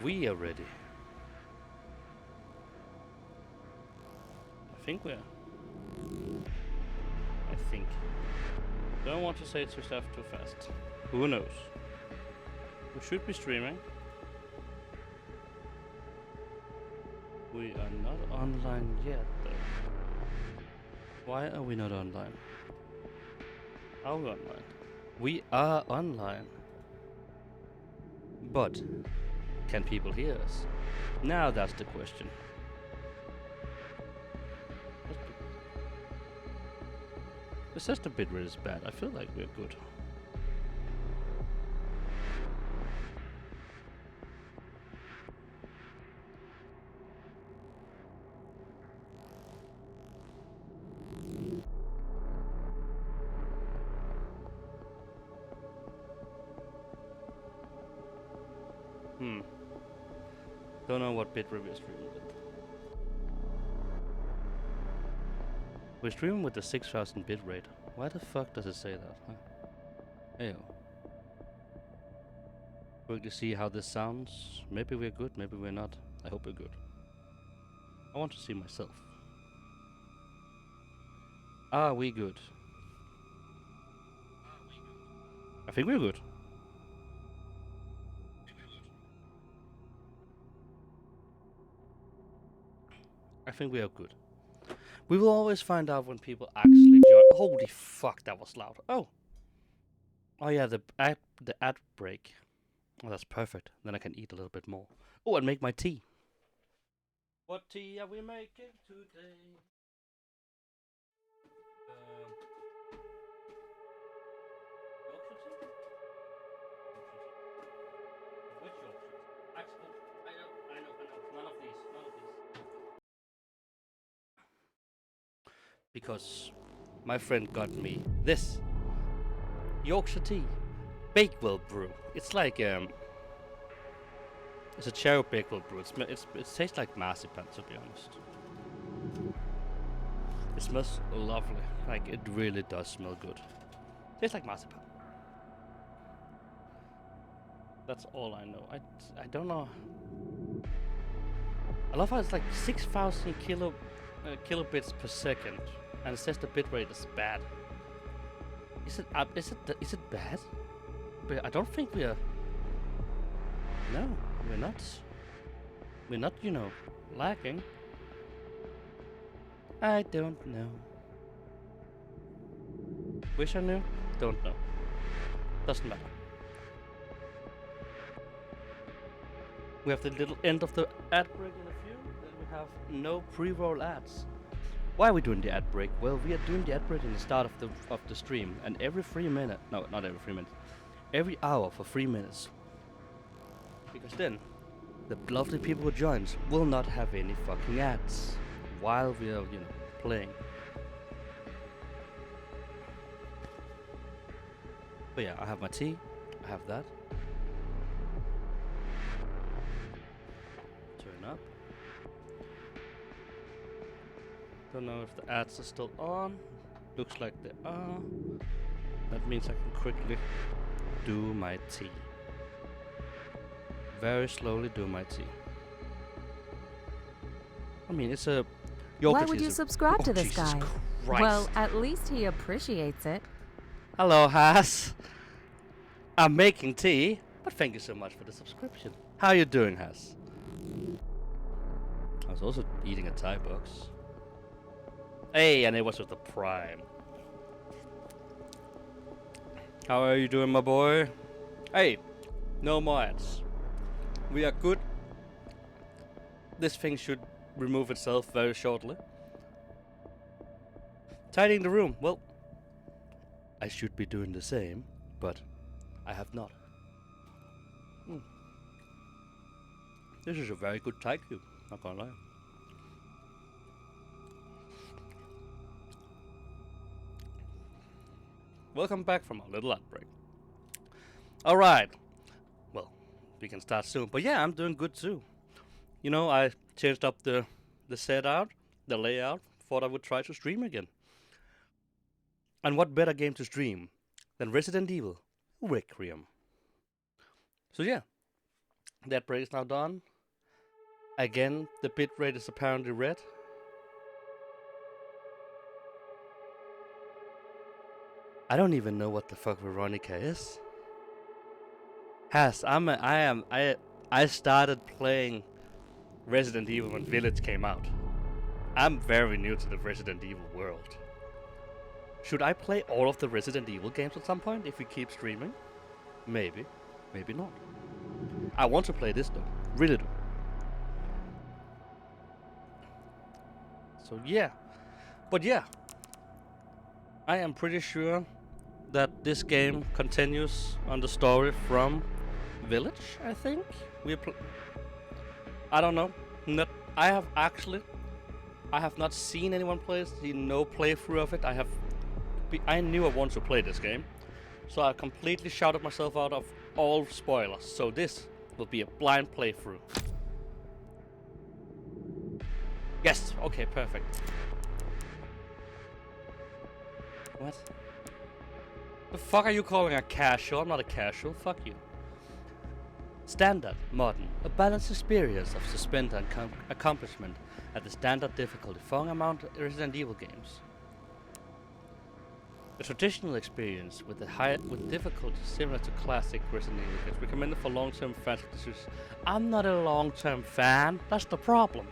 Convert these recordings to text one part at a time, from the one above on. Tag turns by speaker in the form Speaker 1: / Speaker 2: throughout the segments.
Speaker 1: We are ready. I think we're. I think. Don't want to say too stuff too fast. Who knows? We should be streaming. We are not online yet, though. Why are we not online? Are we online? We are online. But can people hear us? Now that's the question. It says the bitrate is bad. I feel like we're good. Don't know what bitrate we're streaming with. We're streaming with the 6000 bitrate. Why the fuck does it say that? Huh? Ayo. Going to see how this sounds. Maybe we're good, maybe we're not. I hope we're good. I want to see myself. Are we good? I think we're good. I think we are good. We will always find out when people actually join. Holy fuck, that was loud. Oh. Oh yeah, the ad break. Oh, that's perfect. Then I can eat a little bit more. Oh, and make my tea. What tea are we making today? Yorkshire tea? Which Yorkshire? Actually, I know. None of these. Because my friend got me this Yorkshire tea, Bakewell brew. It's like it's a cherry Bakewell brew. It tastes like marzipan, to be honest. It smells lovely. Like it really does smell good. Tastes like marzipan. That's all I know. I don't know. I love how it's like 6,000 kilobits per second, and it says the bitrate is bad. Is it bad? But I don't think we are. No, we're not. We're not, lagging. I don't know. Wish I knew. Don't know. Doesn't matter. We have the little end of the ad break in a few. Then we have no pre-roll ads. Why are we doing the ad break? Well, we are doing the ad break in the start of the stream, and every 3 minutes. No, not every 3 minutes. Every hour for 3 minutes. Because then, the lovely people who joins will not have any fucking ads while we are, playing. But yeah, I have my tea. I have that. Turn up. Don't know if the ads are still on. Looks like they are. That means I can quickly do my tea. Very slowly do my tea. I mean, it's a yogurt.
Speaker 2: Why would you subscribe to this
Speaker 1: Jesus
Speaker 2: guy?
Speaker 1: Christ.
Speaker 2: Well, at least he appreciates it.
Speaker 1: Hello, Has. I'm making tea, but thank you so much for the subscription. How are you doing, Has? I was also eating a Thai box. Hey, and it was with the Prime. How are you doing, my boy? Hey, no more ads. We are good. This thing should remove itself very shortly. Tidying the room. Well, I should be doing the same, but I have not. This is a very good Thai cube, not gonna lie. Welcome back from our little ad break. Alright. Well, we can start soon. But yeah, I'm doing good too. I changed up the setup, the layout. Thought I would try to stream again. And what better game to stream than Resident Evil Requiem? So yeah, That break is now done. Again, the bitrate is apparently red. I don't even know what the fuck Veronica is. I started playing Resident Evil when Village came out. I'm very new to the Resident Evil world. Should I play all of the Resident Evil games at some point if we keep streaming? Maybe. Maybe not. I want to play this though. Really do. So yeah. But yeah. I am pretty sure that this game continues on the story from Village, I think. I don't know. I have not seen anyone play it, seen no playthrough of it. I knew I wanted to play this game, so I completely shouted myself out of all spoilers. So this will be a blind playthrough. Yes, okay, perfect. What? The fuck are you calling a casual? I'm not a casual, fuck you. Standard, modern, a balanced experience of suspense and accomplishment at the standard difficulty for amount of Resident Evil games. A traditional experience with difficulty similar to classic Resident Evil games, recommended for long-term fans. I'm not a long-term fan, that's the problem.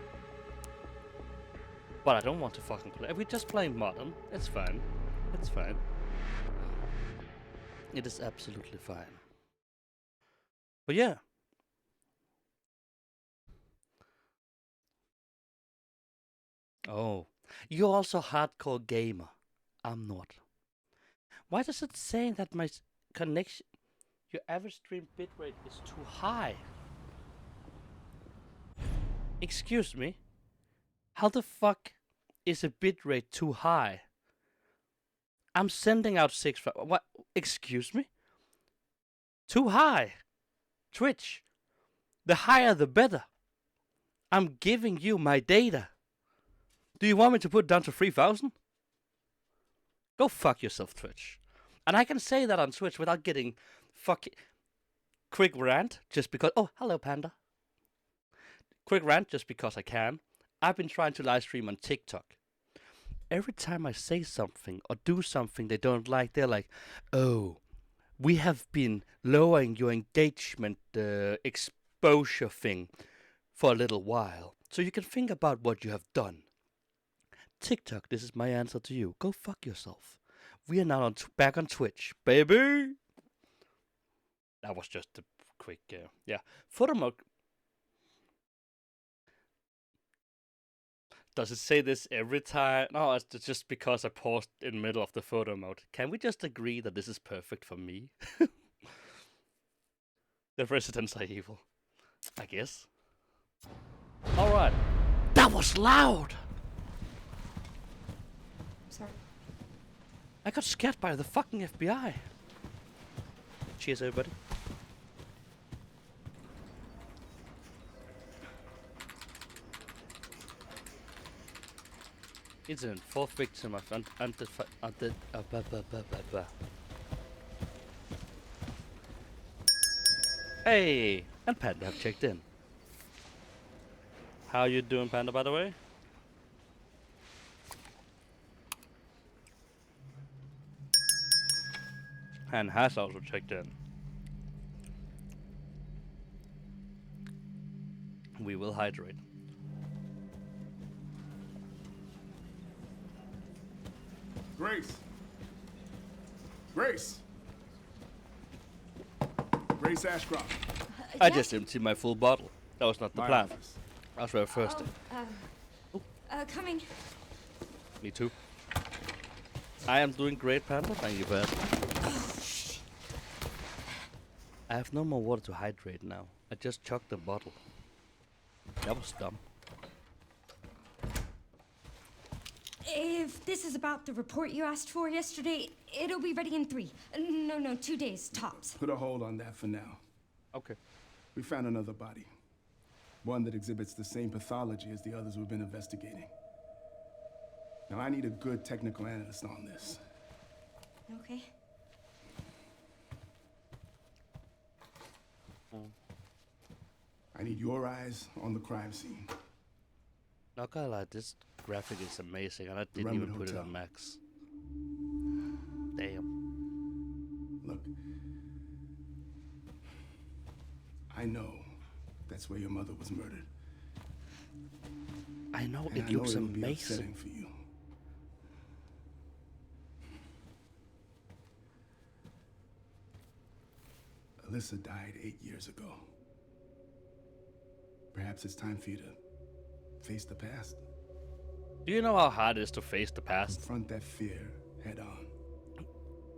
Speaker 1: But I don't want to fucking play. We're just playing modern, it's fine. It's fine. It is absolutely fine. But yeah. Oh, you're also a hardcore gamer. I'm not. Why does it say that my connection, your average stream bitrate is too high? Excuse me? How the fuck is a bitrate too high? I'm sending out 6. What? Excuse me? Too high. Twitch. The higher the better. I'm giving you my data. Do you want me to put it down to 3000? Go fuck yourself, Twitch. And I can say that on Twitch without getting fucking quick rant just because. Oh, hello, Panda. Quick rant just because I can. I've been trying to live stream on TikTok. Every time I say something or do something they don't like, they're like, oh, we have been lowering your engagement exposure thing for a little while. So you can think about what you have done. TikTok, this is my answer to you. Go fuck yourself. We are now back on Twitch, baby. That was just a quick, yeah. Photo mode. Does it say this every time? No, it's just because I paused in the middle of the photo mode. Can we just agree that this is perfect for me? The residents are evil, I guess. Alright. That was loud!
Speaker 3: Sorry.
Speaker 1: I got scared by the fucking FBI. Cheers, everybody. It's a fourth victim of Hey! And Panda have checked in. How you doing, Panda, by the way? And has also checked in. We will hydrate.
Speaker 4: Grace! Grace! Grace Ashcroft.
Speaker 1: I just emptied my full bottle. That was not the
Speaker 4: My
Speaker 1: plan.
Speaker 4: office.
Speaker 1: I was very thirsty.
Speaker 3: Coming.
Speaker 1: Me too. I am doing great, Panda. Thank you for asking. I have no more water to hydrate now. I just chugged the bottle. That was dumb.
Speaker 3: If this is about the report you asked for yesterday, it'll be ready in 3. No, 2 days, tops.
Speaker 4: Put a hold on that for now.
Speaker 1: Okay.
Speaker 4: We found another body. One that exhibits the same pathology as the others we've been investigating. Now I need a good technical analyst on this.
Speaker 3: Okay.
Speaker 4: I need your eyes on the crime scene.
Speaker 1: Not gonna lie, this graphic is amazing, and I didn't
Speaker 4: Remnant
Speaker 1: even put it
Speaker 4: Hotel.
Speaker 1: on max. Damn.
Speaker 4: Look, I know that's where your mother was murdered.
Speaker 1: I know,
Speaker 4: And
Speaker 1: it
Speaker 4: I know
Speaker 1: looks
Speaker 4: it'll be
Speaker 1: amazing.
Speaker 4: upsetting for you. Alyssa died 8 years ago. Perhaps it's time for you to face the past.
Speaker 1: Do you know how hard it is to face the past?
Speaker 4: Confront that fear head on.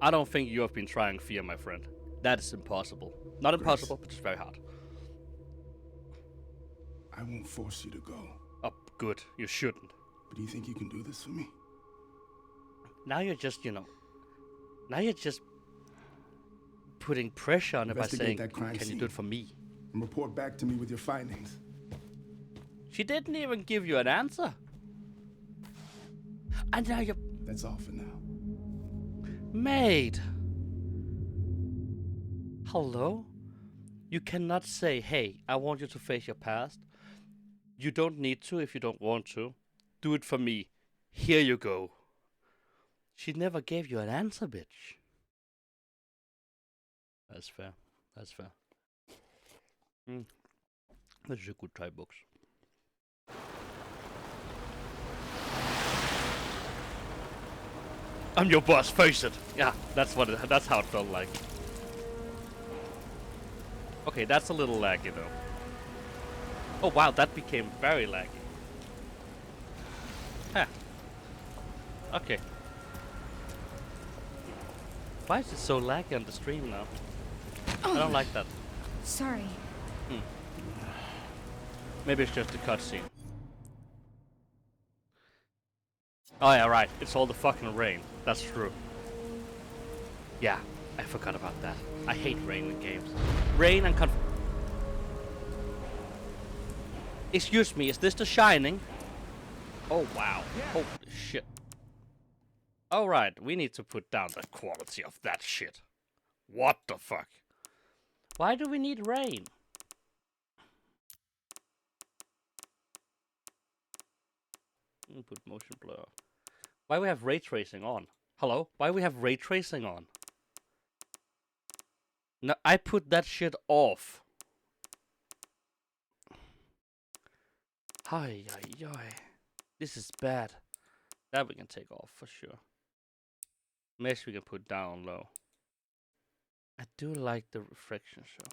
Speaker 1: I don't think you have been trying fear, my friend. That is impossible. Not
Speaker 4: Grace.
Speaker 1: impossible, but just very hard.
Speaker 4: I won't force you to go.
Speaker 1: Oh, good. You shouldn't.
Speaker 4: But do you think you can do this for me?
Speaker 1: Now you're just, now you're just putting pressure on it by
Speaker 4: Investigate
Speaker 1: saying,
Speaker 4: that crime
Speaker 1: can you
Speaker 4: scene.
Speaker 1: do it for me?
Speaker 4: And report back to me with your findings.
Speaker 1: She didn't even give you an answer. And now you're...
Speaker 4: That's all for now.
Speaker 1: Mate. Hello? You cannot say, hey, I want you to face your past. You don't need to if you don't want to. Do it for me. Here you go. She never gave you an answer, bitch. That's fair. That's fair. This is a good Thai box. I'm your boss, face it. Yeah, that's how it felt like. Okay, that's a little laggy though. Oh wow, that became very laggy. Huh. Okay. Why is it so laggy on the stream now? I don't like that.
Speaker 3: Sorry.
Speaker 1: Maybe it's just a cutscene. Oh yeah, right. It's all the fucking rain. That's true. Yeah, I forgot about that. I hate rain in games. Rain and Excuse me, is this The Shining? Oh wow. Holy shit. Alright, we need to put down the quality of that shit. What the fuck? Why do we need rain? Put motion blur. Why we have ray tracing on? Hello? Why we have ray tracing on? No, I put that shit off. Hi, hi, hi. This is bad. That we can take off for sure. Mesh we can put down low. I do like the reflection show.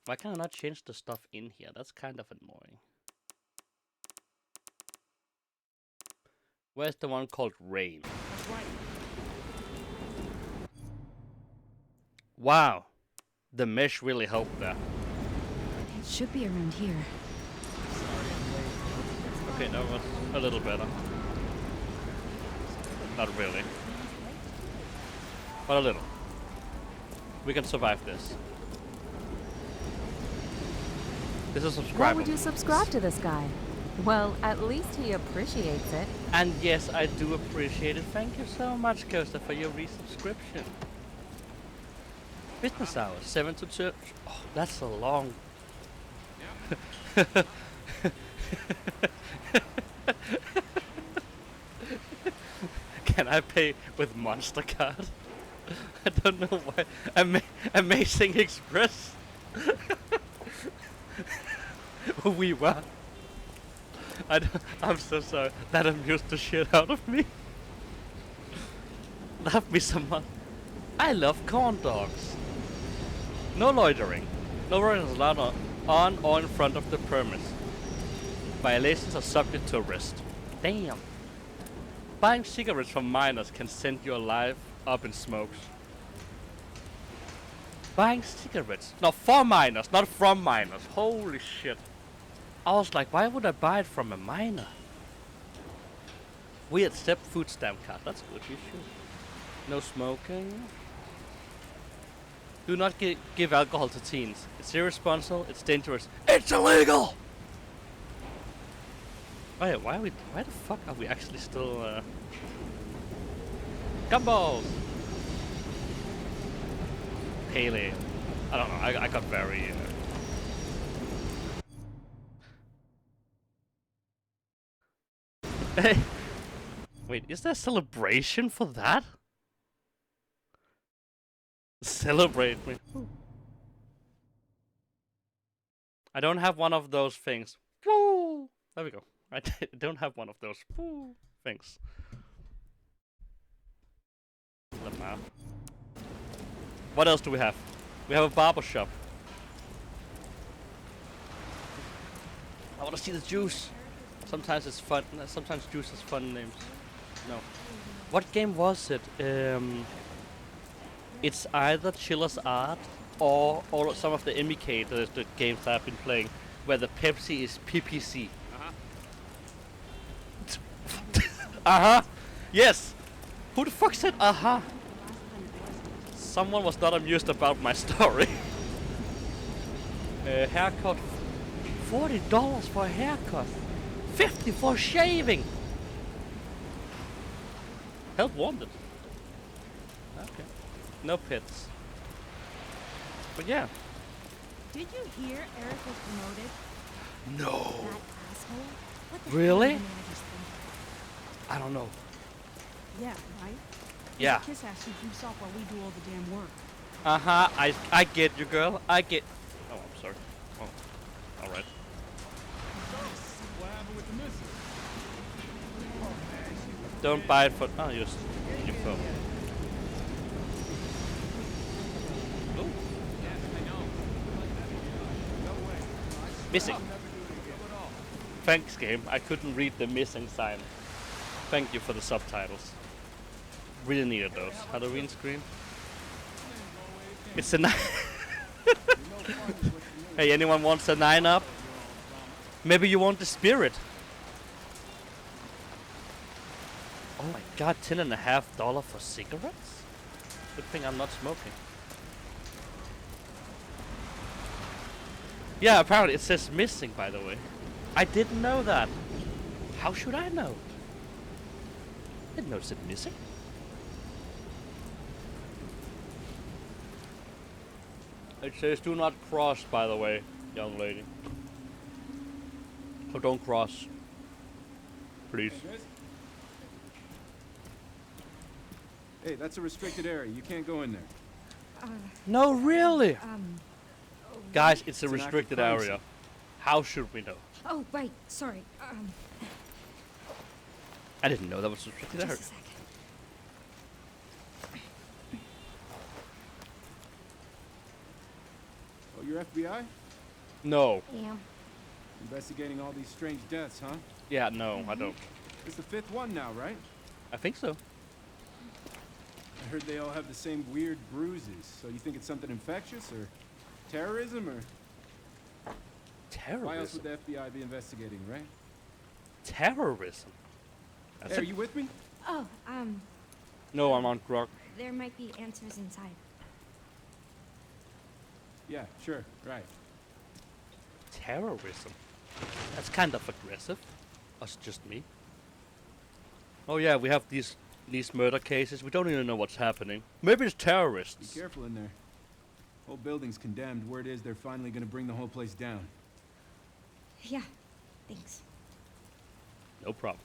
Speaker 1: Why can I not change the stuff in here? That's kind of annoying. Where's the one called rain? Wow. The mesh really helped there.
Speaker 2: It should be around here.
Speaker 1: Okay, that was a little better. Not really. But a little. We can survive this. This is
Speaker 2: Why
Speaker 1: subscribable.
Speaker 2: would you subscribe to this guy? Well, at least he appreciates it.
Speaker 1: And yes, I do appreciate it. Thank you so much, Costa, for your resubscription. Business hours, 7 to 2. Oh, that's a long... Can I pay with Monster Card? I don't know why. Amazing Express. We were. I'm so sorry. That amused the shit out of me. Love me some money. I love corn dogs. No loitering. No loitering is allowed on or in front of the premise. Violations are subject to arrest. Damn. Buying cigarettes from minors can send your life up in smokes. Buying cigarettes. No, for minors, not from minors. Holy shit. I was like, why would I buy it from a minor? We accept food stamp card. That's good. You should. No smoking. Do not give alcohol to teens. It's irresponsible. It's dangerous. It's illegal. Oh yeah, why the fuck are we actually still? Gumballs. Haley. I don't know. I got very Wait, is there a celebration for that? Celebrate me. I don't have one of those things. Woo! There we go. I don't have one of those. Woo! Things. The map. What else do we have? We have a barber shop. I want to see the juice. Sometimes it's fun. Sometimes juice has fun names. No. What game was it? It's either Chiller's Art or some of the indicators, the games that I've been playing, where the Pepsi is PPC. Uh-huh. Yes. Who the fuck said uh-huh? Someone was not amused about my story. Haircut. $40 for a haircut. $50 for shaving. Help wanted. Okay. No pets. But yeah.
Speaker 5: Did you hear Eric was promoted?
Speaker 1: No.
Speaker 5: That asshole? What the
Speaker 1: Really?
Speaker 5: hell did the managers think?
Speaker 1: I don't know.
Speaker 5: Yeah, right?
Speaker 1: Yeah.
Speaker 5: Kiss ass who keeps off while we do all the damn work.
Speaker 1: Uh-huh. I get you, girl. I get. Oh, I'm sorry. Oh. All right. Don't buy it for. Oh, just your phone. Ooh. Missing. Thanks, game. I couldn't read the missing sign. Thank you for the subtitles. Really needed those. Halloween screen. It's a 9. Hey, anyone wants a 9 up? Maybe you want the spirit. Oh my god, $10.50 for cigarettes? Good thing I'm not smoking. Yeah, apparently it says missing, by the way. I didn't know that. How should I know? Didn't notice it missing. It says do not cross, by the way, young lady. So don't cross. Please.
Speaker 6: Hey, that's a restricted area. You can't go in there.
Speaker 1: No, really? Guys, it's a
Speaker 6: It's an
Speaker 1: restricted
Speaker 6: active crime
Speaker 1: area.
Speaker 6: scene.
Speaker 1: How should we know?
Speaker 3: Oh, right. Sorry.
Speaker 1: I didn't know that was a restricted area.
Speaker 3: Just a second.
Speaker 6: Oh, you're FBI?
Speaker 1: No.
Speaker 3: Yeah.
Speaker 6: Investigating all these strange deaths, huh?
Speaker 1: Yeah, no, I don't.
Speaker 6: It's the 5th one now, right?
Speaker 1: I think so.
Speaker 6: I heard they all have the same weird bruises. So you think it's something infectious or terrorism or why else
Speaker 1: Terrorism.
Speaker 6: would the FBI be investigating, right?
Speaker 1: Terrorism. That's
Speaker 6: Hey,
Speaker 1: a-
Speaker 6: are you with me?
Speaker 3: Oh,
Speaker 1: No, I'm on grog.
Speaker 3: there might be answers inside.
Speaker 6: Yeah, sure, right.
Speaker 1: Terrorism. That's kind of aggressive. Or it's just me. Oh yeah, we have these murder cases. We don't even know what's happening. Maybe it's
Speaker 6: Be
Speaker 1: terrorists.
Speaker 6: careful in there. Whole building's condemned. Word is they're finally gonna bring the whole place down.
Speaker 3: Yeah. Thanks.
Speaker 1: No problem.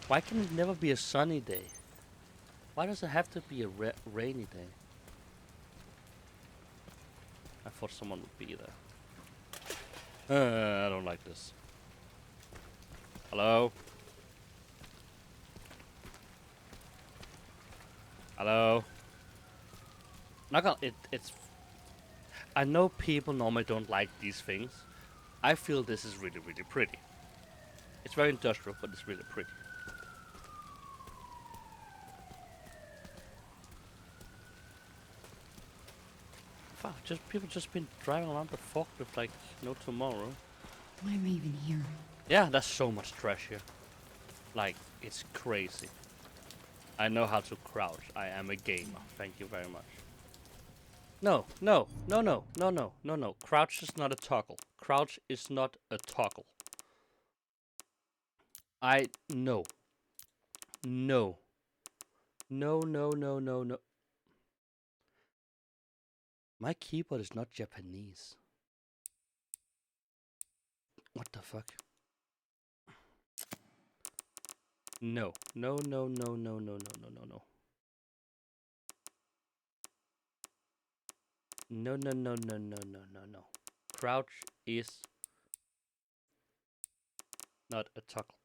Speaker 1: Why can it never be a sunny day? Why does it have to be a rainy day? I thought someone would be there. I don't like this. Hello? Hello? Not gonna, it's... I know people normally don't like these things. I feel this is really, really pretty. It's very industrial, but it's really pretty. Fuck, people just been driving around the forklift like no tomorrow.
Speaker 3: Why am I even here?
Speaker 1: Yeah, there's so much trash here. Like, it's crazy. I know how to crouch. I am a gamer. Thank you very much. No, no, no, no, no, no, no, no. Crouch is not a toggle. Crouch is not a toggle. No. No. No, no, no, no, no. My keyboard is not Japanese. What the fuck? No. No, no, no, no, no, no, no, no, no. No, no, no, no, no, no, no, no. Crouch is not a toggle.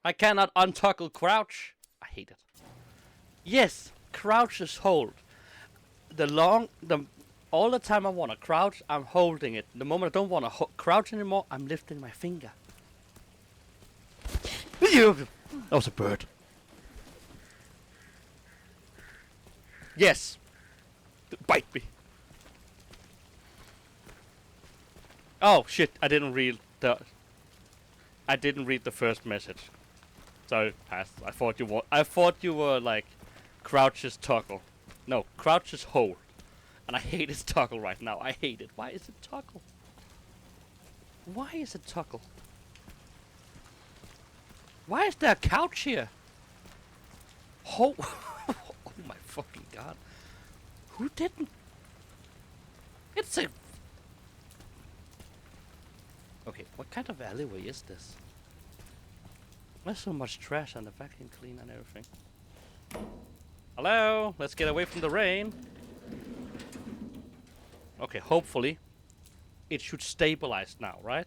Speaker 1: I cannot untoggle crouch. I hate it. Yes, crouch is hold. All the time I want to crouch, I'm holding it. The moment I don't want to crouch anymore, I'm lifting my finger. That was a bird. Yes. Bite me. Oh shit! I didn't read the first message. Sorry, pass. I thought you were like, crouch is toggle. No, crouch is hold. And I hate his toggle right now. I hate it. Why is it toggle? Why is it toggle? Why is there a couch here? Oh, oh my fucking god. Who didn't? It's a... Okay, what kind of alleyway is this? There's so much trash and the vacuum cleaner and everything. Hello? Let's get away from the rain. Okay, hopefully it should stabilize now, right?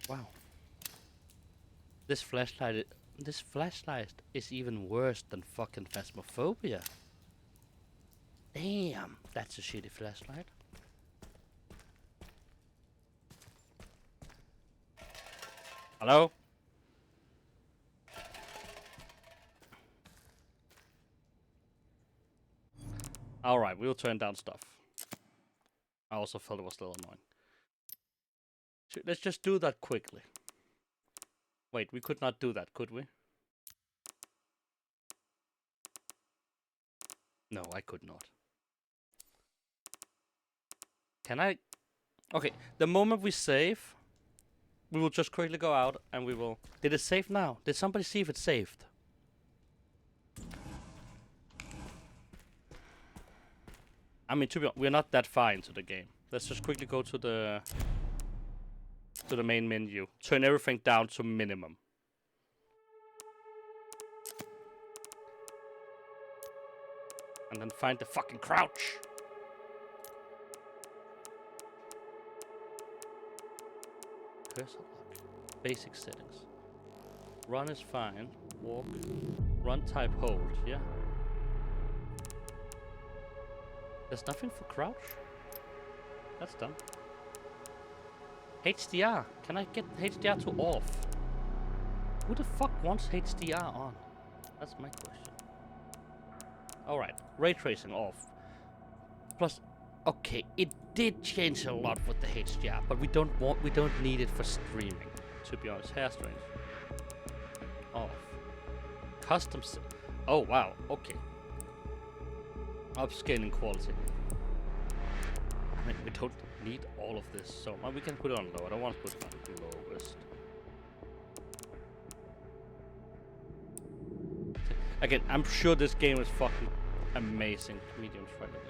Speaker 1: Wow. This flashlight is even worse than fucking Phasmophobia. Damn, that's a shitty flashlight. Hello? Alright, we'll turn down stuff. I also felt it was a little annoying. So let's just do that quickly. Wait, we could not do that, could we? No, I could not. Can I? Okay, the moment we save, we will just quickly go out and we will... Did it save now? Did somebody see if it saved? I mean, to be honest, we're not that far into the game. Let's just quickly go to the main menu. Turn everything down to minimum. And then find the fucking crouch. Cursor lock. Basic settings. Run is fine. Walk. Run type hold, yeah. There's nothing for crouch? That's done. HDR. Can I get HDR to off? Who the fuck wants HDR on? That's my question. Alright. Ray tracing off. Plus, okay, it did change a lot with the HDR, but we don't need it for streaming, to be honest. Hair strange. Off. Custom oh wow, okay. Upscaling quality. I mean, we don't need all of this, so we can put it on low. I don't want to put it on lowest. Again, I'm sure this game is fucking amazing. Medium try again.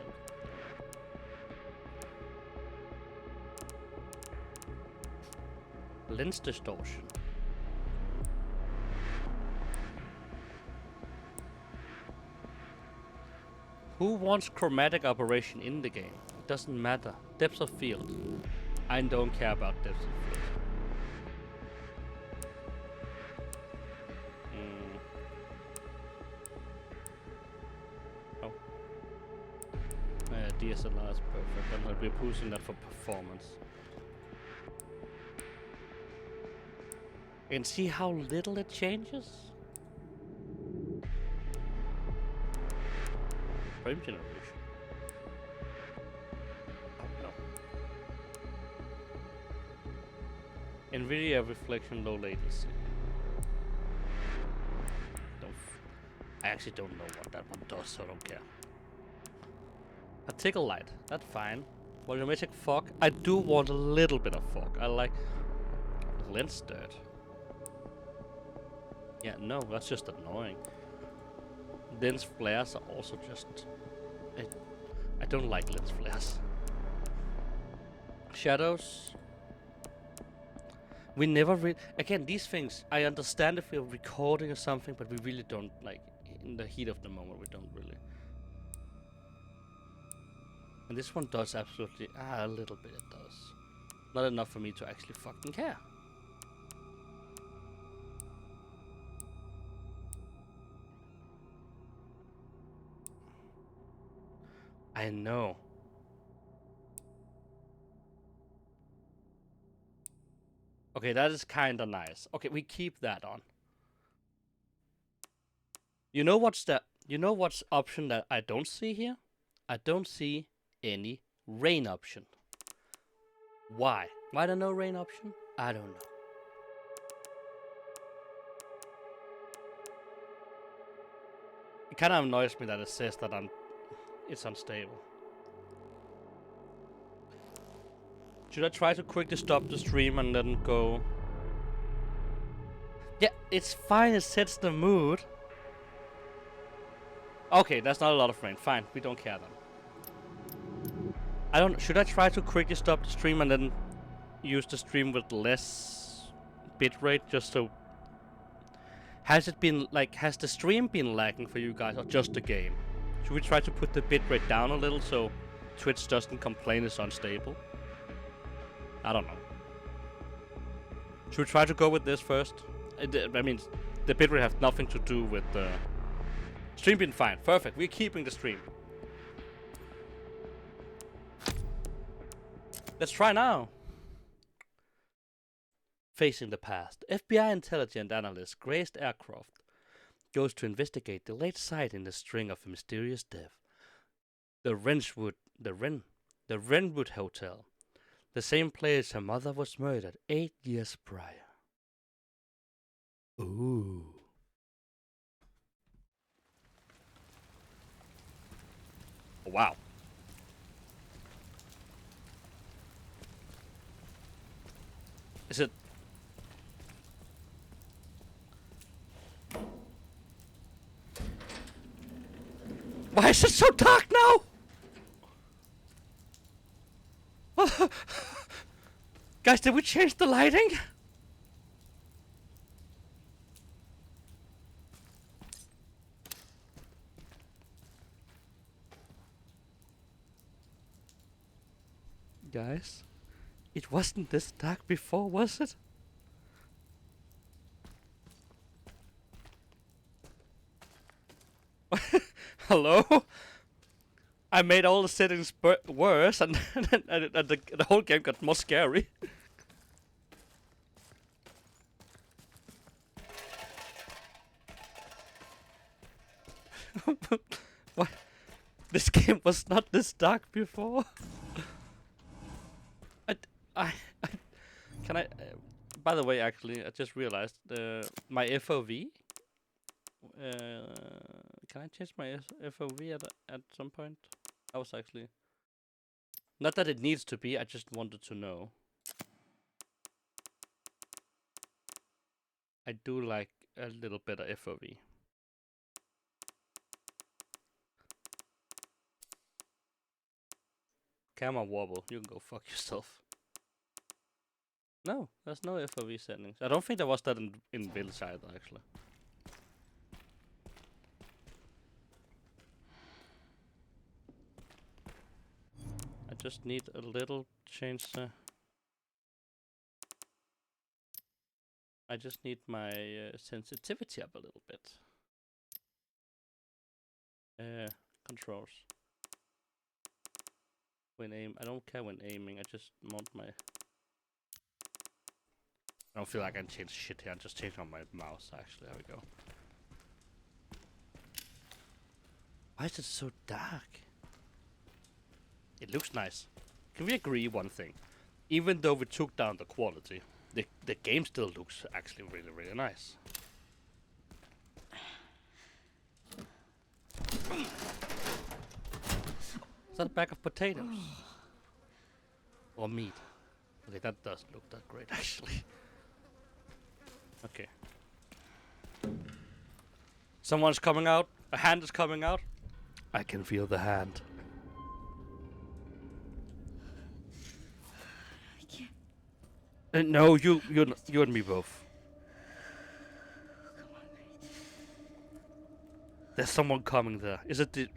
Speaker 1: Lens distortion. Who wants chromatic operation in the game? It doesn't matter. Depth of field. I don't care about depth of field. Oh. DSLR is perfect. And we're boosting that for performance. And see how little it changes? Frame generation. Oh no. NVIDIA reflection low latency. I actually don't know what that one does, so I don't care. Particle light, that's fine. Volumetric fog, I do want a little bit of fog. I like lens dirt. Yeah, no, that's just annoying. lens flares are also just... I don't like lens flares. Shadows. We never again, these things, I understand if we're recording or something, but we really don't, like, in the heat of the moment, we don't really. And this one does absolutely, a little bit it does. Not enough for me to actually fucking care. I know. Okay, that is kinda nice. Okay, we keep that on. You know what's option that I don't see here? I don't see any rain option. Why? Why there no rain option? I don't know. It kind of annoys me that it says that it's unstable. Should I try to quickly stop the stream and then go? Yeah, it's fine. It sets the mood. Okay, that's not a lot of rain. Fine, we don't care then. I don't. Should I try to quickly stop the stream and then use the stream with less bitrate, just so? Has it been like? Has the stream been lagging for you guys, or just the game? Should we try to put the bitrate down a little so Twitch doesn't complain it's unstable? I don't know. Should we try to go with this first? I mean, the bitrate has nothing to do with the stream being fine. Perfect. We're keeping the stream. Let's try now. Facing the past, FBI intelligence analyst Grace Aircroft goes to investigate the late sighting in the string of a mysterious death. The Wrenwood Hotel, the same place her mother was murdered 8 years prior. Ooh. Oh, wow. Is it? Why is it so dark now? Guys, did we change the lighting? Guys, it wasn't this dark before, was it? Hello? I made all the settings worse, and, and the whole game got more scary. What? This game was not this dark before. I can I? By the way, actually, I just realized my FOV. Can I change my FOV at some point? I was actually not that it needs to be. I just wanted to know. I do like a little bit of FOV. Camera wobble. You can go fuck yourself. No, there's no FOV settings. I don't think there was that in Village either, actually. I just need a little change. I just need my sensitivity up a little bit. Controls. When I don't care when aiming. I just want my. I don't feel like I can change shit here. I'm just changing on my mouse. Actually, there we go. Why is it so dark? It looks nice. Can we agree one thing? Even though we took down the quality, the game still looks actually really, really nice. Is that a bag of potatoes? Or meat? Okay, that doesn't look that great actually. Okay. Someone's coming out. A hand is coming out. I can feel the hand.
Speaker 3: I can't.
Speaker 1: No, you and me both.
Speaker 3: Come on, Grace.
Speaker 1: There's someone coming there. Is it the?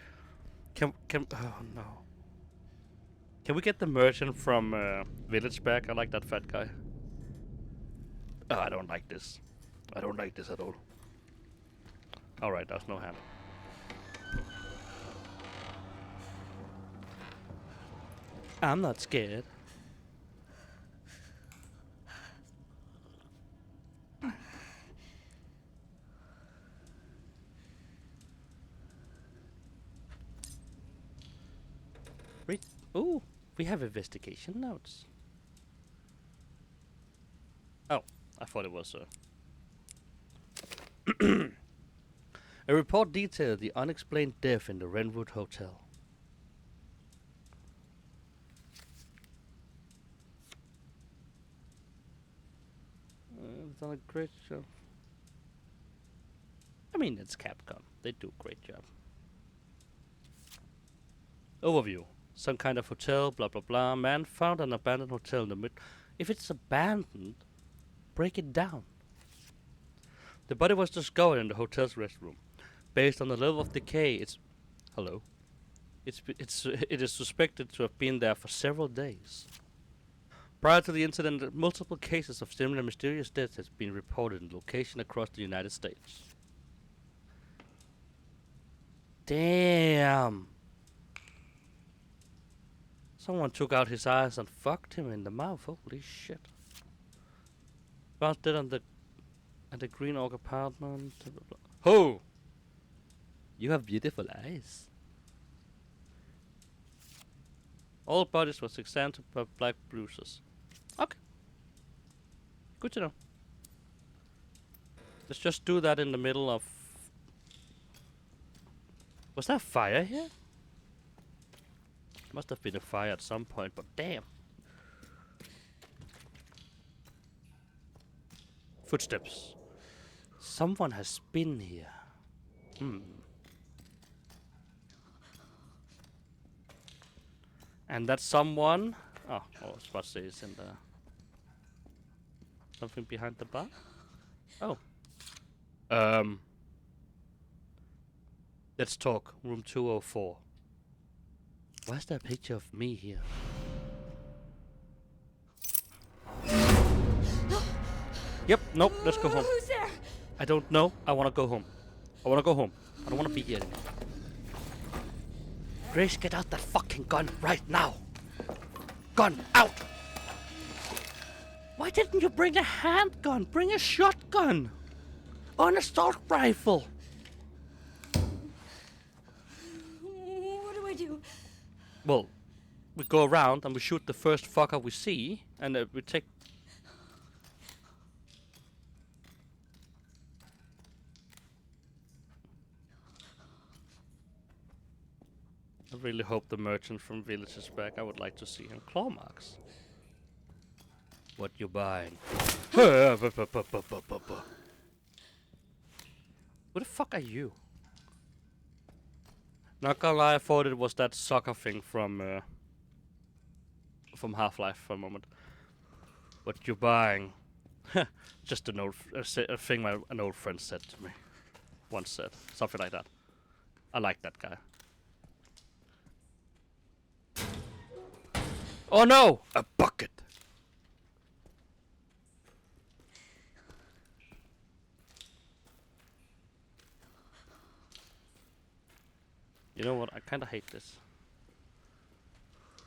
Speaker 1: Can oh no. Can we get the merchant from Village back? I like that fat guy. Oh, I don't like this. I don't like this at all. Alright, there's no hand. I'm not scared. Read. Ooh, we have investigation notes. Oh, I thought it was a report detailed the unexplained death in the Renwood Hotel. It's done a great job. I mean, it's Capcom. They do a great job. Overview. Some kind of hotel, blah blah blah. Man found an abandoned hotel in the mid. If it's abandoned, break it down. The body was discovered in the hotel's restroom. Based on the level of decay, it is suspected to have been there for several days. Prior to the incident, multiple cases of similar mysterious deaths has been reported in locations across the United States. Damn. Someone took out his eyes and fucked him in the mouth. Holy shit. Found dead at the Green Oak apartment. Ho! You have beautiful eyes. All bodies was examined by black bruises. Okay. Good to know. Let's just do that in the middle of... Was there fire here? Must have been a fire at some point, but damn. Footsteps. Someone has been here. And that someone... Oh, I was about to say it's in the... Something behind the bar? Oh. Let's talk. Room 204. Why is there a picture of me here? Yep, nope, let's go home.
Speaker 3: Who's there?
Speaker 1: I don't know. I wanna go home. I wanna go home. I don't wanna be here anymore. Grace, get out that fucking gun right now! Gun out! Why didn't you bring a handgun? Bring a shotgun! Or an assault rifle!
Speaker 3: What do I do?
Speaker 1: Well, we go around and we shoot the first fucker we see, and we take... I really hope the merchant from Village is back. I would like to see him. Claw marks. What you buying? Who the fuck are you? Not gonna lie, I thought it was that soccer thing from Half-Life for a moment. What you buying? Just an old a thing an old friend said to me. Once said. Something like that. I like that guy. Oh no! A bucket! You know what? I kinda hate this.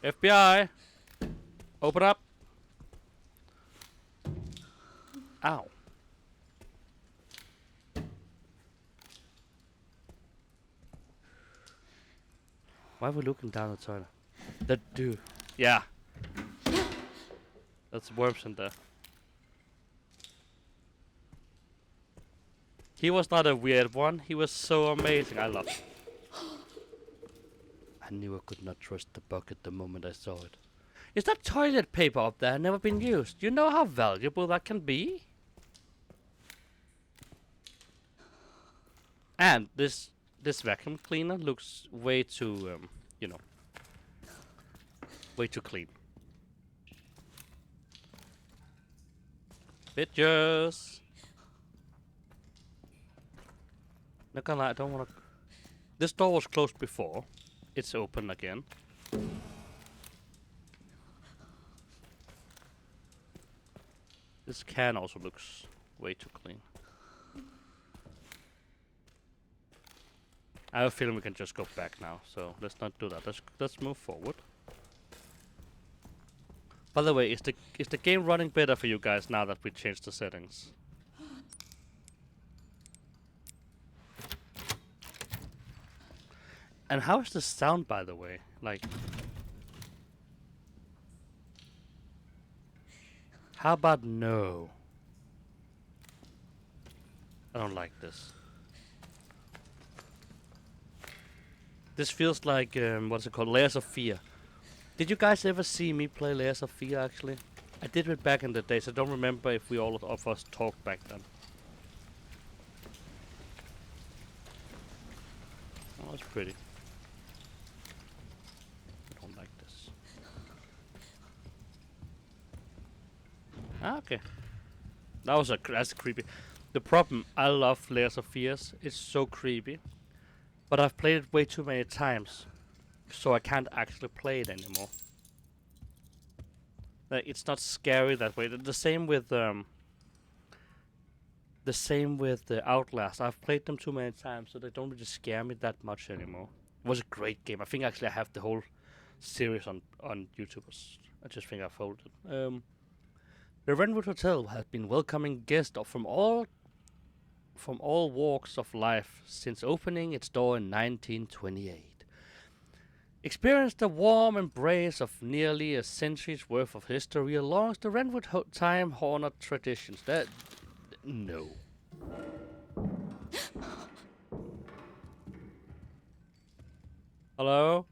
Speaker 1: FBI! Open up! Ow. Why are we looking down the toilet? That dude. Yeah. That's worms in there. He was not a weird one. He was so amazing. I love it. I knew I could not trust the bucket the moment I saw it. Is that toilet paper up there never been used? You know how valuable that can be? And this this vacuum cleaner looks way too, you know, way too clean. Bitches. Not gonna lie, I don't wanna. This door was closed before. It's open again. This can also looks way too clean. I have a feeling we can just go back now, so let's not do that. Let's move forward. By the way, is the game running better for you guys now that we changed the settings? And how is the sound, by the way? Like, how about no? I don't like this. This feels like, what's it called? Layers of Fear. Did you guys ever see me play Layers of Fear, actually? I did it back in the days. I don't remember if we all of us talked back then. Oh, that's pretty. I don't like this. Ah, okay. That's creepy. The problem, I love Layers of Fears. It's so creepy. But I've played it way too many times. So I can't actually play it anymore. Like, it's not scary that way. The same with Outlast. I've played them too many times, so they don't really scare me that much anymore. It was a great game. I think actually I have the whole series on YouTube. I just think I folded. The Renwood Hotel has been welcoming guests from all walks of life since opening its door in 1928. Experienced the warm embrace of nearly a century's worth of history along the Renwood time-honored traditions. No. Hello?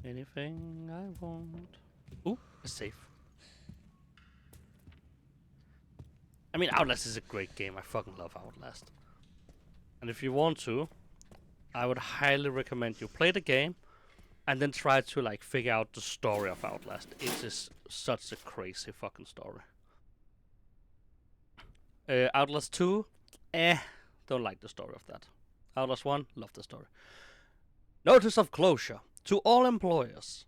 Speaker 1: Anything I want. Ooh, a safe. I mean, Outlast is a great game. I fucking love Outlast. And if you want to, I would highly recommend you play the game and then try to like figure out the story of Outlast. It is such a crazy fucking story. Outlast 2, don't like the story of that. Outlast 1, love the story. Notice of closure to all employees.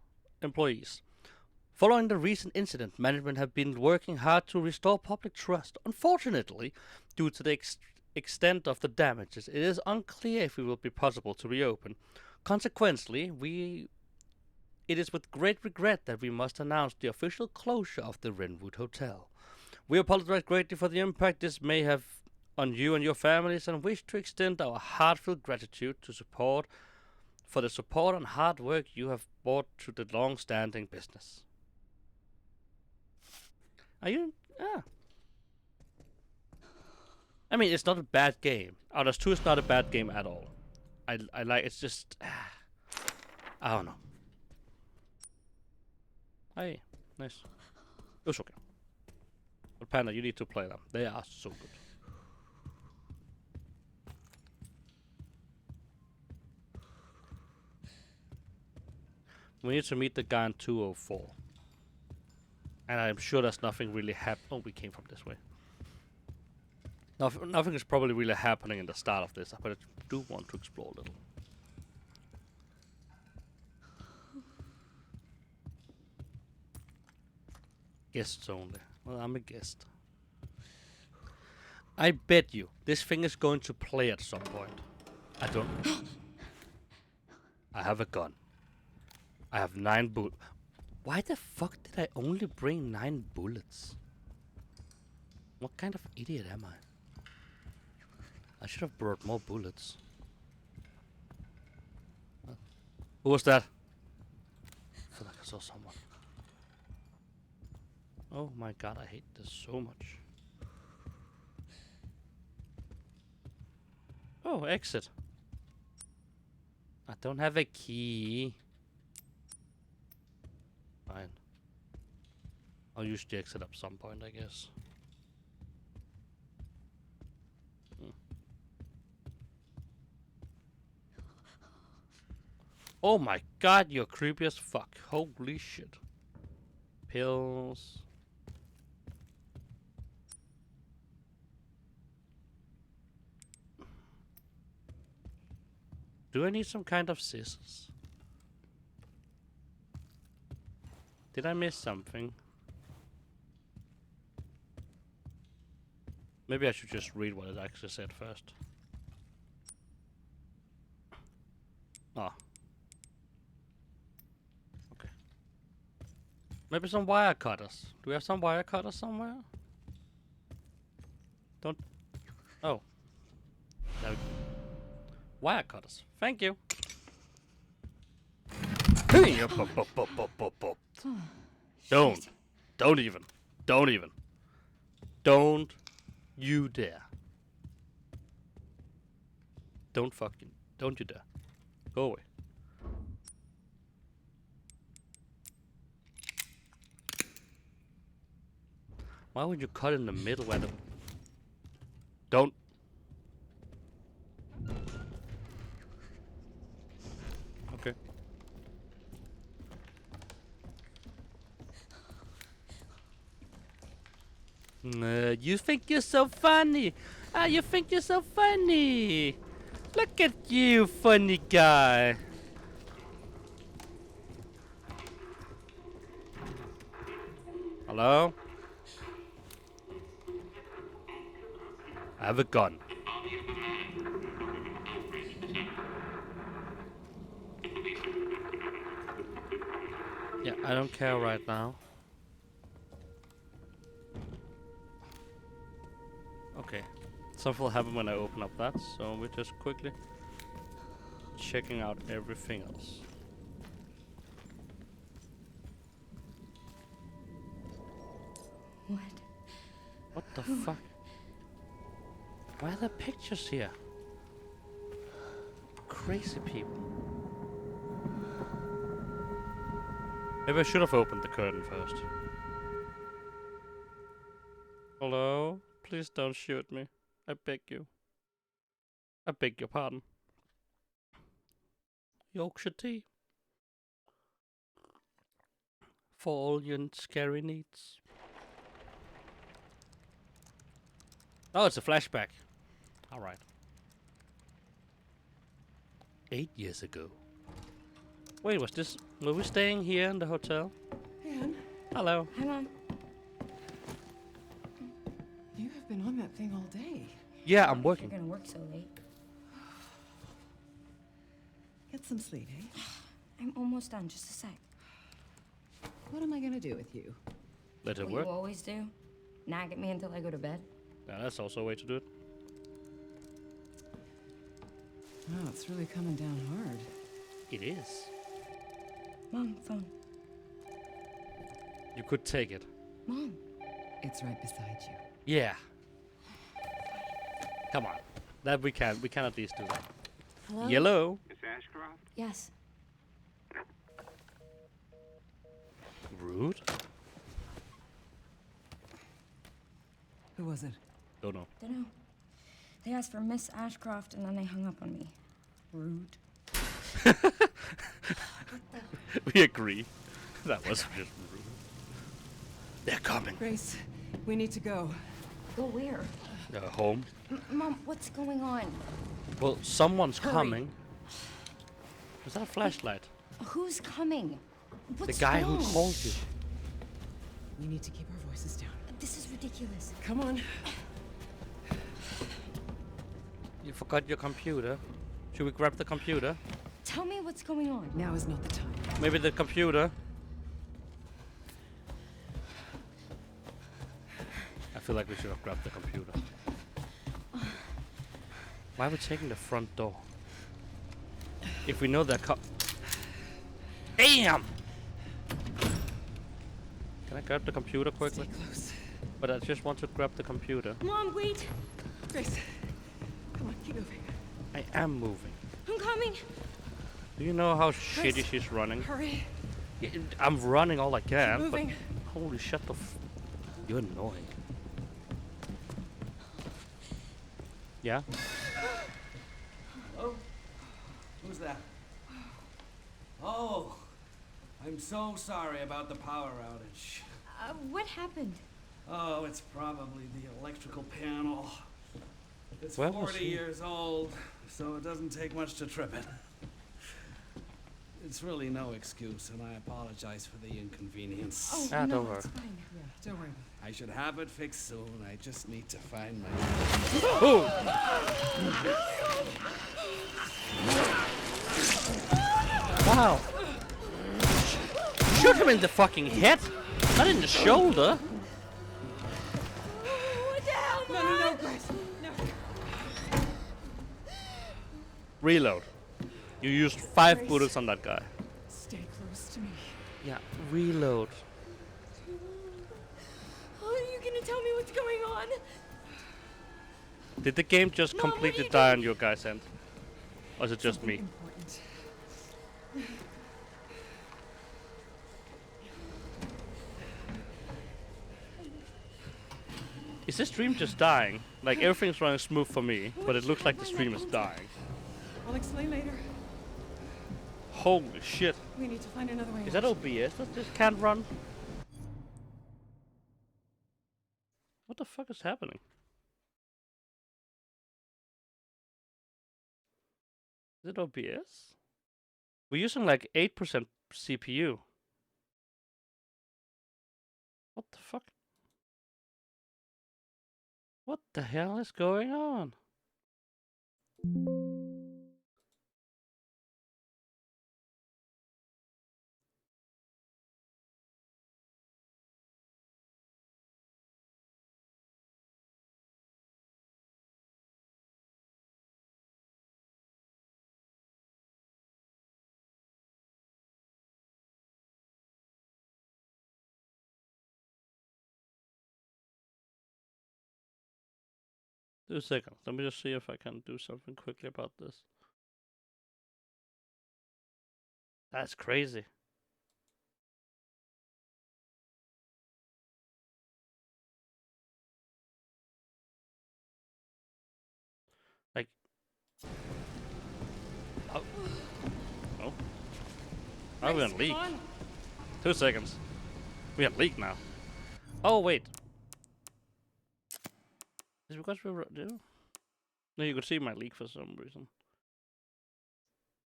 Speaker 1: Following the recent incident, management have been working hard to restore public trust. Unfortunately, due to the extent of the damages, it is unclear if it will be possible to reopen. Consequently, it is with great regret that we must announce the official closure of the Renwood Hotel. We apologize greatly for the impact this may have on you and your families and wish to extend our heartfelt gratitude for the support and hard work you have brought to the long-standing business. Are you? Ah. I mean, it's not a bad game. Outlast 2 is not a bad game at all. I like. It's just. I don't know. Hey, nice. It was okay. But Panda, you need to play them. They are so good. We need to meet the guy in 204. And I'm sure there's nothing really Oh, we came from this way. Nothing is probably really happening in the start of this, but I do want to explore a little. Guests only. Well, I'm a guest. I bet you this thing is going to play at some point. I don't. I have a gun. I have 9 bullets. Why the fuck did I only bring 9 bullets? What kind of idiot am I? I should have brought more bullets. Who was that? I feel like I saw someone. Oh my god, I hate this so much. Oh, exit. I don't have a key. Fine. I'll use the exit at some point, I guess. Oh my god, you're creepy as fuck. Holy shit. Pills. Do I need some kind of scissors? Did I miss something? Maybe I should just read what it actually said first. Ah. Okay. Maybe some wire cutters. Do we have some wire cutters somewhere? Don't. Oh. There we go. Wire cutters. Thank you. Hey, up, up, up, up, up, up, up. Don't. Don't even. Don't even. Don't you dare. Don't fucking. Don't you dare. Go away. Why would you cut in the middle where the... Don't. Okay. You think you're so funny. Ah, you think you're so funny. Look at you, funny guy. Hello? I have a gun. Yeah, I don't care right now. Okay. Something will happen when I open up that, so we're just quickly checking out everything else.
Speaker 3: What?
Speaker 1: What the fuck? Why are there pictures here? Crazy people. Maybe I should have opened the curtain first. Hello? Please don't shoot me. I beg you. I beg your pardon. Yorkshire tea. For all your scary needs. Oh, it's a flashback. Alright. 8 years ago. Wait, were we staying here in the hotel?
Speaker 7: Anne,
Speaker 1: Hello.
Speaker 3: Hi, Mom.
Speaker 7: you have been on that thing all day.
Speaker 1: Yeah, I'm
Speaker 3: You're
Speaker 1: working.
Speaker 3: gonna work so late.
Speaker 7: Get some sleep, eh?
Speaker 3: I'm almost done. Just a sec.
Speaker 7: What am I gonna do with you?
Speaker 1: Let it
Speaker 3: What
Speaker 1: work.
Speaker 3: you always do? Nag at me until I go to bed?
Speaker 1: Yeah, that's also a way to do it.
Speaker 7: Oh, it's really coming down hard.
Speaker 1: It is.
Speaker 3: Mom, phone.
Speaker 1: You could take it.
Speaker 3: Mom.
Speaker 7: It's right beside you.
Speaker 1: Yeah. Come on. That we can at least do that.
Speaker 3: Hello?
Speaker 1: Yellow.
Speaker 8: Miss Ashcroft?
Speaker 3: Yes.
Speaker 1: Rude.
Speaker 7: Who was it?
Speaker 1: Don't know.
Speaker 3: Dunno. They asked for Miss Ashcroft and then they hung up on me. Rude.
Speaker 1: We agree. That was just rude. They're coming.
Speaker 7: Grace, we need to go.
Speaker 3: Go where?
Speaker 1: Home.
Speaker 3: Mom, what's going on?
Speaker 1: Well, someone's
Speaker 3: Hurry.
Speaker 1: coming. Is that a flashlight?
Speaker 3: Who's coming? What's
Speaker 1: The guy
Speaker 3: wrong?
Speaker 1: who called you.
Speaker 7: We need to keep our voices down.
Speaker 3: This is ridiculous.
Speaker 7: Come on.
Speaker 1: You forgot your computer. Should we grab the computer?
Speaker 3: Tell me what's going on.
Speaker 7: Now is not the time.
Speaker 1: Maybe the computer. I feel like we should have grabbed the computer. Why are we taking the front door? If we know they're Damn! Can I grab the computer quickly?
Speaker 7: Stay close.
Speaker 1: But I just want to grab the computer.
Speaker 3: Mom, wait.
Speaker 7: Grace, come on, keep moving.
Speaker 1: I am moving.
Speaker 3: I'm coming.
Speaker 1: Do you know how shitty she's running?
Speaker 7: Hurry.
Speaker 1: I'm running all I
Speaker 7: Keep
Speaker 1: can, but
Speaker 7: moving.
Speaker 1: Holy shit, you're annoying. Yeah?
Speaker 8: Hello? Who's that? Oh, I'm so sorry about the power outage.
Speaker 3: What happened?
Speaker 8: Oh, it's probably the electrical panel. It's
Speaker 1: Where was
Speaker 8: 40
Speaker 1: he?
Speaker 8: years old, so it doesn't take much to trip it. It's really no excuse, and I apologize for the inconvenience.
Speaker 3: Oh,
Speaker 1: Ah,
Speaker 3: no,
Speaker 1: don't worry.
Speaker 3: it's fine.
Speaker 7: Yeah, don't worry.
Speaker 8: I should have it fixed soon. I just need to find my...
Speaker 1: Wow! Shoot him in the fucking head! Not in the shoulder!
Speaker 3: What the hell,
Speaker 7: No, Grace. No.
Speaker 1: Reload. You used 5 bullets on that guy.
Speaker 7: Stay close to me.
Speaker 1: Yeah, reload.
Speaker 3: Are you gonna tell me what's going on?
Speaker 1: Did the game just
Speaker 3: Mom, what are
Speaker 1: completely
Speaker 3: you
Speaker 1: die
Speaker 3: doing?
Speaker 1: on your guy's end? Or is it just me?
Speaker 7: Important.
Speaker 1: Is this stream just dying? Like everything's running smooth for me, but it looks like the stream is dying.
Speaker 7: I'll explain later.
Speaker 1: Holy shit.
Speaker 7: We need to find another way
Speaker 1: Is
Speaker 7: out.
Speaker 1: that OBS that just can't run? What the fuck is happening? Is it OBS? We're using like 8% CPU. What the fuck? What the hell is going on? Two seconds. Let me just see if I can do something quickly about this. That's crazy. Like, oh, oh, are we on leak? 2 seconds. We on leak now. Oh wait. Is it because we were no, you could see my leak for some reason.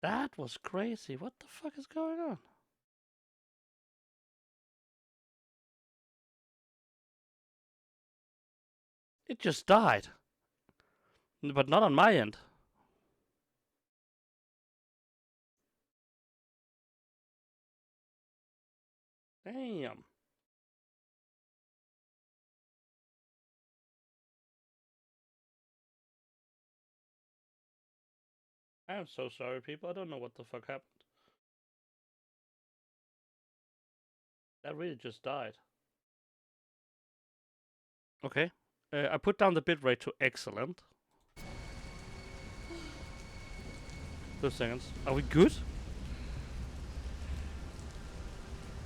Speaker 1: That was crazy. What the fuck is going on? It just died. But not on my end. Damn. I am so sorry, people. I don't know what the fuck happened. That really just died. Okay. I put down the bitrate to excellent. 2 seconds. Are we good?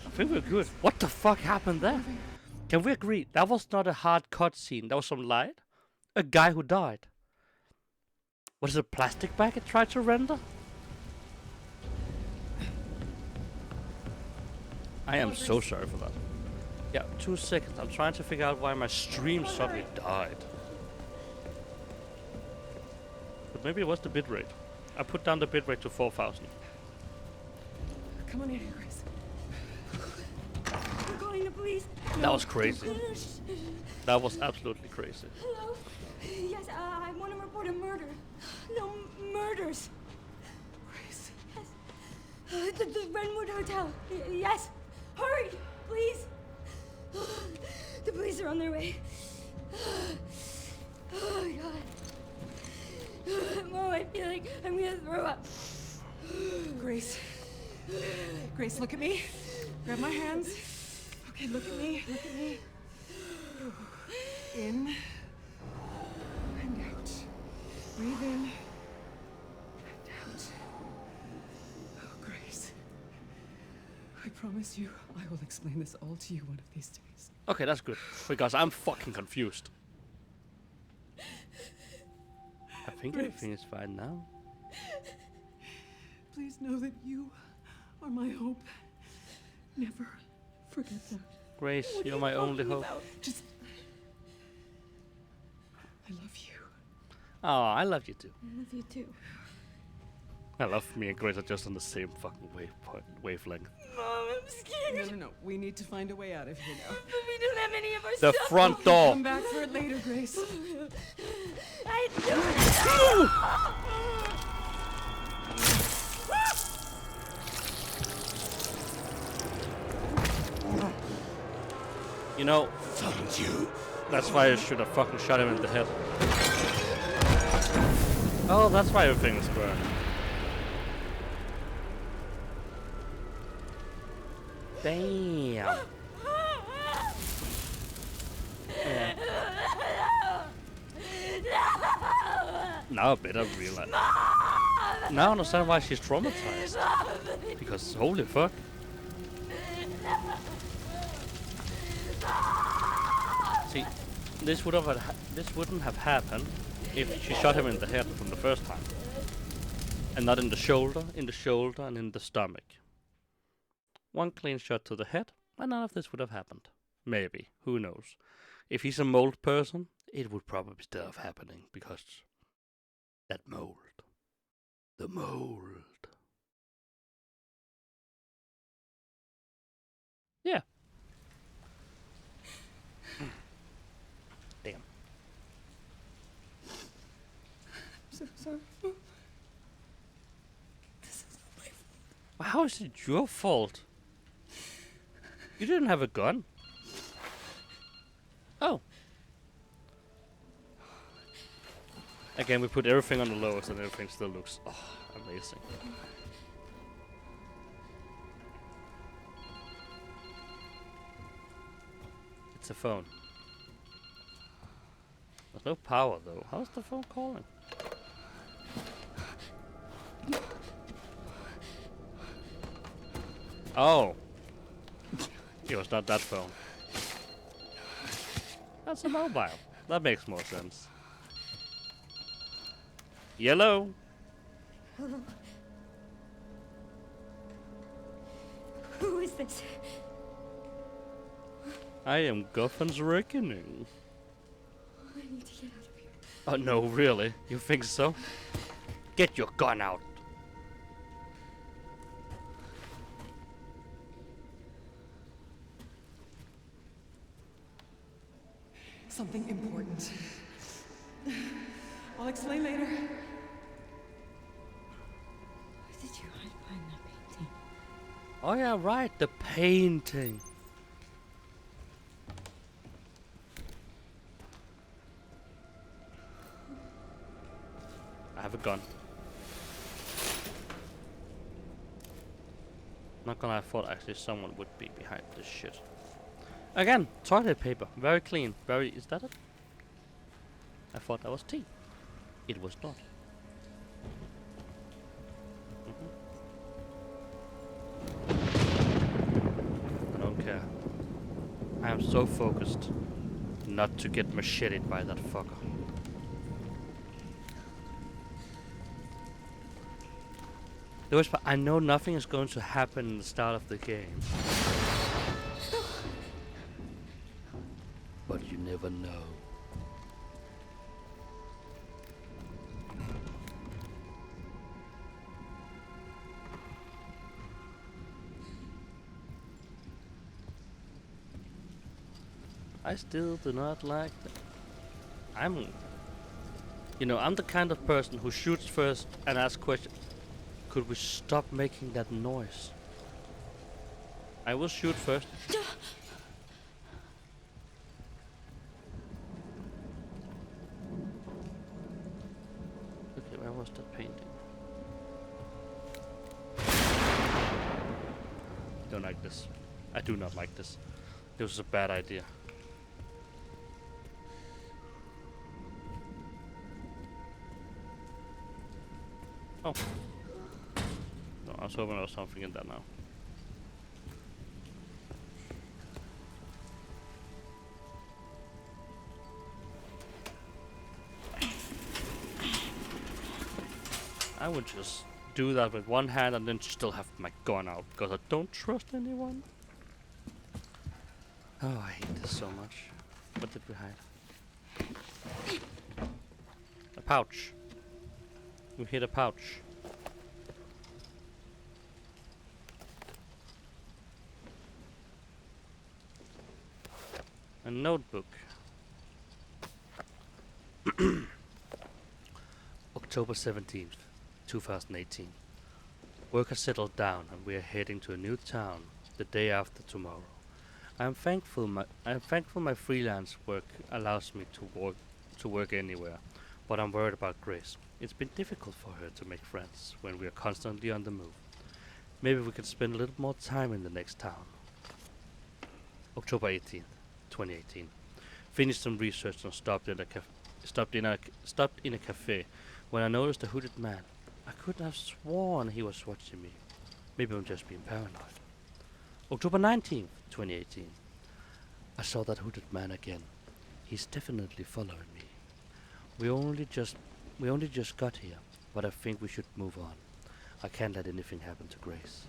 Speaker 1: I think we're good. What the fuck happened there? Can we agree? That was not a hard cutscene. That was some light. A guy who died. Was it a plastic bag it tried to render? I am so sorry for that. Yeah, 2 seconds. I'm trying to figure out why my stream suddenly died. But maybe it was the bitrate. I put down the bitrate to 4000.
Speaker 7: Come on in here, Grace.
Speaker 3: I'm calling the police.
Speaker 1: That was crazy. That was absolutely crazy.
Speaker 3: Hello? Yes, I want to report a murder. No, murders.
Speaker 7: Grace.
Speaker 3: Yes. The Renwood Hotel. Yes. Hurry, please. The police are on their way. Oh my god. Mom, I feel like I'm gonna throw up.
Speaker 7: Grace. Grace, look at me. Grab my hands. Okay, look at me. Look at me. In. And out. Breathe in. And out. Oh, Grace. I promise you, I will explain this all to you one of these days.
Speaker 1: Okay, that's good. Because I'm fucking confused. I think
Speaker 7: Grace.
Speaker 1: everything is fine now.
Speaker 7: Please know that you are my hope. Never forget that.
Speaker 1: Grace,
Speaker 7: What are
Speaker 1: you're
Speaker 7: you
Speaker 1: my only
Speaker 7: talking
Speaker 1: hope.
Speaker 7: about? Just... I love you.
Speaker 1: Oh, I love you too.
Speaker 3: I love you too.
Speaker 1: I love me and Grace are just on the same fucking wavelength.
Speaker 3: Mom, I'm scared.
Speaker 7: No. We need to find a way out of here now.
Speaker 3: But we don't have any of our
Speaker 1: The
Speaker 3: stuff.
Speaker 1: front door.
Speaker 7: Come back for it later, Grace.
Speaker 3: I don't know.
Speaker 1: You know,
Speaker 4: Found you.
Speaker 1: that's why I should have fucking shot him in the head. Oh, that's why everything is burned. Damn. Yeah. Now I better realize. Now I understand why she's traumatized. Because holy fuck. See, this wouldn't have happened if she shot him in the head from the first time, and not in the shoulder, and in the stomach. One clean shot to the head, and none of this would have happened. Maybe, who knows? If he's a mold person, it would probably still have happening because that mold, the mold. Yeah. Damn.
Speaker 7: So sorry.
Speaker 1: How is it your fault? You didn't have a gun. Oh. Again, we put everything on the lowest and everything still looks amazing. It's a phone. There's no power though. How's the phone calling? Oh. It was not that phone. That's a mobile. That makes more sense. Yellow.
Speaker 3: Hello. Who is this?
Speaker 1: I am Gotham's Reckoning.
Speaker 3: I need to get out of here.
Speaker 1: Oh no, really? You think so? Get your gun out.
Speaker 7: Something important. I'll explain later.
Speaker 3: Where did you find that painting?
Speaker 1: Oh yeah, right, the painting. I have a gun. Not gonna lie, I thought actually someone would be behind this shit. Again, toilet paper, very clean, very, is that it? I thought that was tea. It was not. I don't care. I am so focused not to get macheted by that fucker. The worst part, I know nothing is going to happen in the start of the game. But you never know. I still do not like that. You know, I'm the kind of person who shoots first and asks questions. Could we stop making that noise? I will shoot first. Okay, where was that painting? Don't like this. I do not like this. This was a bad idea. Oh. No, I was hoping there was something in there now. I would just do that with one hand and then still have my gun out because I don't trust anyone. Oh, I hate this so much. What did we hide? A pouch. We hit a pouch. A notebook. October 17th, 2018. Work has settled down and we are heading to a new town the day after tomorrow. I am thankful my freelance work allows me to work anywhere, but I'm worried about Grace. It's been difficult for her to make friends when we are constantly on the move. Maybe we could spend a little more time in the next town. October 18th, 2018. Finished some research and stopped in a cafe when I noticed a hooded man. I couldn't have sworn he was watching me. Maybe I'm just being paranoid. October 19th, 2018. I saw that hooded man again. He's definitely following me. We only just got here, but I think we should move on. I can't let anything happen to Grace.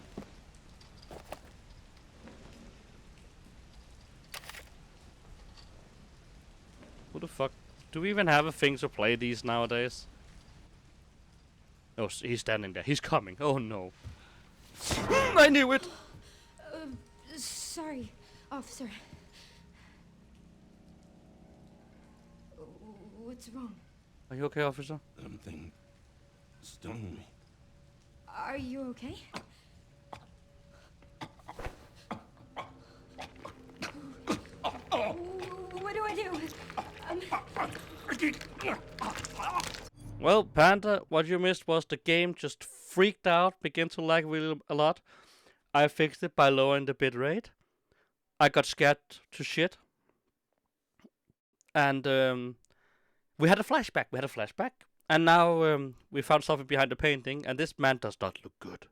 Speaker 1: Who the fuck? Do we even have a thing to play these nowadays? Oh, he's standing there. He's coming. Oh no. I knew it!
Speaker 3: Sorry, officer. What's wrong?
Speaker 1: Are you okay, officer?
Speaker 4: Something stung me.
Speaker 3: Are you okay? What do I do?
Speaker 1: Well, Panda, what you missed was the game just freaked out, began to lag really a lot. I fixed it by lowering the bitrate. I got scared to shit. And we had a flashback. And now we found something behind the painting, and this man does not look good.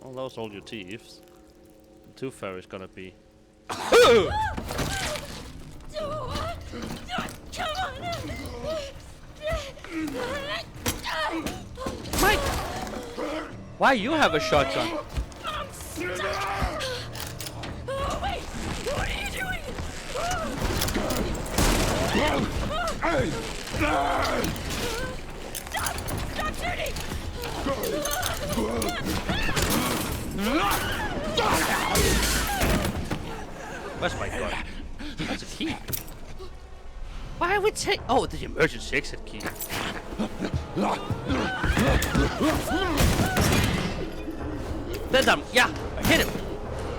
Speaker 1: Well, those all your teeth. The tooth fairy is gonna be. Mike! Why you have a shotgun?
Speaker 3: I'm stuck! Oh, wait! What are you doing? Stop shooting!
Speaker 1: Where's my gun? That's a key. Why would take? Oh, the emergency exit key. Let them. Yeah, hit him.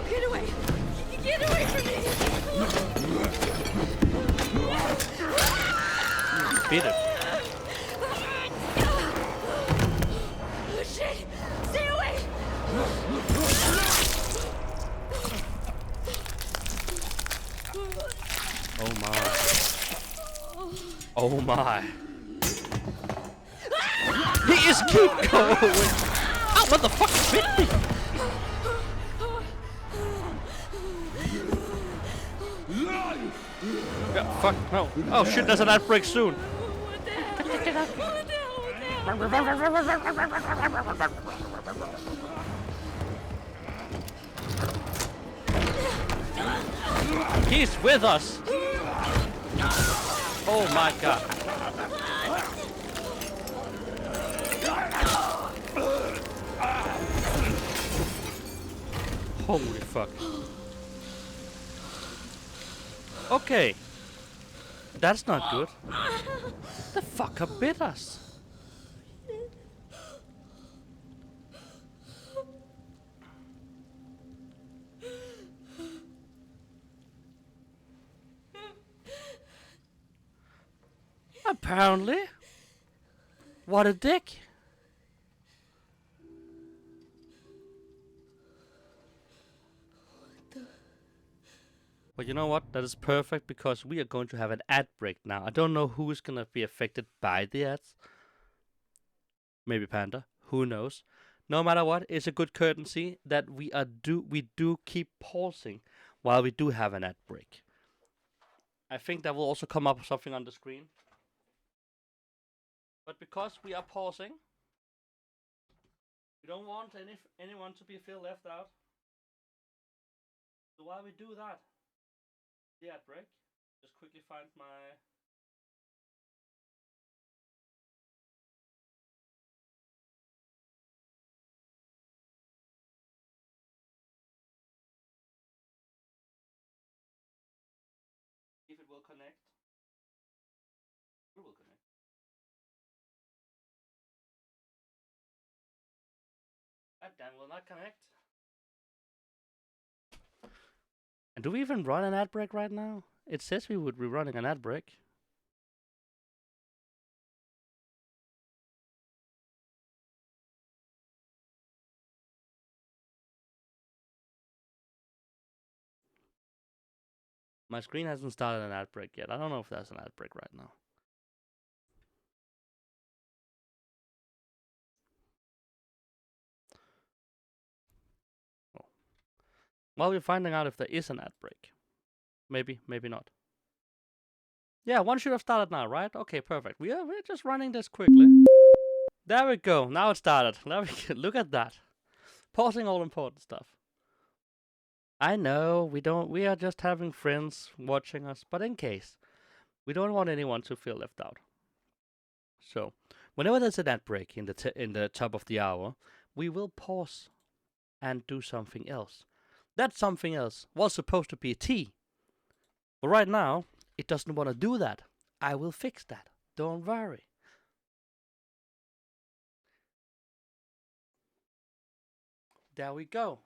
Speaker 3: Get away! Get away from me!
Speaker 1: Beat him.
Speaker 3: Oh shit! Stay away!
Speaker 1: Oh my. Oh my. He is keep going. Oh, what the fuck bit me? Yeah, fuck, no. Oh shit, there's an outbreak soon.
Speaker 3: What the hell? What the hell? What the hell?
Speaker 1: He's with us. Oh my god. Holy fuck. Okay. That's not good. The fucker bit us. Apparently. What a dick. But you know what? That is perfect because we are going to have an ad break now. I don't know who is going to be affected by the ads. Maybe Panda. Who knows? no matter what, it's a good courtesy that we do keep pausing while we do have an ad break. I think that will also come up something on the screen. But because we are pausing, we don't want anyone to feel left out. So while we do that, the ad break, just quickly find my. If it will connect. It will connect. That damn will not connect. And do we even run an ad break right now? It says we would be running an ad break. My screen hasn't started an ad break yet. I don't know if there's an ad break right now. Oh. Well, we're finding out if there is an ad break. Maybe, maybe not. Yeah, one should have started now, right? Okay, perfect. We're just running this quickly. There we go. Now it started. Look at that. Pausing all important stuff. I know we are just having friends watching us, but in case, we don't want anyone to feel left out. So, whenever there's an ad break in the top of the hour, we will pause and do something else. That something else was supposed to be a tea. But right now, it doesn't want to do that. I will fix that. Don't worry. There we go.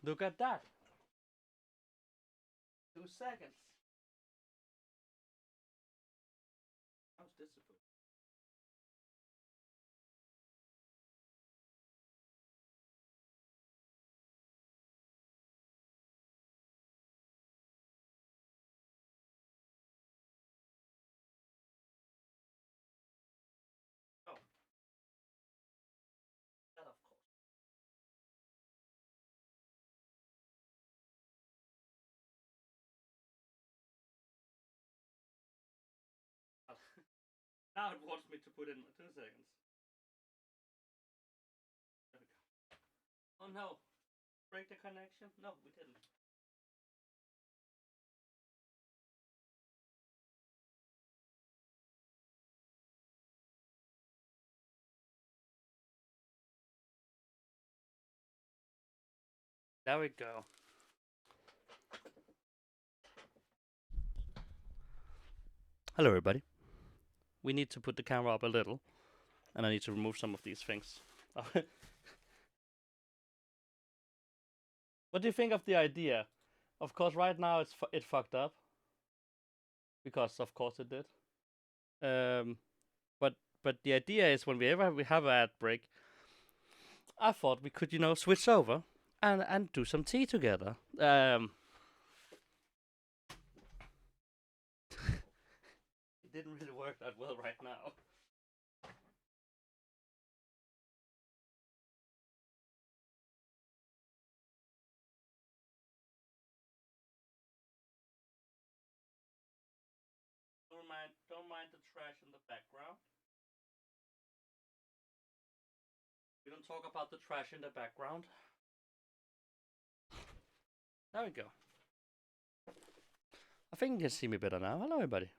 Speaker 1: Look at that. 2 seconds. How's this supposed? Oh. That of course. Now it wants me to put in 2 seconds. There we go. Oh no. Break the connection? No, we didn't. There we go. Hello everybody. We need to put the camera up a little, and I need to remove some of these things. What do you think of the idea? Of course, right now it fucked up, because of course it did. But the idea is whenever we have an ad break, I thought we could switch over and do some tea together. It didn't really work that well right now. Don't mind the trash in the background. We don't talk about the trash in the background. There we go. I think you can see me better now. Hello everybody.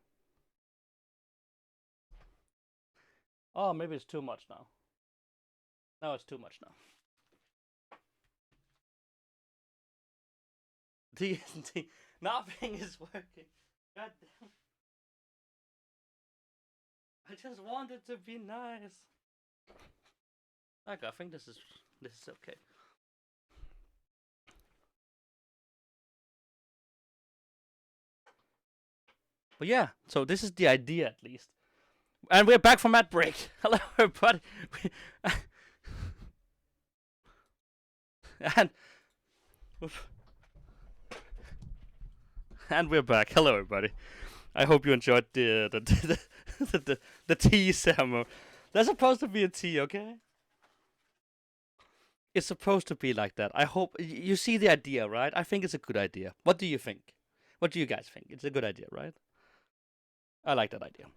Speaker 1: Oh, maybe it's too much now. No, it's too much now. Nothing is working. God damn. I just want it to be nice. Okay, I think this is okay. But yeah, so this is the idea at least. And we're back from ad break. Hello everybody. And And we're back. Hello, everybody. I hope you enjoyed the tea ceremony. There's supposed to be a tea, okay? It's supposed to be like that. I hope you see the idea, right? I think it's a good idea. What do you think? What do you guys think? It's a good idea, right? I like that idea.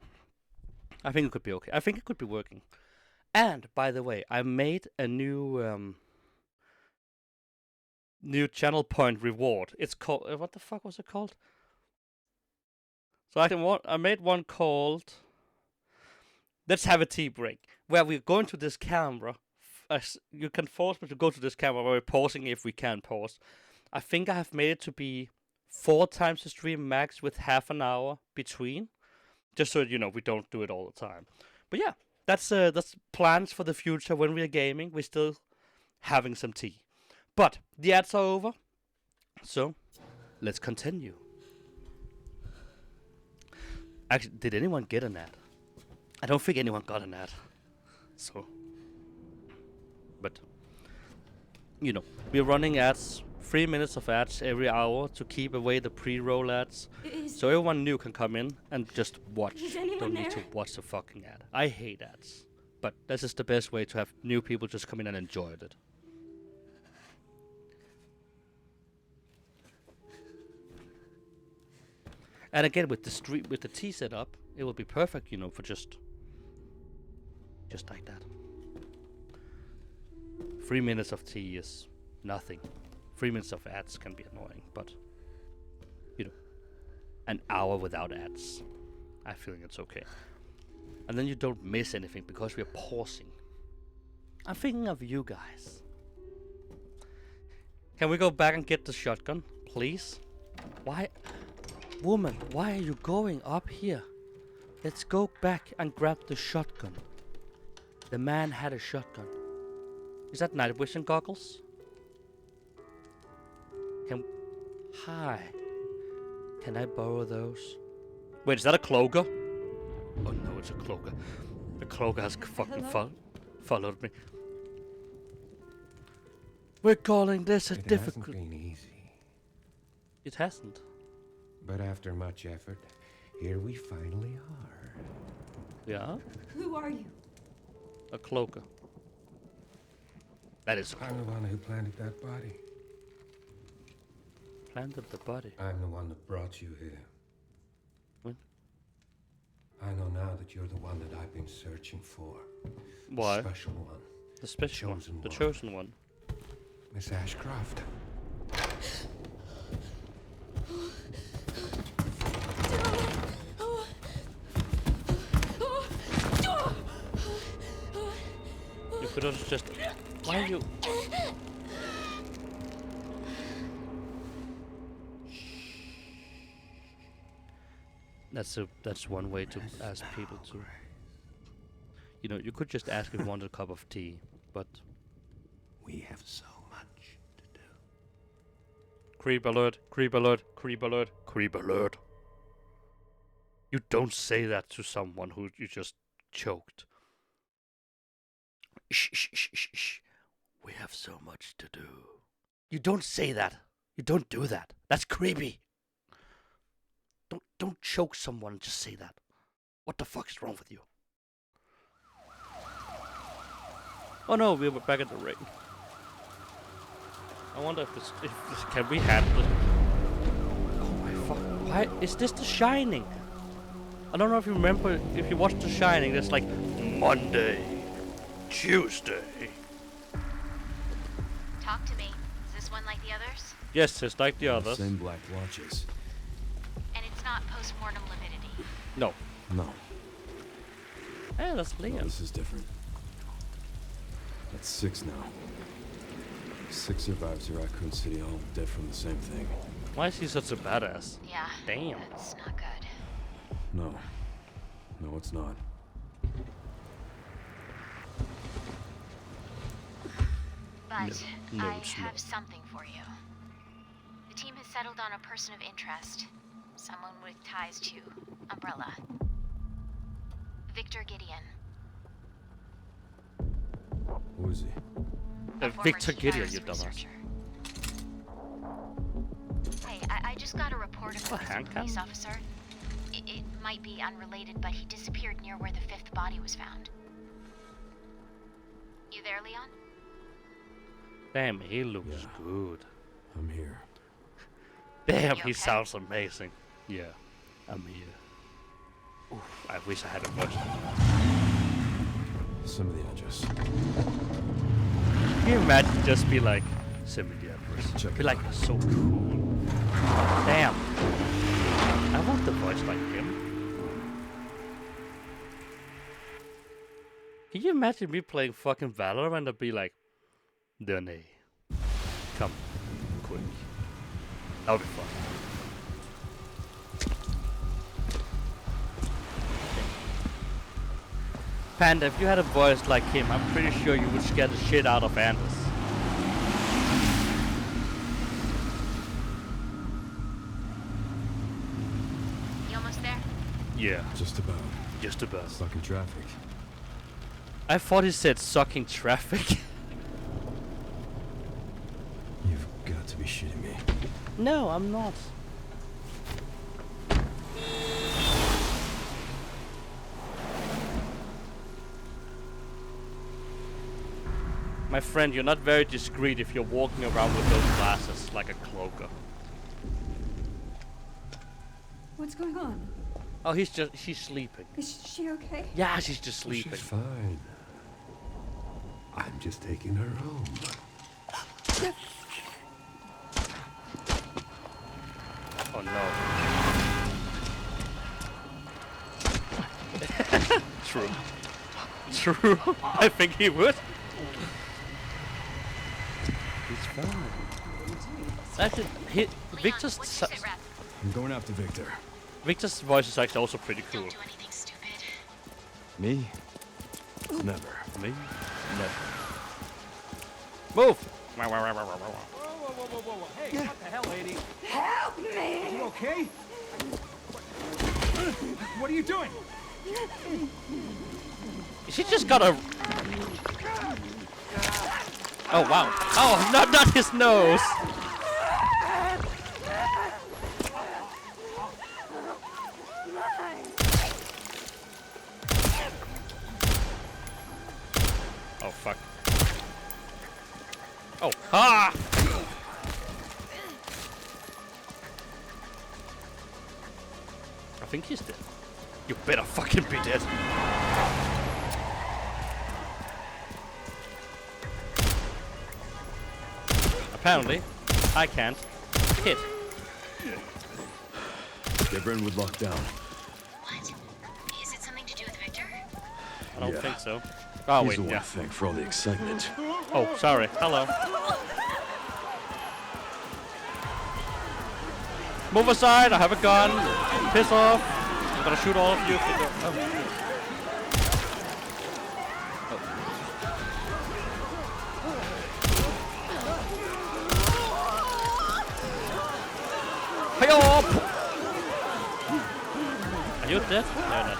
Speaker 1: I think it could be okay. I think it could be working. And by the way, I made a new channel point reward. It's called what the fuck was it called? So I made one called Let's Have a Tea Break, where we're going to this camera. You can force me to go to this camera where we're pausing if we can pause. I think I have made it to be 4 times the stream max with half an hour between, just so you know we don't do it all the time. But yeah, that's plans for the future when we're gaming. We're still having some tea, but the ads are over, so let's continue. Actually, did anyone get an ad? I don't think anyone got an ad. So, but you know, we're running ads, 3 minutes of ads every hour to keep away the pre-roll ads, so everyone new can come in and just watch. Don't need to watch the fucking ad. I hate ads, but this is the best way to have new people just come in and enjoy it. And again, with the tea setup, it will be perfect, you know, for just like that. 3 minutes of tea is nothing. 3 minutes of ads can be annoying, but you know, an hour without ads, I feel it's okay. And then you don't miss anything because we're pausing. I'm thinking of you guys. Can we go back and get the shotgun, please? Why? Woman, why are you going up here? Let's go back and grab the shotgun. The man had a shotgun. Is that night vision goggles? Hi. Can I borrow those? Wait, is that a cloaker? Oh no, it's a cloaker. The cloaker has fucking followed me. We're calling this a difficult...
Speaker 9: It hasn't been easy.
Speaker 1: It hasn't.
Speaker 9: But after much effort, here we finally are.
Speaker 1: Yeah?
Speaker 3: Who are you?
Speaker 1: A cloaker. That is a
Speaker 9: I'm the one who planted that body.
Speaker 1: Planted the body?
Speaker 9: I'm the one that brought you here.
Speaker 1: What?
Speaker 9: I know now that you're the one that I've been searching for.
Speaker 1: Why?
Speaker 9: The special one.
Speaker 1: The special one. The chosen one.
Speaker 9: Miss Ashcroft. You could have just... Why are you... That's one way to ask people to... You know, you could just ask if you want a cup of tea, but... We have so much to do.
Speaker 1: Creep alert, creep alert, creep alert, creep alert. You don't say that to someone who you just choked. Shh, shh, shh, shh, shh. We have so much to do. You don't say that. You don't do that. That's creepy. Don't choke someone, just say that. What the fuck is wrong with you? Oh no, we're back at the ring. I wonder if this can we handle it? Oh my fuck! Why is this The Shining? I don't know if you remember, if you watched The Shining. There's like Monday, Tuesday.
Speaker 2: Talk to me. Is this one like the others?
Speaker 1: Yes, it's like the others.
Speaker 6: Same black watches.
Speaker 2: And it's not post-mortem lividity.
Speaker 1: No.
Speaker 6: No.
Speaker 1: Eh, that's Liam.
Speaker 6: No, this is different. That's 6 now. 6 survivors of Raccoon City, all dead from the same thing.
Speaker 1: Why is he such a badass?
Speaker 2: Yeah.
Speaker 1: Damn.
Speaker 2: That's not good.
Speaker 6: No. No, it's not.
Speaker 2: But
Speaker 1: No,
Speaker 2: I
Speaker 1: it's
Speaker 2: have
Speaker 1: not.
Speaker 2: something for you. The team has settled on a person of interest. Someone with ties to Umbrella. Victor Gideon.
Speaker 6: Who is he?
Speaker 2: A
Speaker 1: Victor
Speaker 2: former
Speaker 1: Gideon,
Speaker 2: T-virus
Speaker 1: you dumbass.
Speaker 2: researcher. Hey, I just got a report report of
Speaker 1: A
Speaker 2: a missing
Speaker 1: hand
Speaker 2: police
Speaker 1: cannon?
Speaker 2: officer. It might be unrelated, but he disappeared near where the 5th body was found. You there, Leon?
Speaker 1: Damn, he looks
Speaker 6: Yeah.
Speaker 1: good.
Speaker 6: I'm here.
Speaker 1: Damn,
Speaker 2: You
Speaker 1: he
Speaker 2: okay?
Speaker 1: sounds amazing. Yeah, I'm here. Oof, I wish I had a voice.
Speaker 6: Some of the address.
Speaker 1: Can you imagine just be like, send me the address.
Speaker 6: Check
Speaker 1: Be
Speaker 6: it
Speaker 1: like,
Speaker 6: out.
Speaker 1: so cool. Damn. I want the voice like him. Can you imagine me playing fucking Valorant and be like, Dene, come, quick. That would be fun. Panda, if you had a voice like him, I'm pretty sure you would scare the shit out of Anders.
Speaker 2: You almost there?
Speaker 1: Yeah,
Speaker 6: Just about.
Speaker 1: just about.
Speaker 6: Stuck in traffic.
Speaker 1: I thought he said sucking traffic.
Speaker 6: You've got to be shitting me.
Speaker 1: No, I'm not. My friend, you're not very discreet if you're walking around with those glasses like a cloaker.
Speaker 3: What's going on?
Speaker 1: Oh, she's sleeping.
Speaker 3: Is she okay?
Speaker 1: Yeah, she's just sleeping.
Speaker 6: She's fine. I'm just taking her home.
Speaker 1: Oh no. True. True. I think he would.
Speaker 6: He's fine.
Speaker 1: Actually,
Speaker 2: Leon,
Speaker 1: Victor's
Speaker 2: what's your sit rep?
Speaker 6: I'm going after Victor.
Speaker 1: Victor's voice is actually also pretty cool.
Speaker 2: Don't do anything stupid.
Speaker 6: Me? Never.
Speaker 1: Me? Never. Move!
Speaker 8: Whoa, whoa, whoa, whoa, whoa. Hey, what the hell, lady?
Speaker 3: Help me!
Speaker 8: You okay? What are you doing?
Speaker 1: She just got a... Oh, wow. Oh, not his nose! Oh, fuck. Oh, ha! I think he's dead. You better fucking be dead. Apparently, I can't hit.
Speaker 6: Get Brentwood locked down.
Speaker 2: What? Is it something to do with Victor?
Speaker 1: I don't
Speaker 6: Yeah.
Speaker 1: think so. Oh,
Speaker 6: He's
Speaker 1: wait,
Speaker 6: the one
Speaker 1: yeah.
Speaker 6: to thank for all the excitement.
Speaker 1: Oh, sorry. Hello. Move aside, I have a gun. Piss off. I'm gonna shoot all of you. If you go. Oh. Hey-o! Are you dead? No, not dead.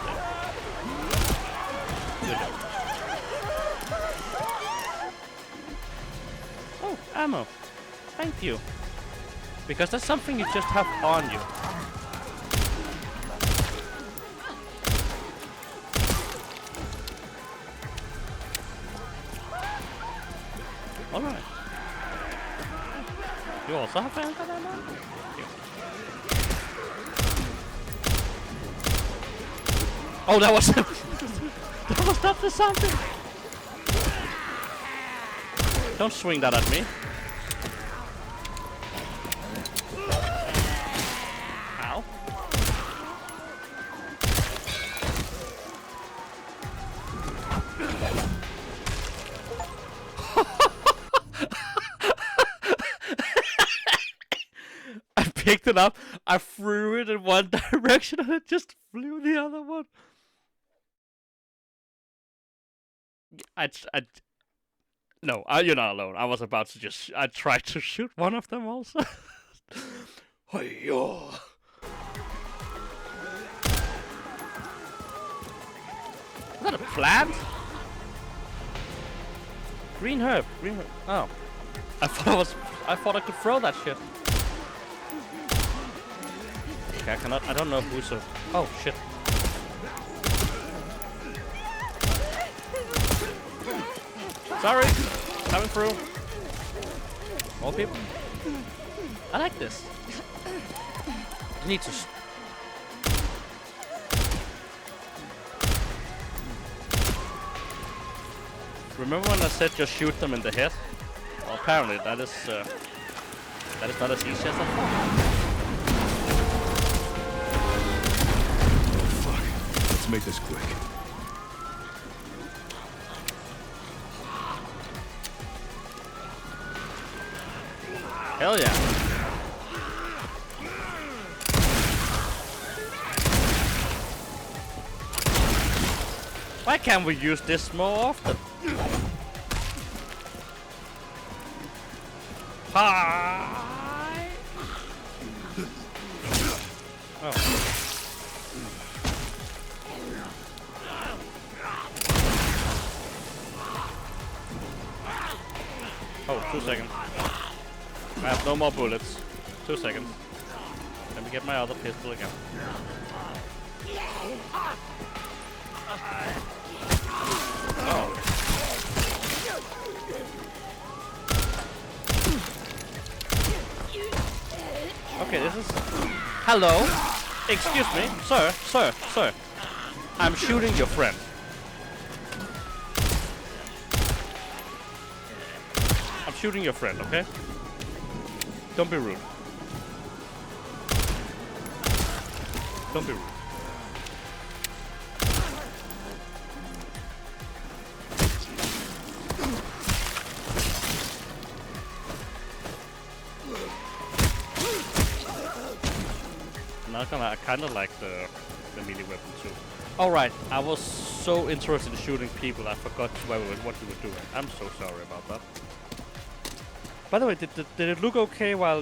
Speaker 1: You're dead. Oh, ammo. Thank you. Because that's something you just have on you. Alright. You also have handgun ammo? Here. Oh, that was... that was not the something! Don't swing that at me. Ow. I picked it up, I threw it in one direction and it just flew the other one. No, you're not alone. I was about to I tried to shoot one of them also. Hey-yo. Is that a plant? Green herb. Green herb. Oh. I thought I could throw that shit. Okay, I cannot. I don't know who's a. Oh shit. Sorry, coming through. More people. I like this. You need to. Remember when I said just shoot them in the head? Well, apparently that is not as easy as I thought.
Speaker 6: Oh, fuck. Let's make this quick.
Speaker 1: Hell yeah. Why can't we use this more often? Hi. Oh. Oh, 2 seconds. I have no more bullets. 2 seconds. Let me get my other pistol again. Oh. Okay, this is... Hello? Excuse me? Sir. I'm shooting your friend. I'm shooting your friend, okay? Don't be rude. Don't be rude. Not gonna. I kind of like the melee weapon too. All right, I was so interested in shooting people, I forgot what we were doing. I'm so sorry about that. By the way, did it look okay while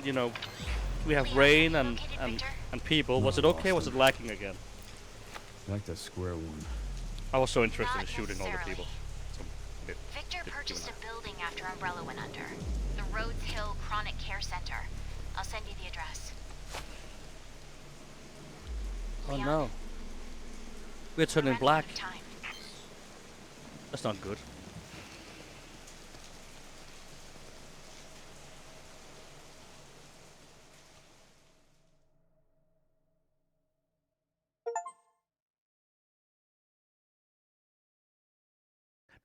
Speaker 1: we have rain and people? Was it okay? Or was it lacking again?
Speaker 6: Like that square one.
Speaker 1: I was so interested in shooting all the people.
Speaker 2: Victor purchased a building after Umbrella went under. The Rhodes Hill Chronic Care Center. I'll send you the address.
Speaker 1: Oh
Speaker 2: Leon,
Speaker 1: no. We're turning
Speaker 2: running
Speaker 1: black.
Speaker 2: out of time.
Speaker 1: That's not good.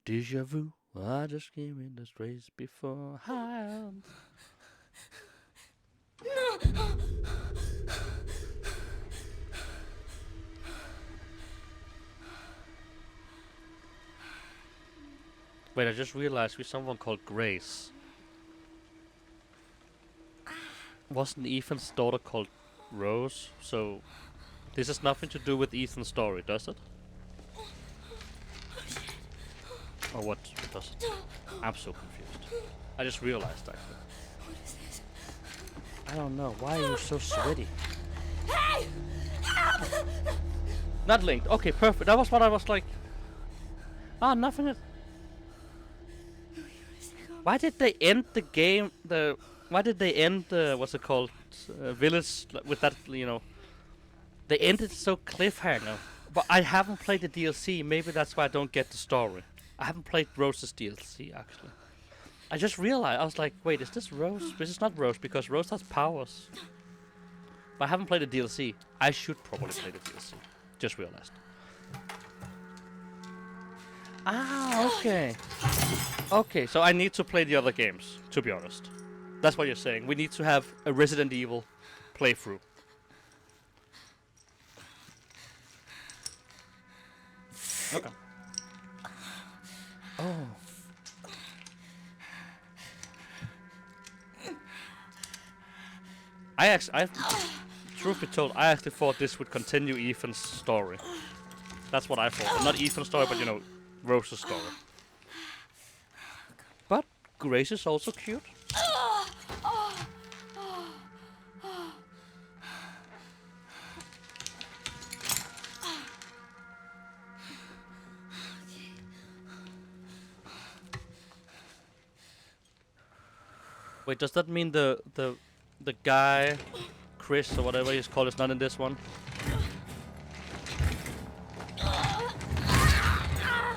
Speaker 1: Deja vu. I just came in this race before. Hi. Wait, I just realized we're someone called Grace. Wasn't Ethan's daughter called Rose? So this has nothing to do with Ethan's story, does it? Or what does it? I'm so confused. I just realized that.
Speaker 3: What is this?
Speaker 1: I don't know. Why are you so sweaty?
Speaker 3: Hey! Help!
Speaker 1: Not linked. Okay, perfect. That was what I was like. Ah, nothing. Why did they end the game? Why did they end the what's it called? Village with that? They ended so cliffhanger. But I haven't played the DLC. Maybe that's why I don't get the story. I haven't played Rose's DLC actually. I just realized I was like, wait, is this Rose? This is not Rose because Rose has powers. But I haven't played the DLC. I should probably play the DLC. Just realized. Ah, okay. Okay, so I need to play the other games, to be honest. That's what you're saying. We need to have a Resident Evil playthrough. Okay. Oh. Truth be told, I actually thought this would continue Ethan's story. That's what I thought. Not Ethan's story, but Rose's story. But Grace is also cute. Wait, does that mean the guy Chris or whatever he's called is not in this one.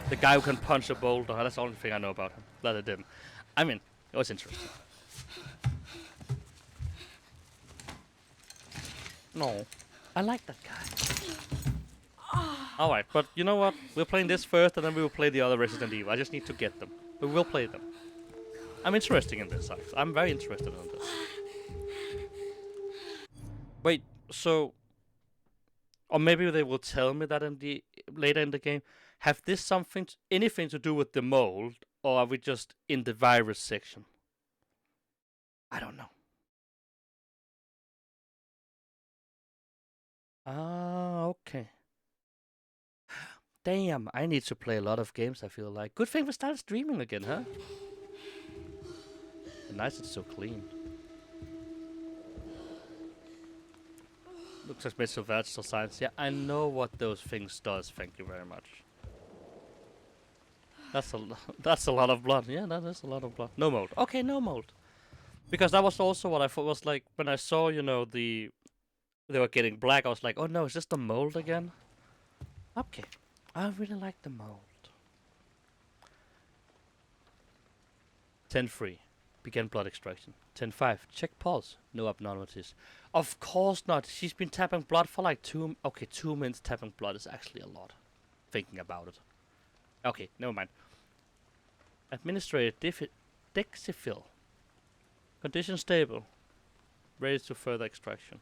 Speaker 1: The guy who can punch a boulder. That's the only thing I know about him. That I didn't. I mean, it was interesting. No, I like that guy. Alright, but you know what? We're playing this first and then we will play the other Resident Evil. I just need to get them. We will play them. I'm interested in this, actually. I'm very interested in this. Wait, so... Or maybe they will tell me that in the later in the game. Have this something, anything to do with the mold? Or are we just in the virus section? I don't know. Ah, okay. Damn, I need to play a lot of games, I feel like. Good thing we started streaming again, huh? Nice, it's so clean. Looks like Mr. Vegetable Science. Yeah, I know what those things does, thank you very much. That's a lot of blood. Yeah, that is a lot of blood. No mold. Okay, no mold. Because that was also what I thought was like, when I saw, you know, they were getting black, I was like, oh no, is this the mold again? Okay. I really like the mold. 10-3. Begin blood extraction. 10-5. Check pulse. No abnormalities. Of course not. She's been tapping blood for like 2 minutes. Tapping blood is actually a lot. Thinking about it. Okay, never mind. Administrator Dexifil. Condition stable. Ready to further extraction.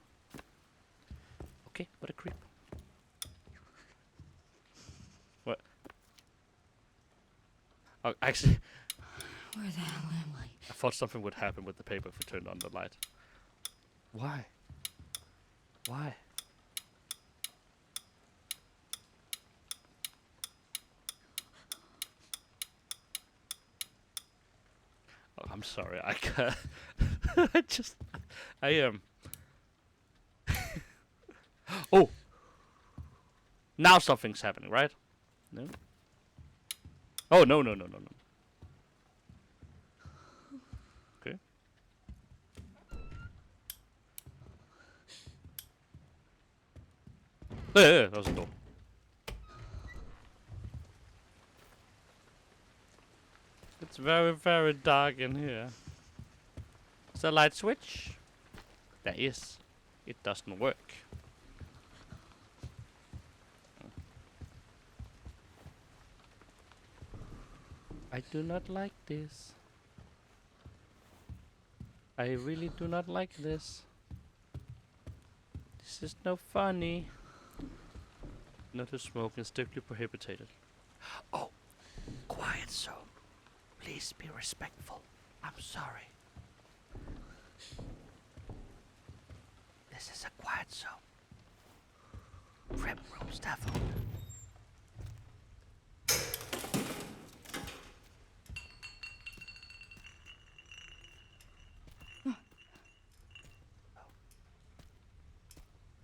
Speaker 1: Okay, what a creep. What? Oh, actually...
Speaker 3: Where the hell am I?
Speaker 1: I thought something would happen with the paper if we turned on the light. Why? Why? Oh, I'm sorry. I can't. I am. Oh! Now something's happening, right? No? Oh, no. Okay. Yeah, that was a door. It's very, very dark in here. Is there a light switch? There is. It doesn't work. I do not like this. I really do not like this. This is no funny. No to smoke and strictly prohibited. Oh, quiet zone. Please be respectful. I'm sorry. This is a quiet zone. Prep room staff only.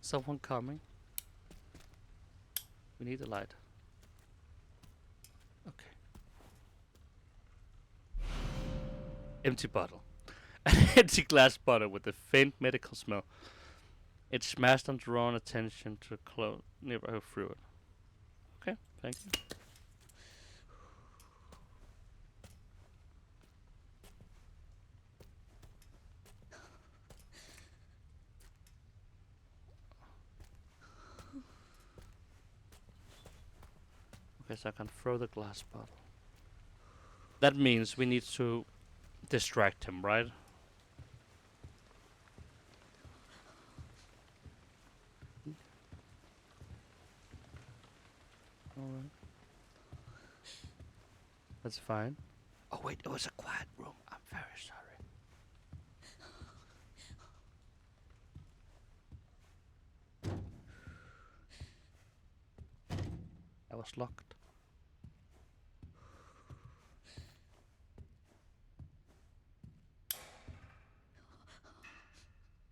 Speaker 1: Someone coming? We need a light. Okay. Empty bottle. An empty glass bottle with a faint medical smell. It smashed and drawn attention to a close neighborhood through it. Okay, thank you. Okay, so I can throw the glass bottle. That means we need to distract him, right? Alright. That's fine. Oh wait, it was a quiet room. I'm very sorry. I was locked.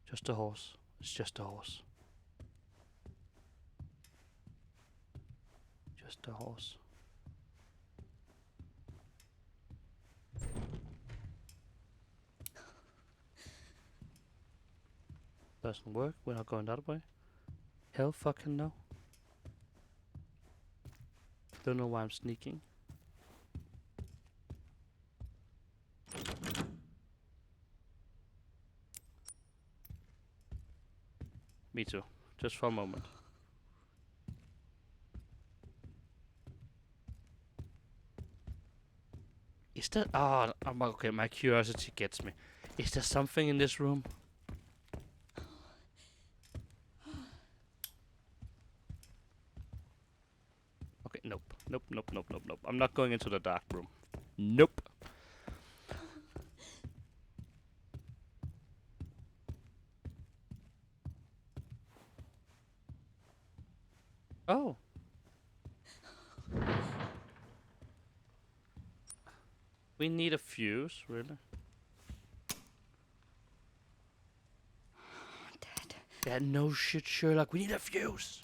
Speaker 1: Just a horse. It's just a horse. Just a horse. Doesn't work. We're not going that way. Hell fucking no. Don't know why I'm sneaking. Me too. Just for a moment. Is there... Oh, okay, my curiosity gets me. Is there something in this room? Okay, nope. Nope, nope, nope, nope, nope. I'm not going into the dark room. Nope. Oh. We need a fuse, really?
Speaker 3: Dad.
Speaker 1: Yeah, no shit, Sherlock. We need a fuse.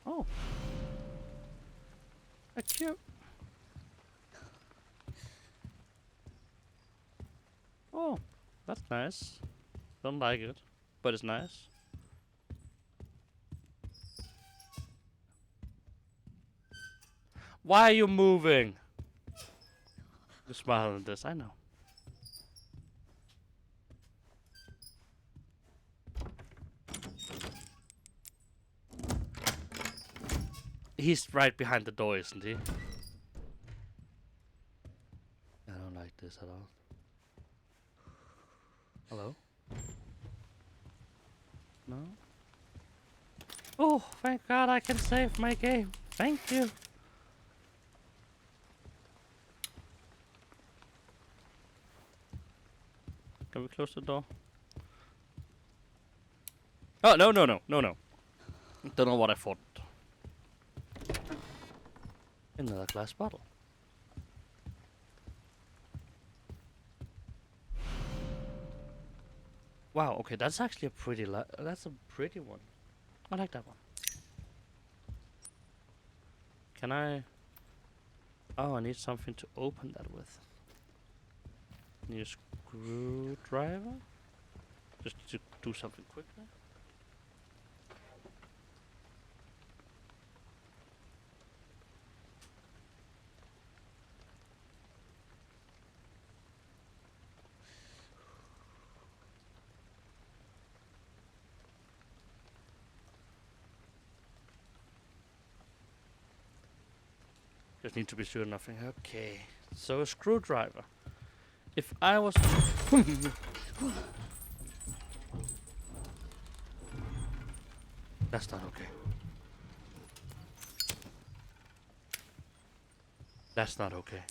Speaker 1: Oh. That's cute. Oh, that's nice. Don't like it, but it's nice. Why are you moving? You're smarter than this, I know. He's right behind the door, isn't he? I don't like this at all. Hello? No? Oh, thank God I can save my game. Thank you. Can we close the door? Oh, no, no, no, no, no. Don't know what I thought. Another glass bottle. Wow, okay, that's actually a pretty that's a pretty one. I like that one. Can I... Oh, I need something to open that with. Need a screwdriver? Just to do something quickly. Just need to be sure nothing. Okay. So a screwdriver. If I was... That's not okay. That's not okay.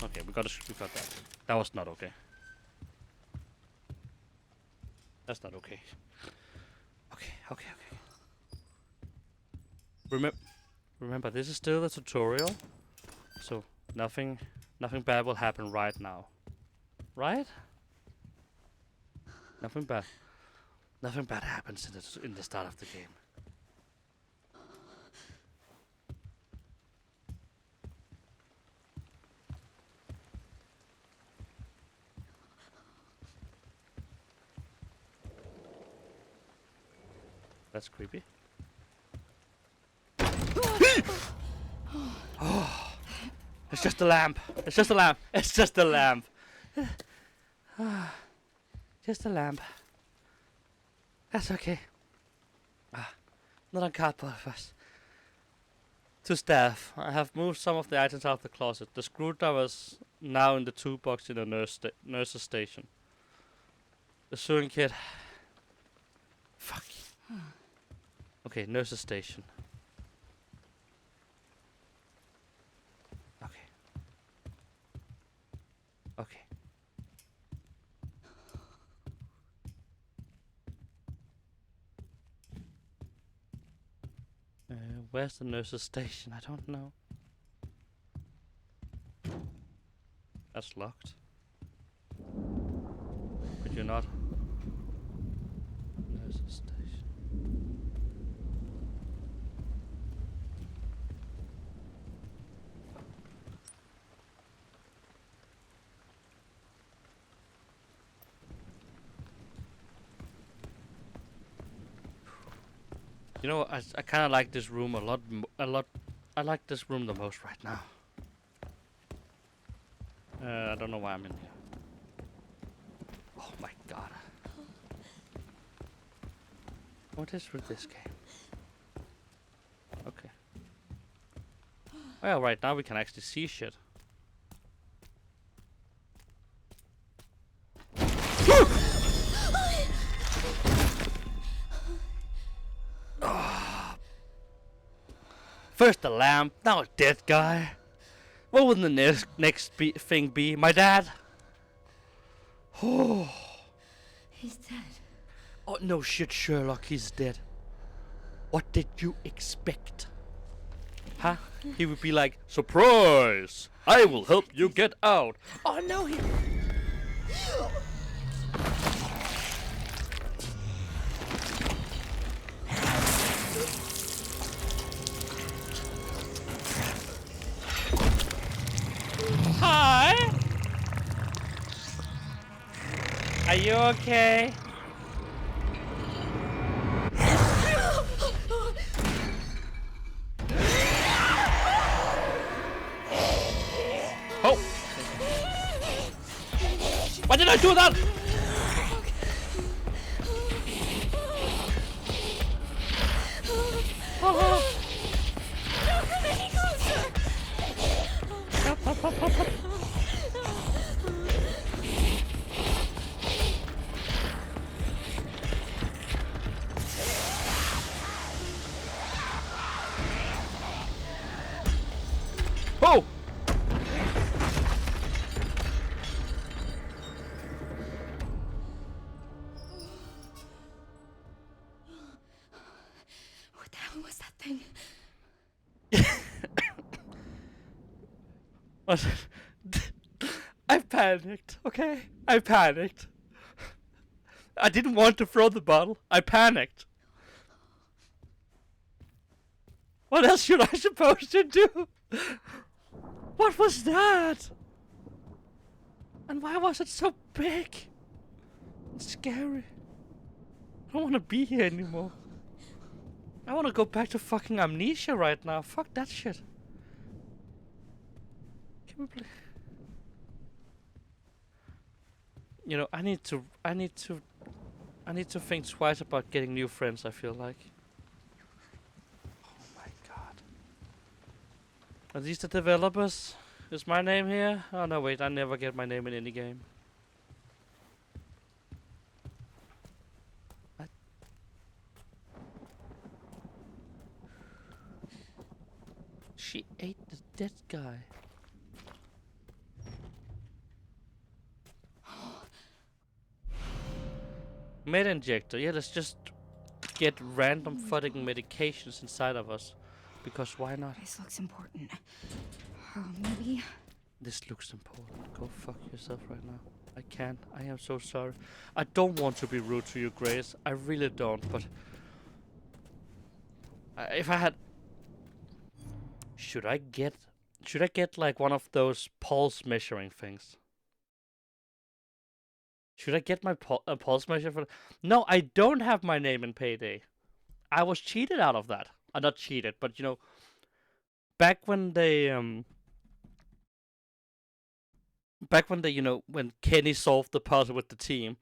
Speaker 1: Okay, we got that. That was not okay. That's not okay. Okay, okay, okay. Remember, this is still a tutorial, so nothing bad will happen right now, right? Nothing bad happens in the start of the game. That's creepy. Oh, it's just a lamp. It's just a lamp. It's just a lamp. Just a lamp. That's okay. Not on cardboard first. To staff, I have moved some of the items out of the closet. The screwdriver is now in the toolbox in the nurse's station. The sewing kit. Fuck. Okay, nurse's station. Okay. Okay. Where's the nurse's station? I don't know. That's locked. Could you not? Nurse's station. You know, I kind of like this room a lot. I like this room the most right now. I don't know why I'm in here. Oh my god. What is with this game? Okay. Well, right now we can actually see shit. First the lamp, now a dead guy. What would the next thing be? My dad? Oh.
Speaker 3: He's dead.
Speaker 1: Oh no shit, Sherlock, he's dead. What did you expect? Huh? He would be like, surprise! I will help you get out. Oh no, he... Hi! Are you okay? Oh! Why did I do that? Oh!
Speaker 3: What the hell was that thing?
Speaker 1: I panicked, okay? I panicked. I didn't want to throw the bottle. I panicked. What else should I supposed to do? What was that? And why was it so big? It's scary. I don't want to be here anymore. I want to go back to fucking Amnesia right now. Fuck that shit. Can we play? You know, I need to think twice about getting new friends, I feel like. Oh my god. Are these the developers? Is my name here? Oh no, wait, I never get my name in any game. She ate the dead guy. Med injector. Yeah, let's just get random fucking medications inside of us. Because why not?
Speaker 3: This looks important. Maybe.
Speaker 1: This looks important. Go fuck yourself right now. I can't. I am so sorry. I don't want to be rude to you, Grace. I really don't, but... if I had... Should I get like one of those pulse measuring things? Should I get my pulse measure for... No, I don't have my name in Payday. I was cheated out of that. Not cheated, but you know... Back when they, you know, when Kenny solved the puzzle with the team,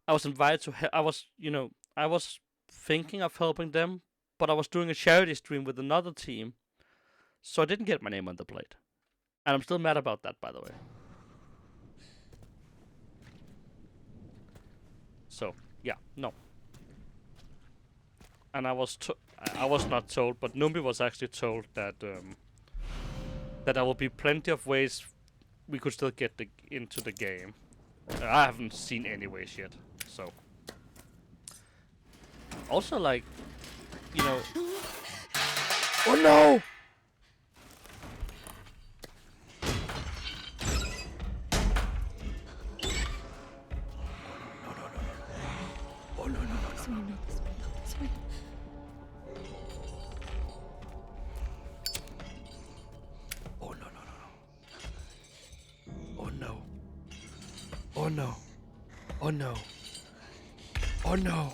Speaker 1: I was invited to... I was thinking of helping them, but I was doing a charity stream with another team. So I didn't get my name on the plate. And I'm still mad about that, by the way. So, yeah, no. And I was not told, but Numbi was actually told that that there will be plenty of ways we could still get into the game. I haven't seen any ways yet, so. Also, like, you know... Oh no! Oh no. Oh no. Oh no.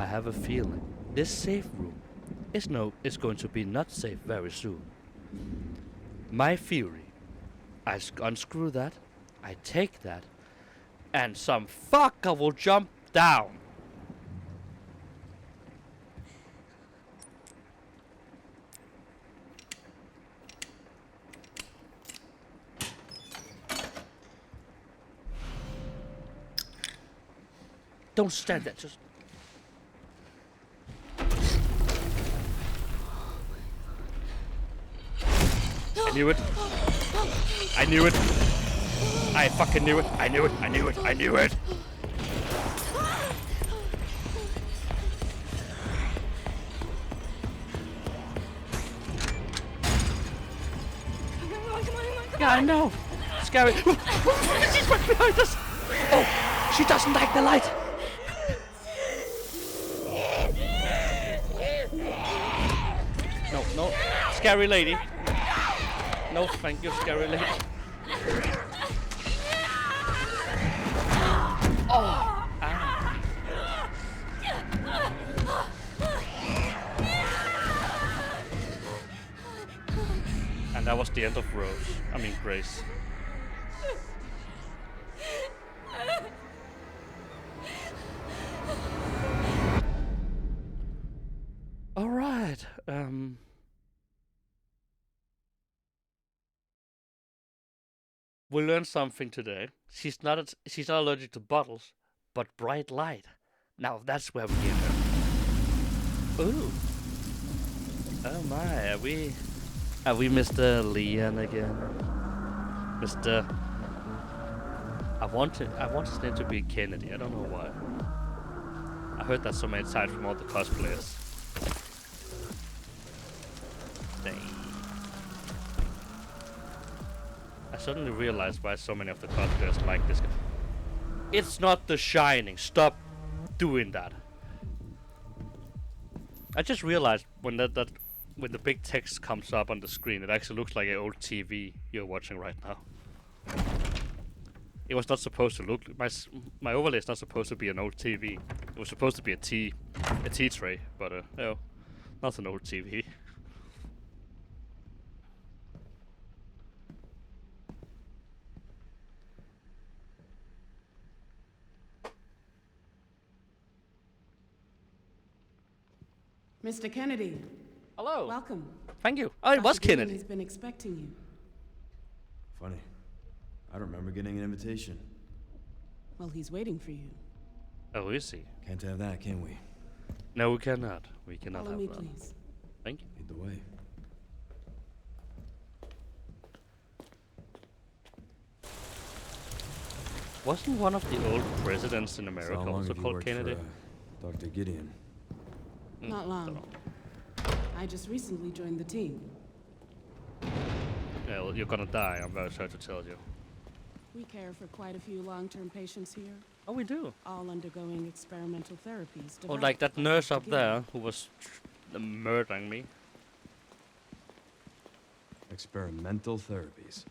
Speaker 1: I have a feeling this safe room is going to be not safe very soon. My theory, I unscrew that, I take that, and some fucker will jump down. Don't stand there, just... I knew it. I knew it. I fucking knew it. I knew it. I knew it. I knew it. Yeah, I know. Scary. She's right behind us. Oh, she doesn't like the light. No, no. Scary lady. No, thank you, scary lady. Oh! Ah. And that was the end of Rose. I mean, Grace. All right. We learned something today. She's not allergic to bottles, but bright light. Now that's where we get her. Ooh. Oh my, are we Mr. Leon again? Mr. I want his name to be Kennedy. I don't know why. I heard that so many times from all the cosplayers. Dang. I suddenly realized why so many of the cosplayers like this guy. It's not The Shining. Stop doing that. I just realized when when the big text comes up on the screen, it actually looks like an old TV you're watching right now. It was not supposed to look. My overlay is not supposed to be an old TV. It was supposed to be a tea tray, but no, not an old TV.
Speaker 7: Mr. Kennedy.
Speaker 1: Hello.
Speaker 7: Welcome.
Speaker 1: Thank you. Oh, it was
Speaker 7: Dr. Gideon
Speaker 1: Kennedy.
Speaker 7: has been expecting you.
Speaker 6: Funny. I don't remember getting an invitation.
Speaker 7: Well, he's waiting for you.
Speaker 1: Oh, is he?
Speaker 6: Can't have that, can we?
Speaker 1: No, we cannot. We cannot
Speaker 7: Follow
Speaker 1: have
Speaker 7: me,
Speaker 1: that.
Speaker 7: please.
Speaker 1: Thank you.
Speaker 6: Lead the way.
Speaker 1: Wasn't one of the old presidents in
Speaker 6: So
Speaker 1: America
Speaker 6: how long
Speaker 1: also
Speaker 6: have you
Speaker 1: called
Speaker 6: worked
Speaker 1: Kennedy?
Speaker 6: for, Dr. Gideon?
Speaker 7: Not long. I just recently joined the team.
Speaker 1: Yeah, well, you're gonna die. I'm very sorry to tell you.
Speaker 7: We care for quite a few long-term patients here,
Speaker 1: Oh, we do.
Speaker 7: all undergoing experimental therapies.
Speaker 1: Oh, like that
Speaker 7: developed by
Speaker 1: nurse
Speaker 7: Dr.
Speaker 1: up
Speaker 7: Gideon.
Speaker 1: there who was murdering me.
Speaker 6: Experimental therapies.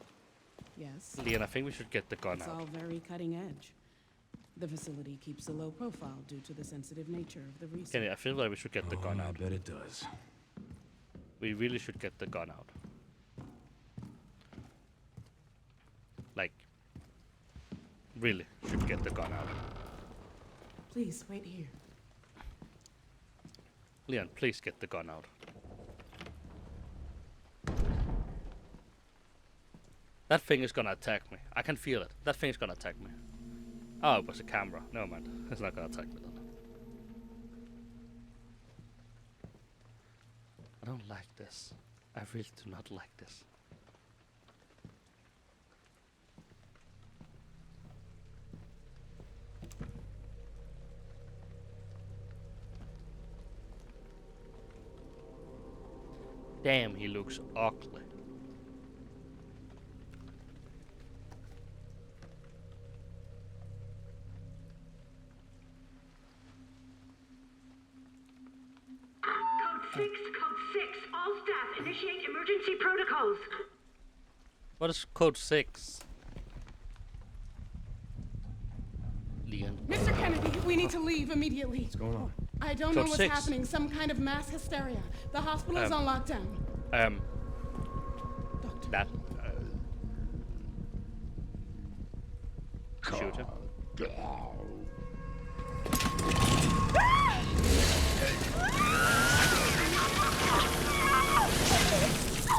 Speaker 7: Yes.
Speaker 1: Leon, I think we should get the gun
Speaker 7: It's
Speaker 1: out.
Speaker 7: all very cutting edge. The facility keeps a low profile due to the sensitive nature of the research.
Speaker 1: Kenny, I feel like we should get the gun
Speaker 6: I
Speaker 1: out.
Speaker 6: bet it does.
Speaker 1: We really should get the gun out. Like, really should get the gun out.
Speaker 7: Please, wait here.
Speaker 1: Leon, please get the gun out. That thing is gonna attack me. I can feel it. That thing is gonna attack me. Oh, it was a camera. Never mind. It's not gonna attack me then. I don't like this. I really do not like this. Damn, he looks ugly.
Speaker 10: Code 6, all staff, initiate emergency protocols.
Speaker 1: What is code 6? Leon.
Speaker 7: Mr. Kennedy, we need to leave immediately.
Speaker 6: What's going on?
Speaker 7: I don't know what's happening. Some kind of mass hysteria. The hospital is on lockdown. Doctor.
Speaker 1: That. Shoot him.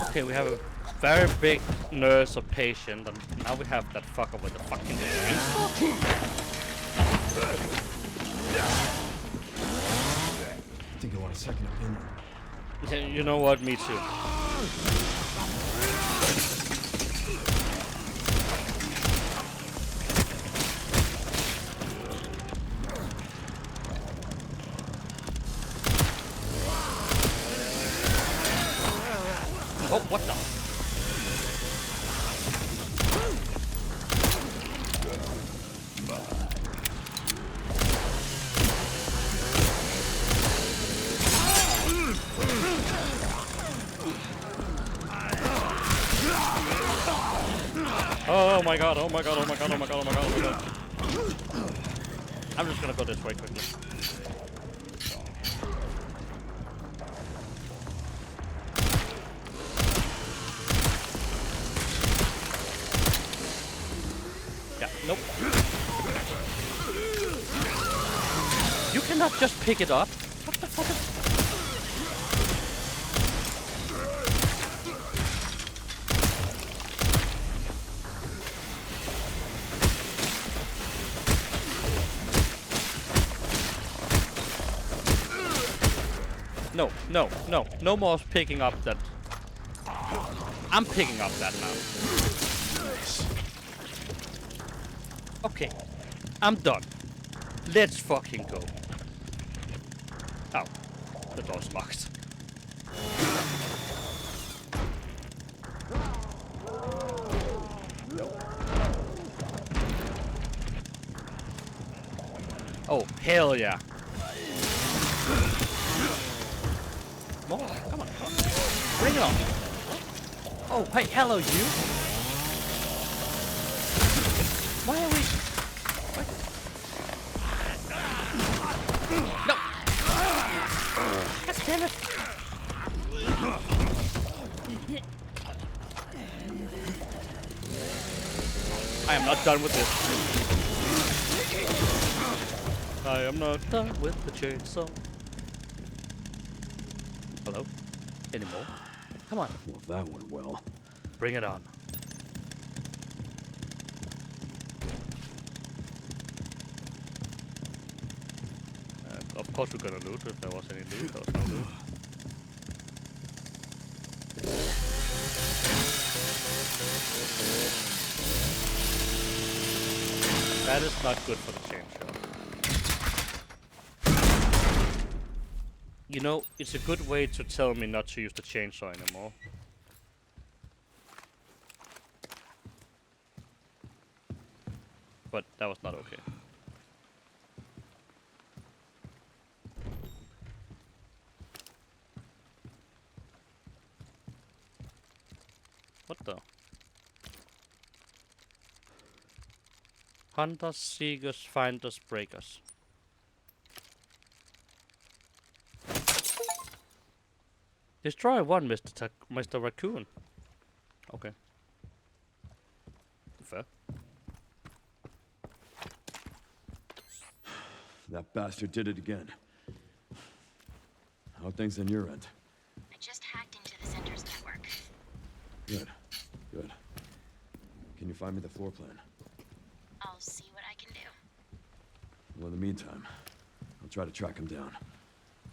Speaker 1: Okay, we have a very big nurse or patient, and now we have that fucker with the fucking chainsaw.
Speaker 6: I think I want a second opinion.
Speaker 1: Yeah, you know what? Me too. Oh, what the? Oh my god, oh my god, oh my god, oh my god, oh my god, oh my god. I'm just gonna go this way quickly. Yeah, nope. You cannot just pick it up. What the fuck is... No, no, no. No more picking up that. I'm picking up that now. Okay. I'm done. Let's fucking go. Oh. The door's locked. Oh, hell yeah. More. Come on, come on. Bring it on. Oh, hey, hello, you. Why are we... What? No. God damn it. I am not done with this. I am not done with the chainsaw. Hello? Anymore? Come on.
Speaker 6: Well, that went well.
Speaker 1: Bring it on. Of course we're gonna loot if there was any loot. There was no loot. That is not good for the chainsaw. You know, it's a good way to tell me not to use the chainsaw anymore. But that was not okay. What the? Hunters, seekers, finders, breakers. Destroy one, Mr. Raccoon. Okay. Fair.
Speaker 6: That bastard did it again. How are things on your end?
Speaker 2: I just hacked into the center's network.
Speaker 6: Good. Good. Can you find me the floor plan?
Speaker 2: I'll see what I can do.
Speaker 6: Well, in the meantime, I'll try to track him down.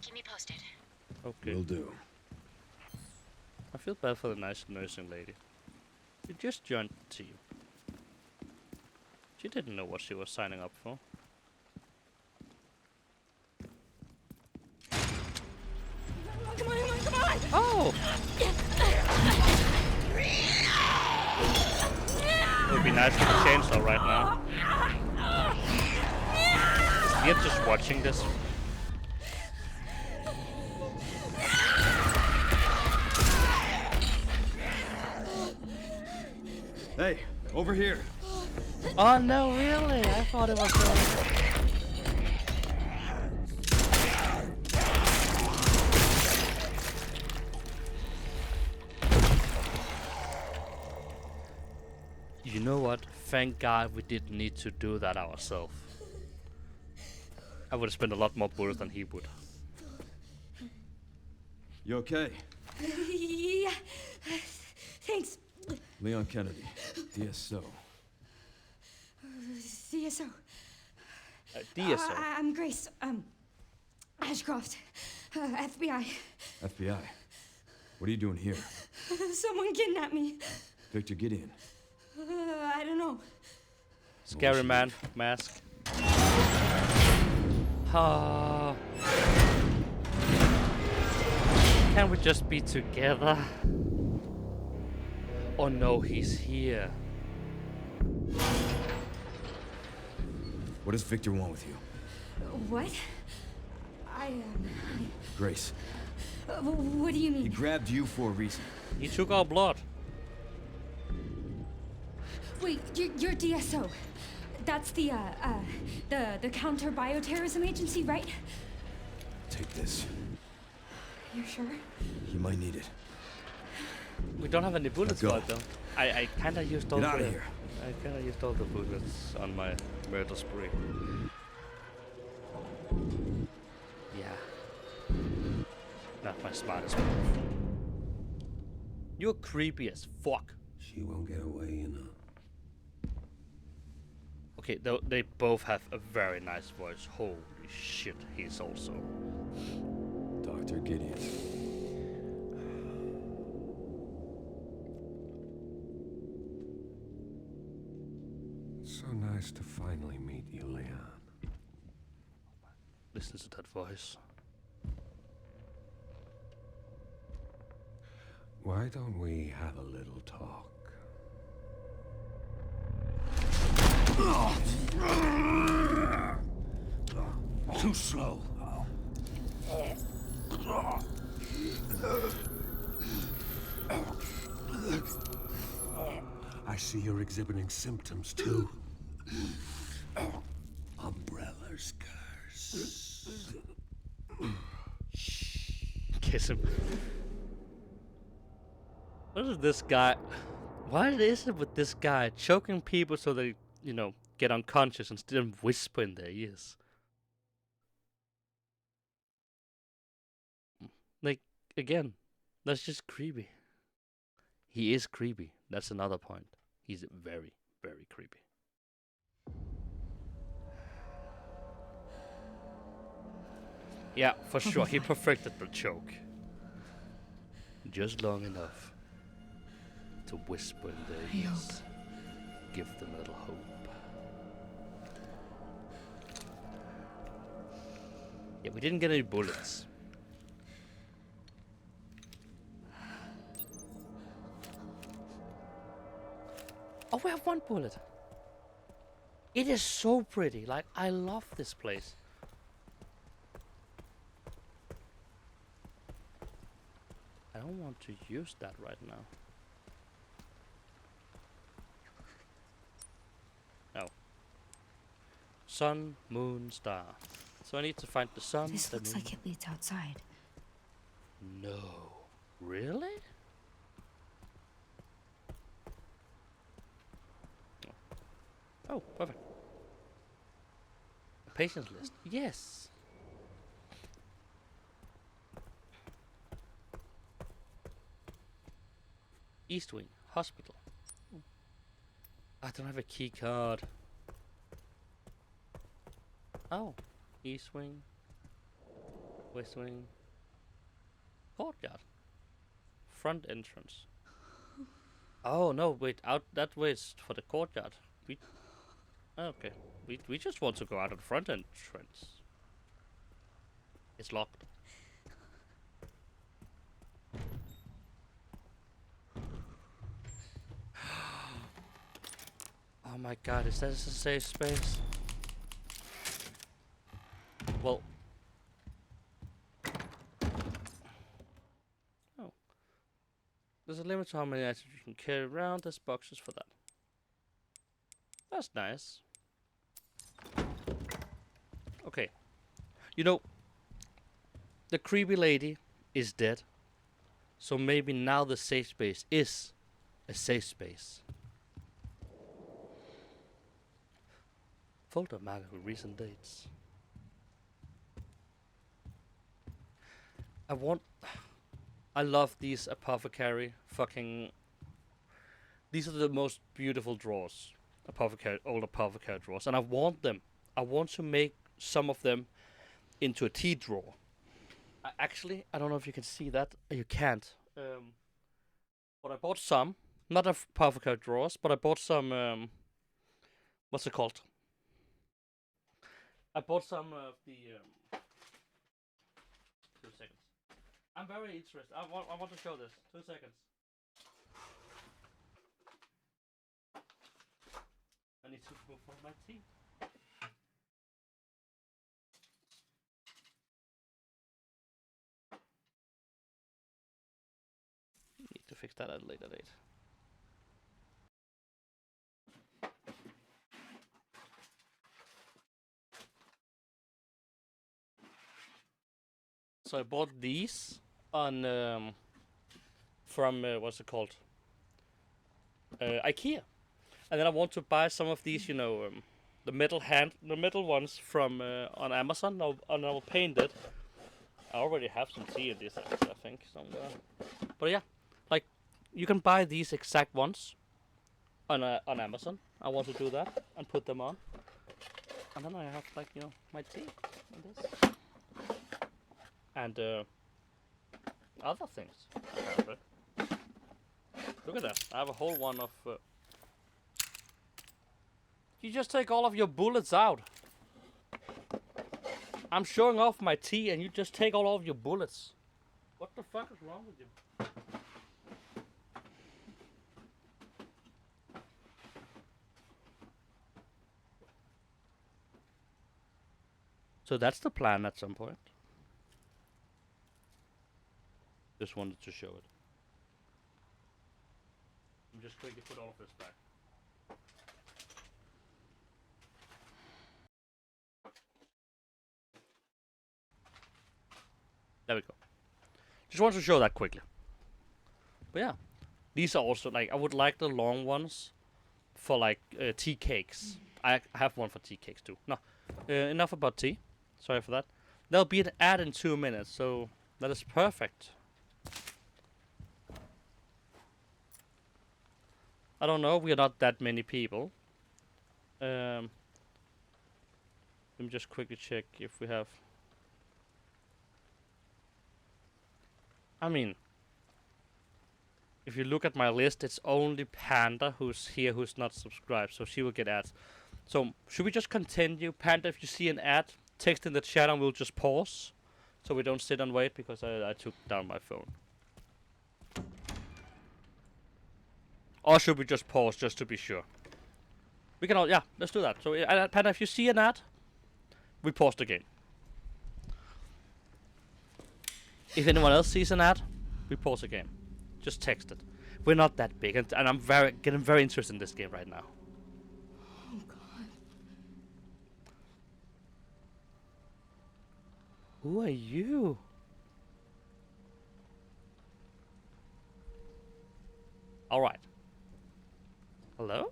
Speaker 2: Keep me posted.
Speaker 1: Okay.
Speaker 6: Will do.
Speaker 1: I feel bad for the nice nursing lady. She just joined the team. She didn't know what she was signing up for.
Speaker 7: Come on, come on!
Speaker 1: Oh! It would be nice with a chainsaw right now. Is Leah just watching this?
Speaker 6: Hey, over here.
Speaker 1: Oh no, really? I thought it was know what? Thank God we didn't need to do that ourselves. I would have spent a lot more bullets than he would.
Speaker 6: You okay?
Speaker 3: Yeah. Thanks.
Speaker 6: Leon Kennedy, DSO.
Speaker 3: DSO.
Speaker 1: DSO.
Speaker 3: I'm Grace. Ashcroft. FBI.
Speaker 6: FBI. What are you doing here?
Speaker 3: Someone kidnapped me.
Speaker 6: Victor, get in.
Speaker 3: I don't know.
Speaker 1: Scary man, mask. Ah. Can we just be together? Oh no, he's here.
Speaker 6: What does Victor want with you?
Speaker 3: What?
Speaker 6: Grace,
Speaker 3: What do you
Speaker 6: he
Speaker 3: mean?
Speaker 6: grabbed you for a reason.
Speaker 1: He took our blood.
Speaker 3: Wait, you're DSO. That's the counter bioterrorism agency, right?
Speaker 6: Take this.
Speaker 3: You sure?
Speaker 6: You might need it.
Speaker 1: We don't have any bullets
Speaker 6: Now
Speaker 1: for
Speaker 6: go.
Speaker 1: it though. I kinda used all
Speaker 6: Get out
Speaker 1: the
Speaker 6: of here.
Speaker 1: I kinda used all the bullets on my murder spree. Yeah. Not my smartest move. You're creepy as fuck.
Speaker 11: She won't get away, you know.
Speaker 1: Okay, they both have a very nice voice. Holy shit, he's also.
Speaker 6: Dr. Gideon.
Speaker 11: So nice to finally meet you, Leon.
Speaker 1: Listen to that voice.
Speaker 11: Why don't we have a little talk?
Speaker 8: Too slow.
Speaker 11: I see you're exhibiting symptoms too. Umbrella's curse.
Speaker 1: Kiss him. What is this guy? Why is it with this guy choking people so they, you know, get unconscious and still whisper in their ears? Like, again, that's just creepy. He is creepy. That's another point. He's very, very creepy. Yeah, for sure. He perfected the choke. Just long enough to whisper in their ears. Give them a little hope. Yeah, we didn't get any bullets. Oh, we have one bullet. It is so pretty. Like, I love this place. I don't want to use that right now. No. Sun, moon, star. So I need to find the sun.
Speaker 3: This
Speaker 1: the
Speaker 3: looks
Speaker 1: moon.
Speaker 3: like it leads outside.
Speaker 1: No. Really? Oh, perfect. A patient's list. Yes. East Wing Hospital. I don't have a key card. Oh, East Wing, West Wing, courtyard, front entrance. Oh no! Wait, out that way is for the courtyard. We okay. We just want to go out of the front entrance. It's locked. Oh my god, is that a safe space? Well... Oh. There's a limit to how many items you can carry around. There's boxes for that. That's nice. Okay. You know, the creepy lady is dead. So maybe now the safe space is a safe space. Folder marked with recent dates. I love these apothecary fucking. These are the most beautiful drawers. Old apothecary drawers. And I want them. I want to make some of them into a tea drawer. Actually, I don't know if you can see that. You can't. But I bought some. Not apothecary drawers, but I bought some. What's it called? I bought some of the. 2 seconds. I'm very interested. I want to show this. 2 seconds. I need to move for my tea. Need to fix that at a later date. So I bought these on from what's it called? IKEA, and then I want to buy some of these, the metal ones from on Amazon. And I will paint it. I already have some tea in this, I think, somewhere. But yeah, like you can buy these exact ones on Amazon. I want to do that and put them on, and then I have my tea and this. And other things. Look at that. I have a whole one of... You just take all of your bullets out. I'm showing off my tea and you just take all of your bullets. What the fuck is wrong with you? So that's the plan at some point. Just wanted to show it. I'm just quickly put all of this back. There we go. Just wanted to show that quickly. But yeah, these are also I would like the long ones for tea cakes. I have one for tea cakes too. No, enough about tea. Sorry for that. There'll be an ad in 2 minutes, so that is perfect. I don't know, we are not that many people. Let me just quickly check if we have... I mean, if you look at my list, it's only Panda who's here who's not subscribed, so she will get ads. So, should we just continue? Panda, if you see an ad, text in the chat and we'll just pause. So we don't sit and wait, because I took down my phone. Or should we just pause just to be sure? We can all, yeah, let's do that. So, Panda, if you see an ad, we pause the game. If anyone else sees an ad, we pause the game. Just text it. We're not that big, and I'm getting very interested in this game right now.
Speaker 3: Oh God.
Speaker 1: Who are you? All right. Hello?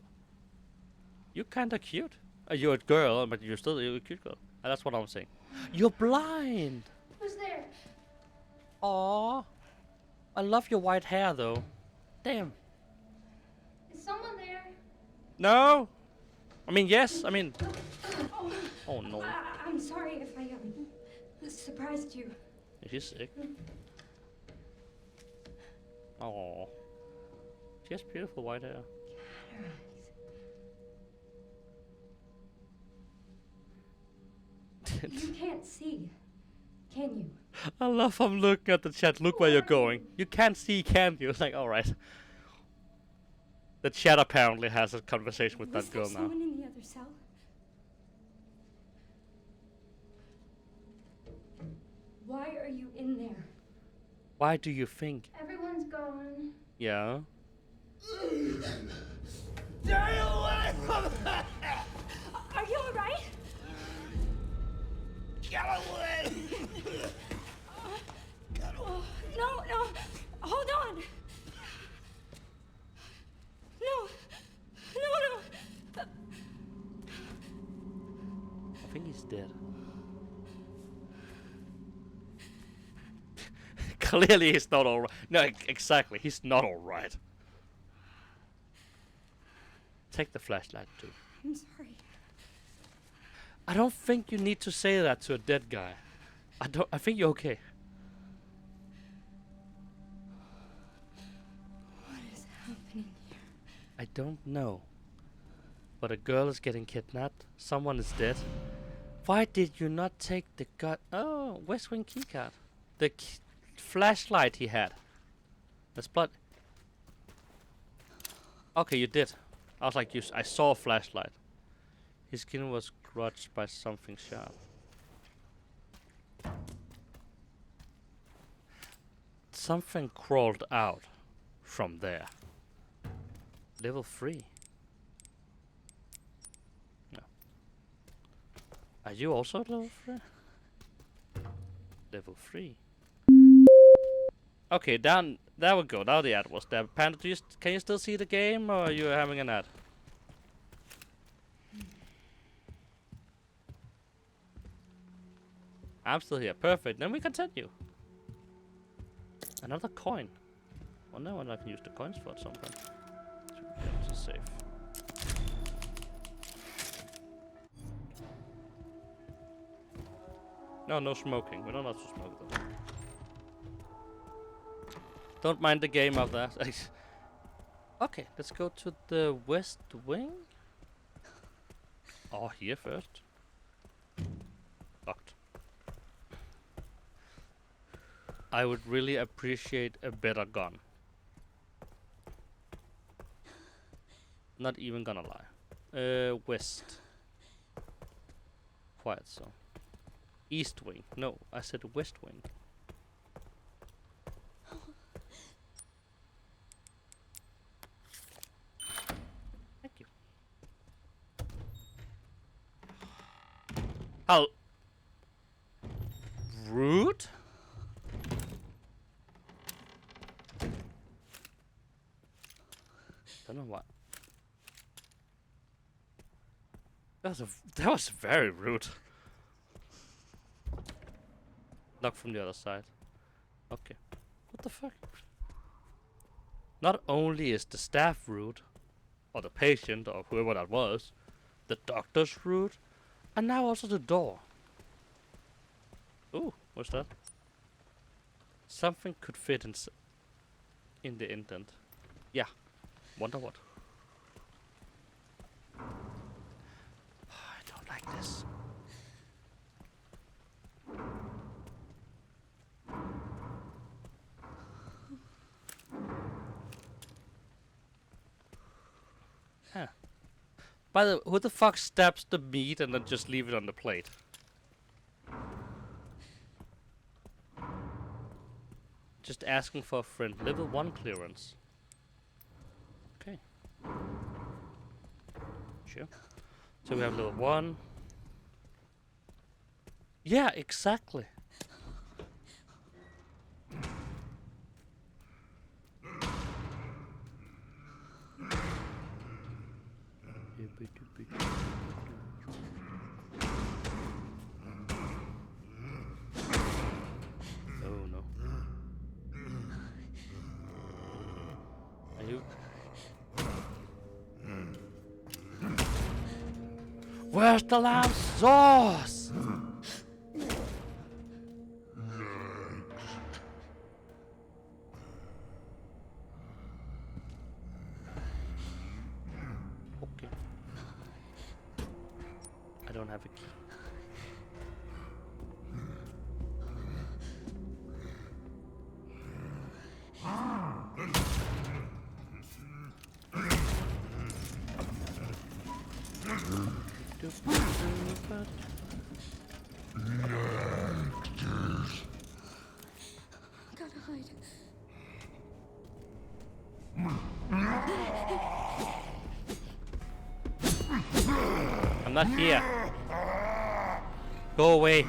Speaker 1: You're kinda cute. You're a girl, but you're a cute girl. And that's what I'm saying. You're blind!
Speaker 3: Who's there?
Speaker 1: Aww. I love your white hair, though. Damn.
Speaker 3: Is someone there?
Speaker 1: No! I mean, yes, I mean... Oh, no.
Speaker 3: I'm sorry if I surprised you.
Speaker 1: Is she sick? Aww. She has beautiful white hair.
Speaker 3: You can't see, can you?
Speaker 1: I love I'm looking at the chat. Look where you're going. You can't see, can you? It's like, alright. The chat apparently has a conversation with that girl now.
Speaker 3: Was there someone in the other cell? Why are you in there?
Speaker 1: Why do you think?
Speaker 3: Everyone's gone.
Speaker 1: Yeah.
Speaker 8: Stay away from that!
Speaker 3: Are you alright?
Speaker 8: Get away!
Speaker 3: No, hold on. No.
Speaker 1: think he's dead. Clearly he's not alright. No, exactly. He's not alright. Take the flashlight too.
Speaker 3: I'm sorry.
Speaker 1: I don't think you need to say that to a dead guy. I think you're okay.
Speaker 3: What is happening here?
Speaker 1: I don't know. But a girl is getting kidnapped. Someone is dead. Why did you not take the Oh, West Wing keycard. The flashlight he had. There's blood. Okay, you did. I was like, I saw a flashlight. His skin was crushed by something sharp. Something crawled out from there. Level 3. No. Are you also level 3? Level 3. Okay, down. There we go. Now the ad was there. Panda, can you still see the game, or are you having an ad? I'm still here. Perfect. Then we continue. Another coin. Wonder when I can use the coins for at some point. To save. No smoking. We're not allowed to smoke though. Don't mind the game of that. Okay, let's go to the West Wing. Oh, here first. Locked. I would really appreciate a better gun. Not even gonna lie. West. Quiet so. East Wing. No, I said West Wing. Thank you. How rude? Don't know what. That was very rude. Lock from the other side. Okay. What the fuck? Not only is the staff rude, or the patient, or whoever that was, the doctor's rude, and now also the door. Ooh, what's that? Something could fit in the indent. Yeah. Wonder what? I don't like this. Huh. By the way, who the fuck stabs the meat and then just leave it on the plate? Just asking for a friend. Level 1 clearance. Okay. Sure. So we have level 1. Yeah, exactly. Oh no. Are you? Where's the lamb sauce? Okay. I don't have a key.
Speaker 3: Gotta hide.
Speaker 1: I'm not here. Go away.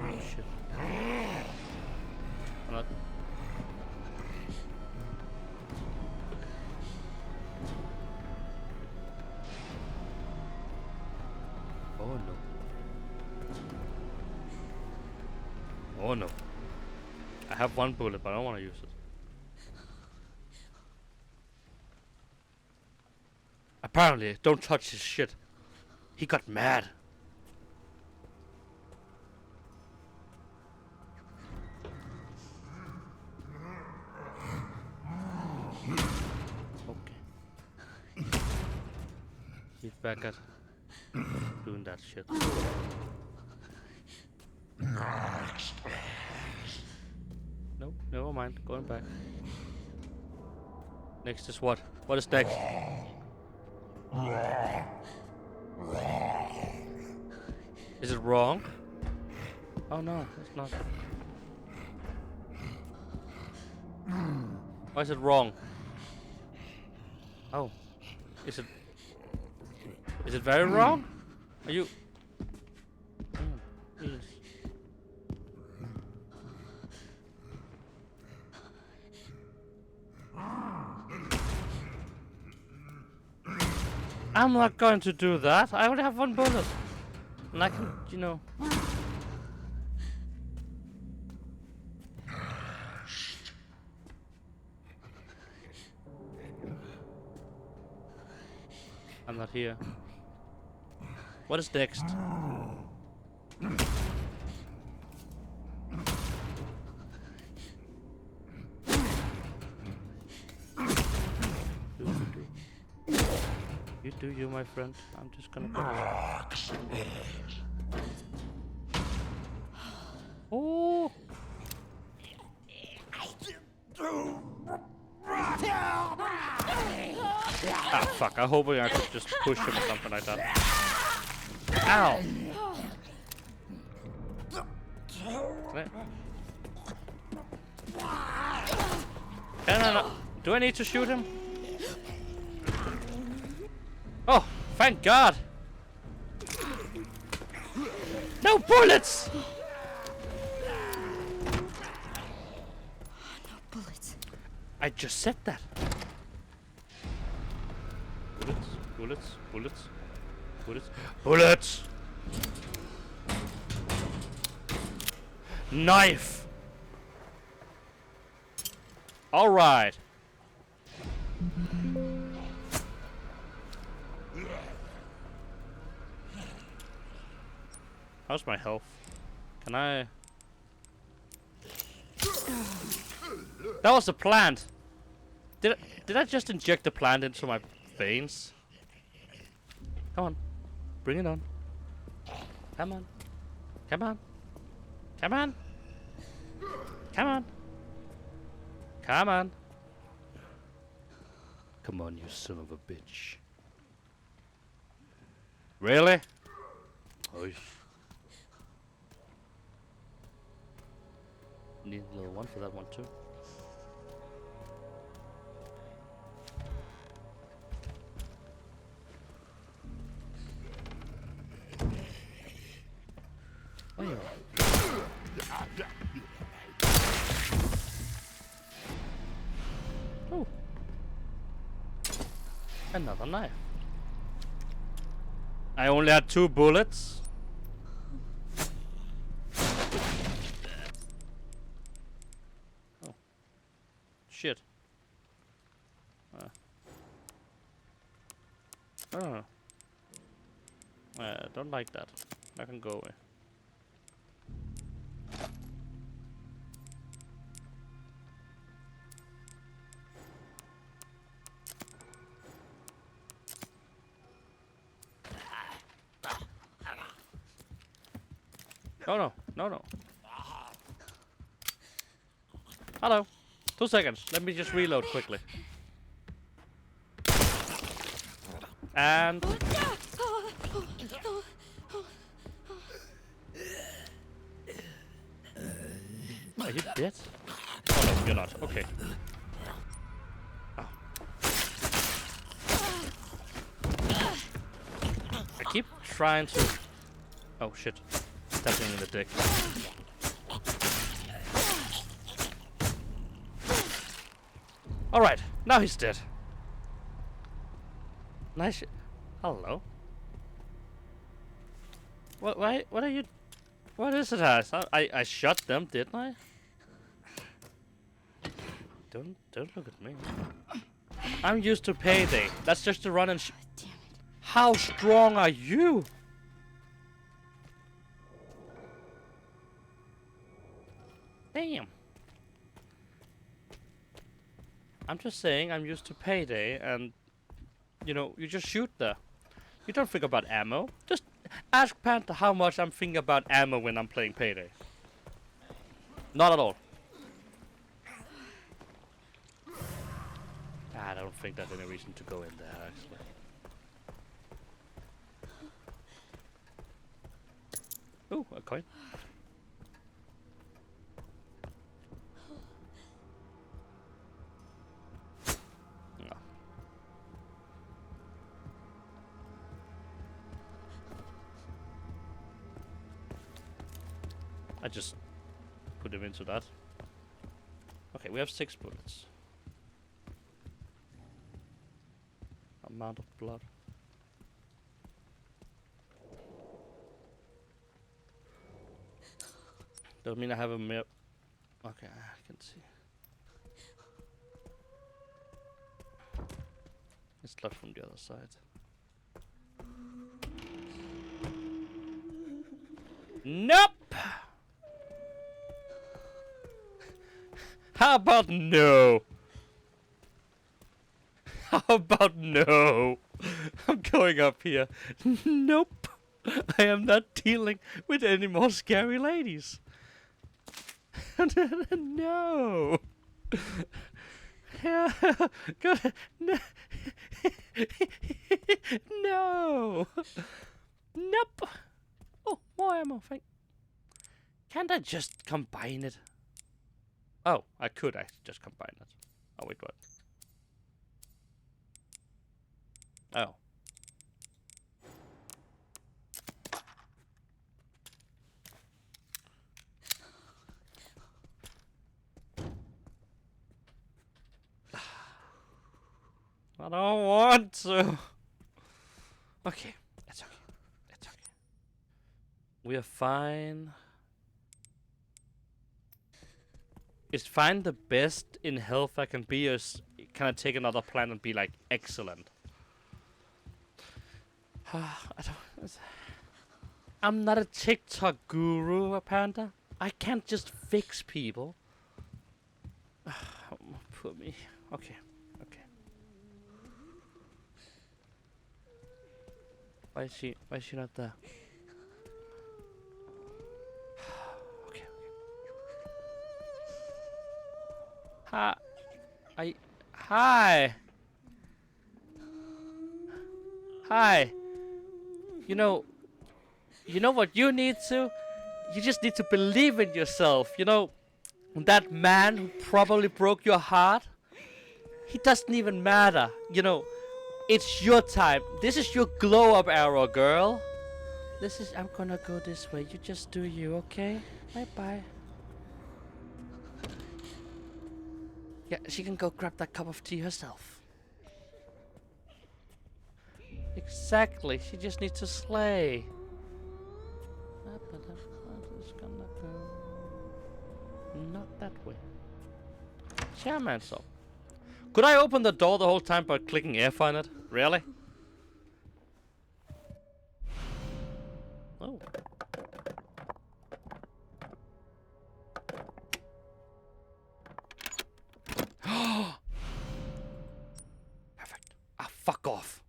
Speaker 1: Oh shit. I'm not. Oh no. I have one bullet, but I don't want to use it. Apparently, don't touch his shit. He got mad. Okay. He's back at doing that shit. Nope, never mind. Going back. Next is what? What is next? Is it wrong? Oh no, it's not. Why is it wrong? Oh. Is it very wrong? Are you... Oh, Jesus. I'm not going to do that. I only have one bullet. And I can, you know... I'm not here. What is next? You do you, my friend. I'm just gonna go. Oh! Ah, fuck. I hope I could just push him or something like that. Ow! Can I not? Do I need to shoot him? Oh, thank God! No bullets!
Speaker 3: No bullets.
Speaker 1: I just said that. Bullets, bullets, bullets, bullets, bullets! Knife! Alright. How's my health? Can I... That was the plant! Did I just inject the plant into my veins? Come on. Bring it on. Come on. Come on. Come on. Come on. Come on. Come on, you son of a bitch. Really? Oy. Need a little one for that one too. Oh yeah. Oh. Another knife. I only had 2 bullets. Oh. Shit. Oh. I don't like that. I can go away. No, no, no, no. Hello. 2 seconds. Let me just reload quickly. And... Are you dead? Oh no, you're not. Okay. Oh. I keep trying to... Oh shit. Stepping in the dick. Alright, now he's dead. Nice. Hello. What? Why? What are you? What is it, Has? I shot them, didn't I? Don't look at me. I'm used to payday. That's just to run and
Speaker 3: Damn it.
Speaker 1: How strong are you? Damn. I'm just saying I'm used to payday and you know, you just shoot there. You don't think about ammo. Just ask Panther how much I'm thinking about ammo when I'm playing payday. Not at all. I don't think there's any reason to go in there, actually. Ooh, a coin. No. I just put him into that. Okay, we have 6 bullets. Amount of blood. Doesn't mean I have a map. Okay, I can see. It's blood from the other side. Nope! How about no? How about no? I'm going up here. Nope. I am not dealing with any more scary ladies. No. Good. No. No. Nope. Oh, more ammo. Can't I just combine it? Oh, I could actually just combine it. Oh, wait, what? Oh. I don't want to. Okay, it's okay. It's okay. We are fine. Is fine the best in health I can be, or can I take another plan and be like excellent? I'm not a TikTok guru, Panda. I can't just fix people. Poor me. Okay. Okay. Why is she not there? Okay. Hi. Hi. Hi. You know what you need to? You just need to believe in yourself. You know, that man who probably broke your heart, he doesn't even matter. You know, it's your time. This is your glow up arrow, girl. I'm gonna go this way. You just do you, okay? Bye-bye. Yeah, she can go grab that cup of tea herself. Exactly. She just needs to slay. Not that way. Chairman, so. Could I open the door the whole time by clicking F on it? Really? Oh. Perfect. Ah, fuck off.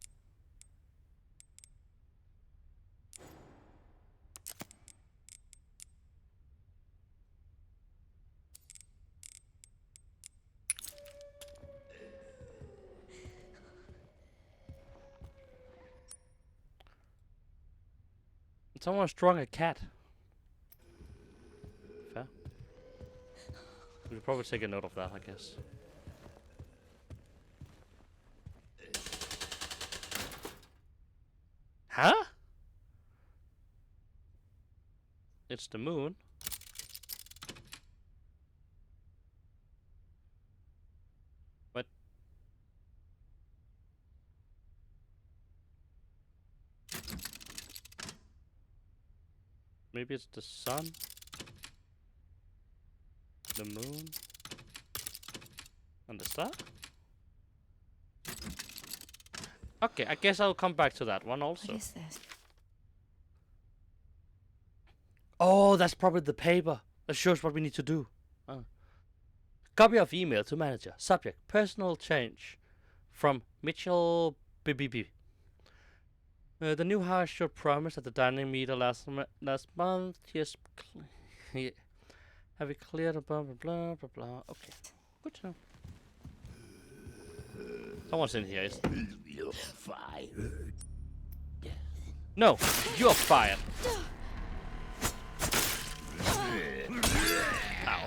Speaker 1: Someone strung a cat. Fair. We should probably take a note of that, I guess. Huh? It's the moon. What? Maybe it's the sun? The moon? And the star? Okay, I guess I'll come back to that one also.
Speaker 3: What is this?
Speaker 1: Oh, that's probably the paper. That shows what we need to do. Copy of email to manager. Subject, personal change. From Mitchell BBB. The new house showed promise at the dining meter last month. Yes, have we cleared blah blah blah blah blah. Okay, good to know. Someone's in here. You're fired. No, you're fired. Ah,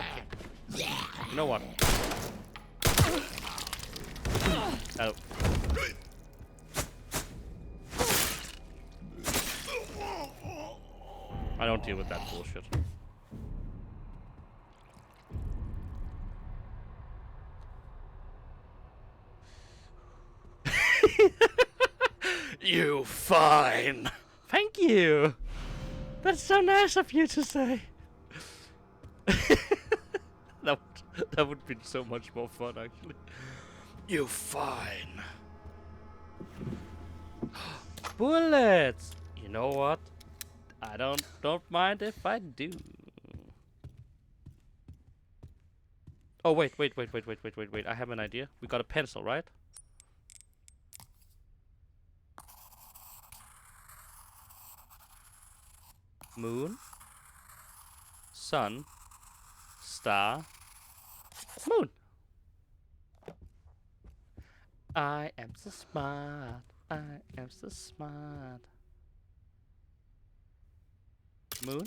Speaker 1: okay. You know what? Oh. I don't deal with that bullshit. You fine. Thank you. That's so nice of you to say. that would be so much more fun, actually. You fine. Bullets. You know what? I don't mind if I do. Oh wait. I have an idea. We got a pencil, right? Moon, sun, star, moon. I am so smart. I am so smart. Moon,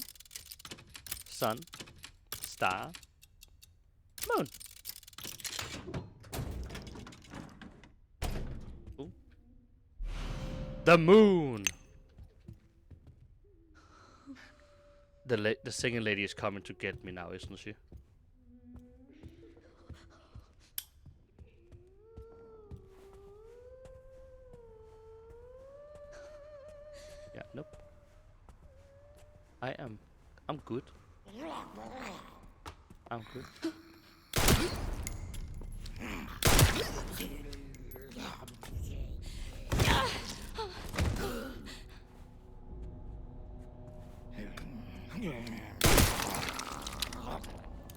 Speaker 1: sun, star, moon. Ooh. The moon. The singing lady is coming to get me now, isn't she? Yeah, nope. I'm good. I'm good.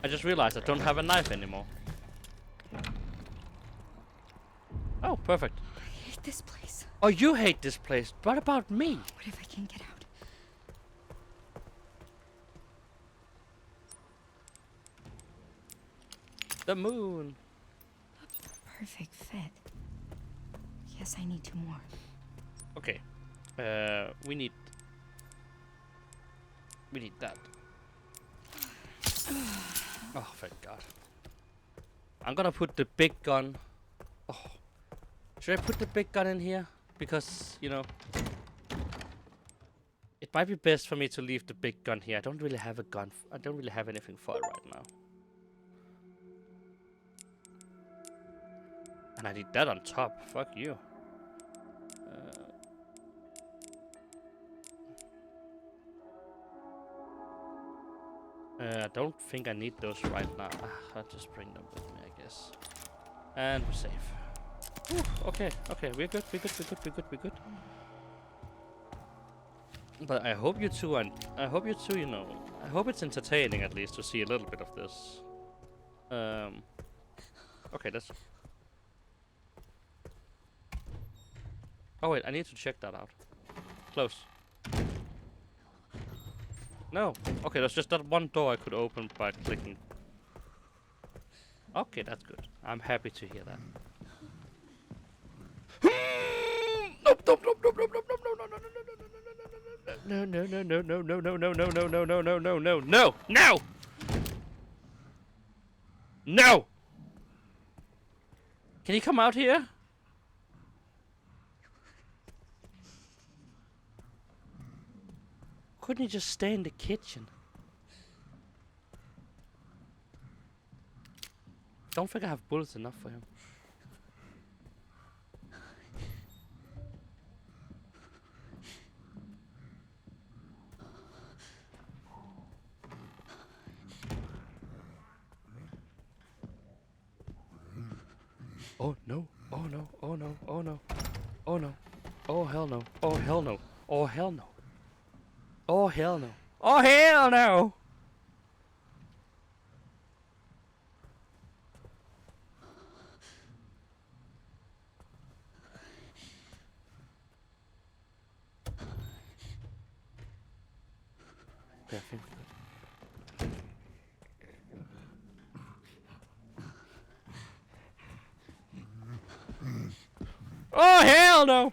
Speaker 1: I just realized I don't have a knife anymore. Oh, perfect.
Speaker 3: I hate this place.
Speaker 1: Oh, you hate this place. What about me?
Speaker 3: What if I can't get out?
Speaker 1: The moon.
Speaker 3: Perfect fit. Yes, I need 2 more.
Speaker 1: Okay. We need that. Oh, thank God. I'm gonna put the big gun. Oh, should I put the big gun in here? Because, you know, it might be best for me to leave the big gun here. I don't really have a gun. I don't really have anything for it right now. And I need that on top. Fuck you. I don't think I need those right now. I'll just bring them with me, I guess. And we're safe. Whew, okay, we're good. But I hope you two, you know, I hope it's entertaining at least to see a little bit of this. Okay, that's... Oh wait, I need to check that out. Close. No. Okay, there's just that one door I could open by clicking. Okay, that's good. I'm happy to hear that. No! Can you come out here? Couldn't you just stay in the kitchen? Don't think I have bullets enough for him. Oh no, oh no, oh no, oh no, oh no, oh hell no, oh hell no, oh hell no, oh hell no, oh hell no! Okay, I think we got. Oh hell no!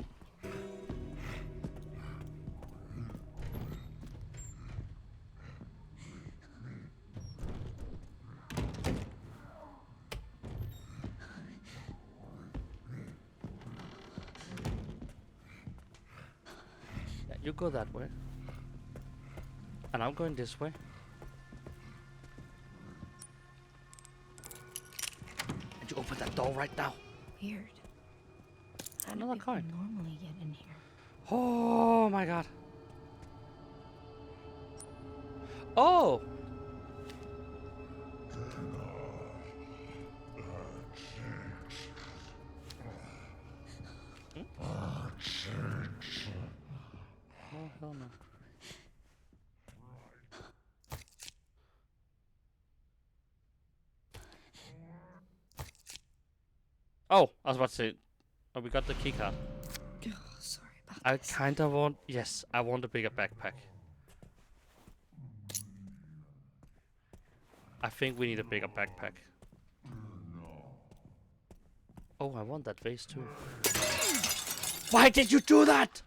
Speaker 1: Yeah, you go that way. And I'm going this way. And you open that door right now.
Speaker 3: Weird. How do
Speaker 1: Another
Speaker 3: people
Speaker 1: coin.
Speaker 3: normally get in here?
Speaker 1: Oh my god. Oh! Hmm? Oh hell no. Oh, I was about to say, oh, we got the keycard.
Speaker 3: Oh, sorry about
Speaker 1: I
Speaker 3: this.
Speaker 1: kinda want, yes, I want a bigger backpack. I think we need a bigger backpack. Oh, I want that vase too. Why did you do that?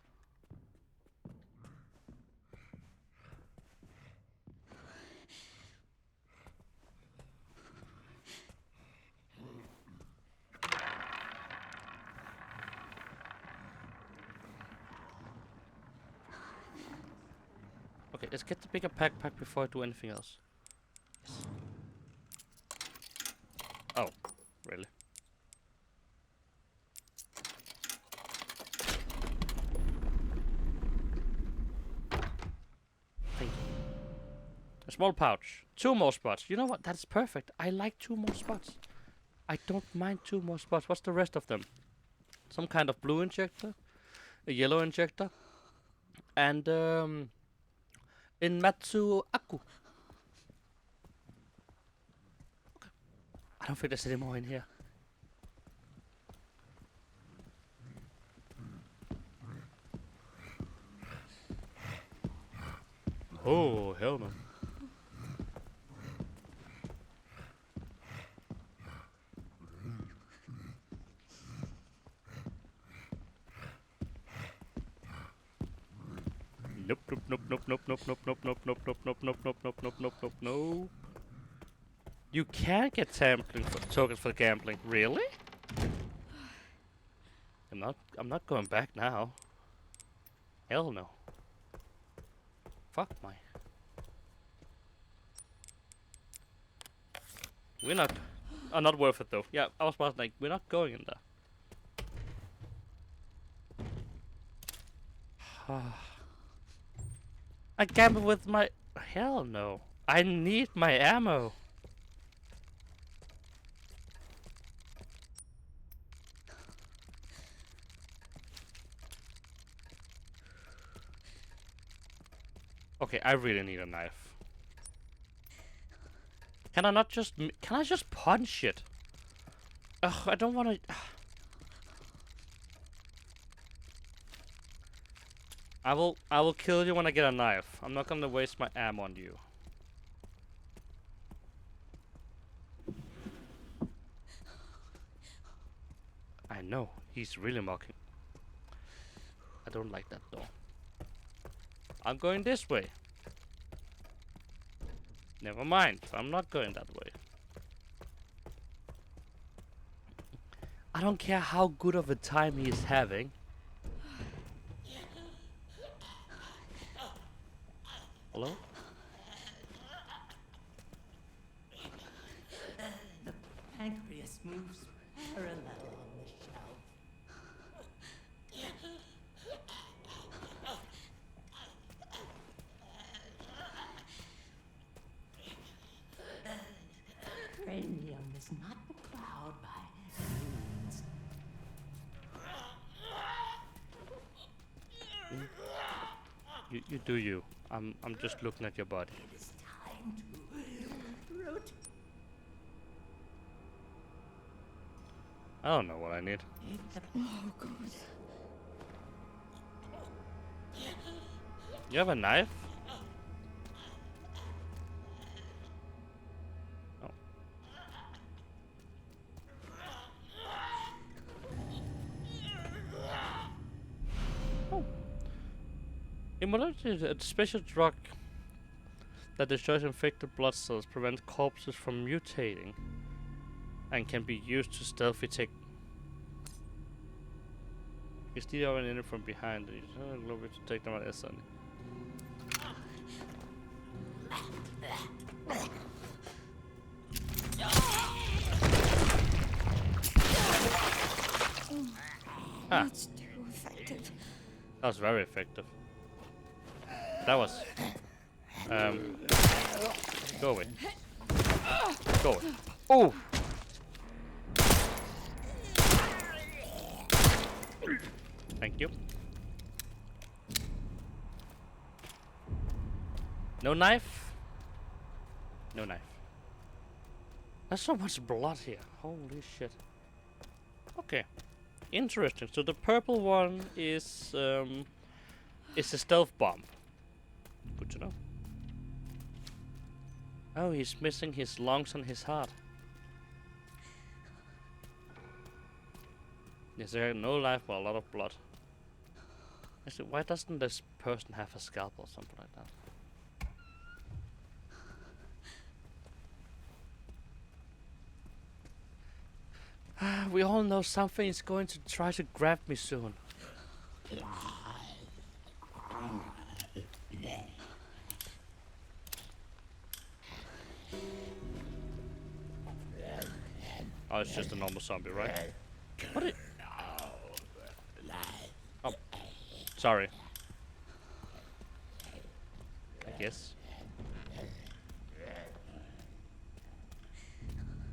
Speaker 1: Okay, let's get the bigger backpack before I do anything else. Yes. Oh, really? Thank you. A small pouch. 2 more spots. You know what? That's perfect. I like 2 more spots. I don't mind 2 more spots. What's the rest of them? Some kind of blue injector, a yellow injector, and in Matsu Aku. Okay. I don't think there's any more in here. Oh, hell no. Nope, nope, nope, nope, nope, nope, nope, nope, nope, nope, nope, nope, nope, nope, nope, nope, nope, no. You can get tokens for gambling, really? I'm not going back now. Hell no. Fuck my. We're not. Not worth it though. Yeah, I was about like, we're not going in there. I gamble with my. Hell no. I need my ammo. Okay, I really need a knife. Can I not just... Can I just punch it? Ugh, I don't want to... I will kill you when I get a knife. I'm not gonna waste my ammo on you. I know, he's really mocking. I don't like that door. I'm going this way. Never mind, I'm not going that way. I don't care how good of a time he is having. Hello?
Speaker 12: The pancreas moves parallel on the shelf. Cranium is not plowed by means
Speaker 1: You do you. I'm just looking at your body.
Speaker 12: It is time to rotate.
Speaker 1: I don't know what I need.
Speaker 3: Oh, God.
Speaker 1: You have a knife? Oh. Oh. Immortality is a special drug that destroys infected blood cells, prevents corpses from mutating, and can be used to stealthy take. You steal an enemy from behind. You don't know to take them out as sunny.
Speaker 3: That's too effective.
Speaker 1: That was very effective. That was. Go away. Go away. Oh! Thank you. No knife? No knife. There's so much blood here. Holy shit. Okay. Interesting. So the purple one is a stealth bomb. Good to know. Oh, he's missing his lungs and his heart. Yes, there are no life but a lot of blood. Actually, why doesn't this person have a scalpel or something like that? We all know something is going to try to grab me soon. Oh, it's just a normal zombie, right? What is... Oh, sorry. I guess.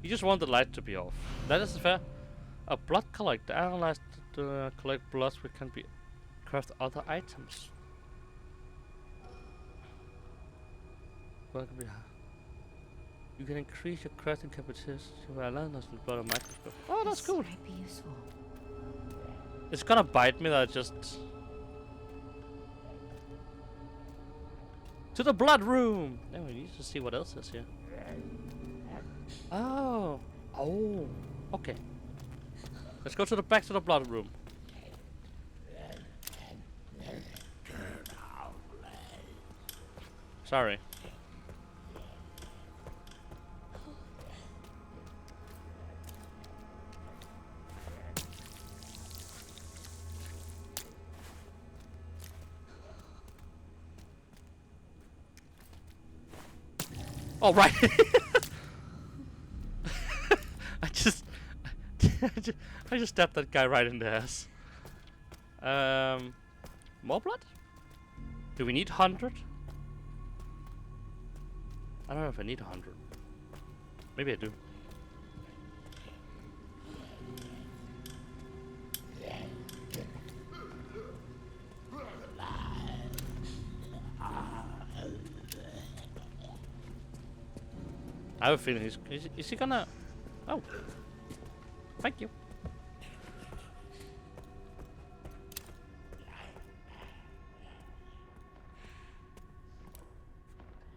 Speaker 1: You just want the light to be off. That is fair. A blood collector. Analyze to collect blood. We can be craft other items. What could be? You can increase your crafting capacity by allowing us to blood a microscope. Oh, that's cool.
Speaker 3: Might be useful.
Speaker 1: It's gonna bite me. That just to the blood room. Now we need to see what else is here. Oh, oh, okay. Let's go to the back to the blood room. Sorry. Oh, right. I just stabbed that guy right in the ass. More blood? Do we need 100? I don't know if I need 100. Maybe I do. I have a feeling is he gonna... Oh. Thank you.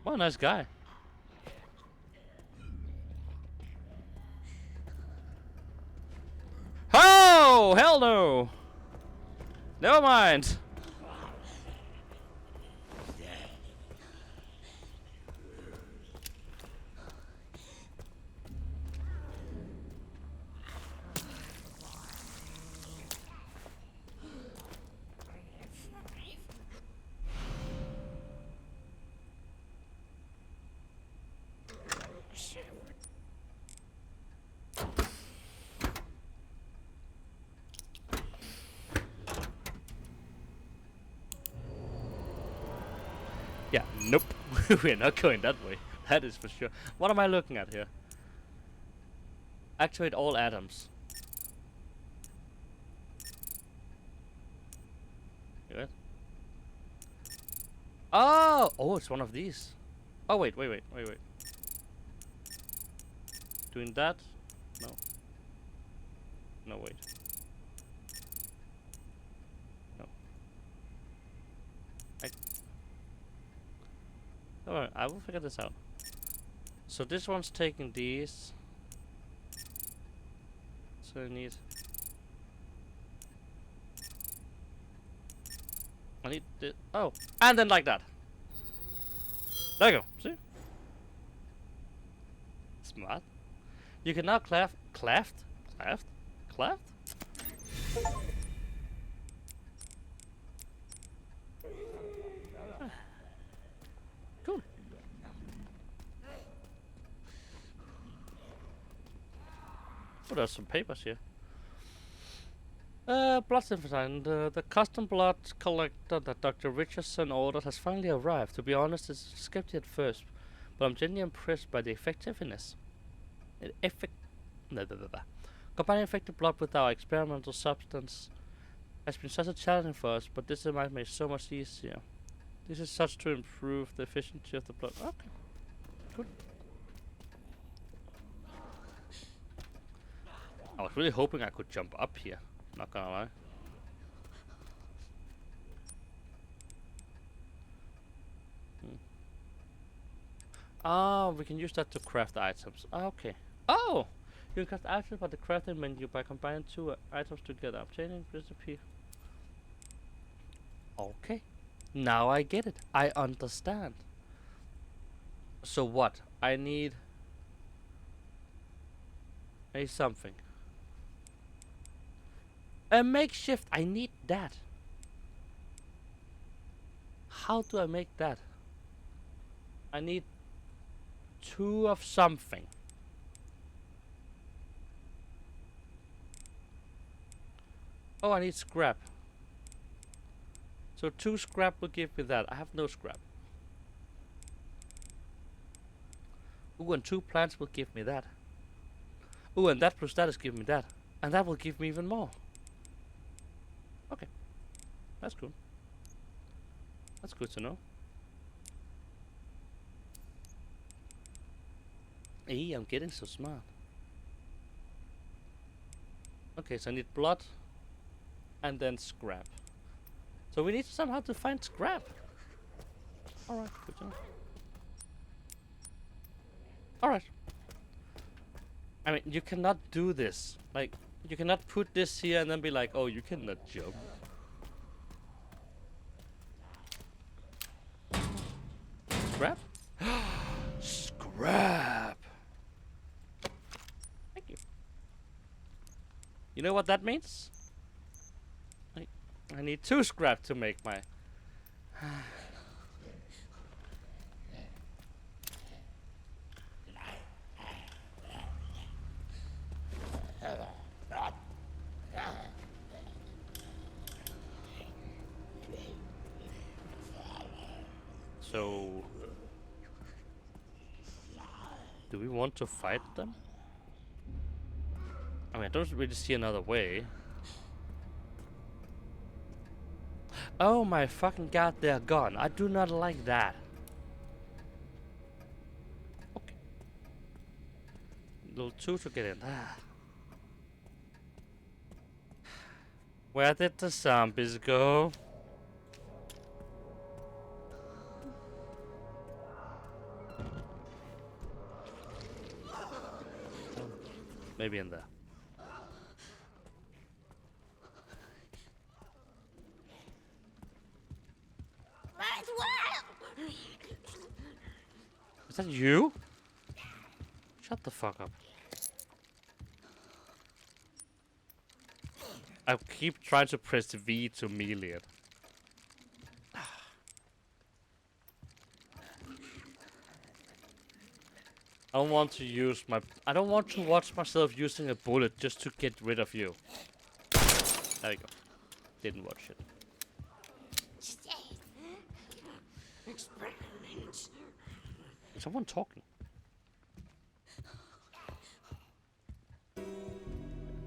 Speaker 1: What a nice guy. Oh, hell no. Never mind. Yeah, nope. We're not going that way. That is for sure. What am I looking at here? Activate all atoms. Good. Oh! Oh, it's one of these. Oh, wait. Doing that? No. No, wait. No. Alright, I will figure this out. So this one's taking these. So I need this. Oh, and then like that. There you go. See? Smart. You can now craft. Cool. Oh, there's some papers here. Blood synthesizer. The custom blood collector that Dr. Richardson ordered has finally arrived. To be honest, it's skeptical at first, but I'm genuinely impressed by the effectiveness. Combining infected blood with our experimental substance has been such a challenge for us, but this might make it so much easier. This is such to improve the efficiency of the blood. Okay, good. I was really hoping I could jump up here. Not gonna lie. Oh, we can use that to craft items. Okay. Oh! You can craft items by the crafting menu by combining two items together. Obtaining recipe. Okay. Now I get it. I understand. So what? I need something. A makeshift. I need that. How do I make that? I need 2 of something. Oh, I need scrap. So 2 scrap will give me that. I have no scrap. Ooh, and 2 plants will give me that. Ooh, and that plus that is giving me that. And that will give me even more. Okay. That's cool. That's good to know. Hey, I'm getting so smart. Okay, so I need blood and then scrap. So we need somehow to find scrap. Alright, good to know. Alright. I mean, you cannot do this. Like, you cannot put this here and then be like, oh, you cannot jump. Scrap? Scrap! Thank you. You know what that means? I need 2 scrap to make my... So... do we want to fight them? I mean, I don't really see another way. Oh my fucking god, they're gone. I do not like that. Okay. Little 2 to get in. Where did the zombies go? Maybe in there. Is that you? Shut the fuck up. I keep trying to press V to melee it. I don't want to use my... I don't want to watch myself using a bullet just to get rid of you. There you go. Didn't watch it. Is someone talking?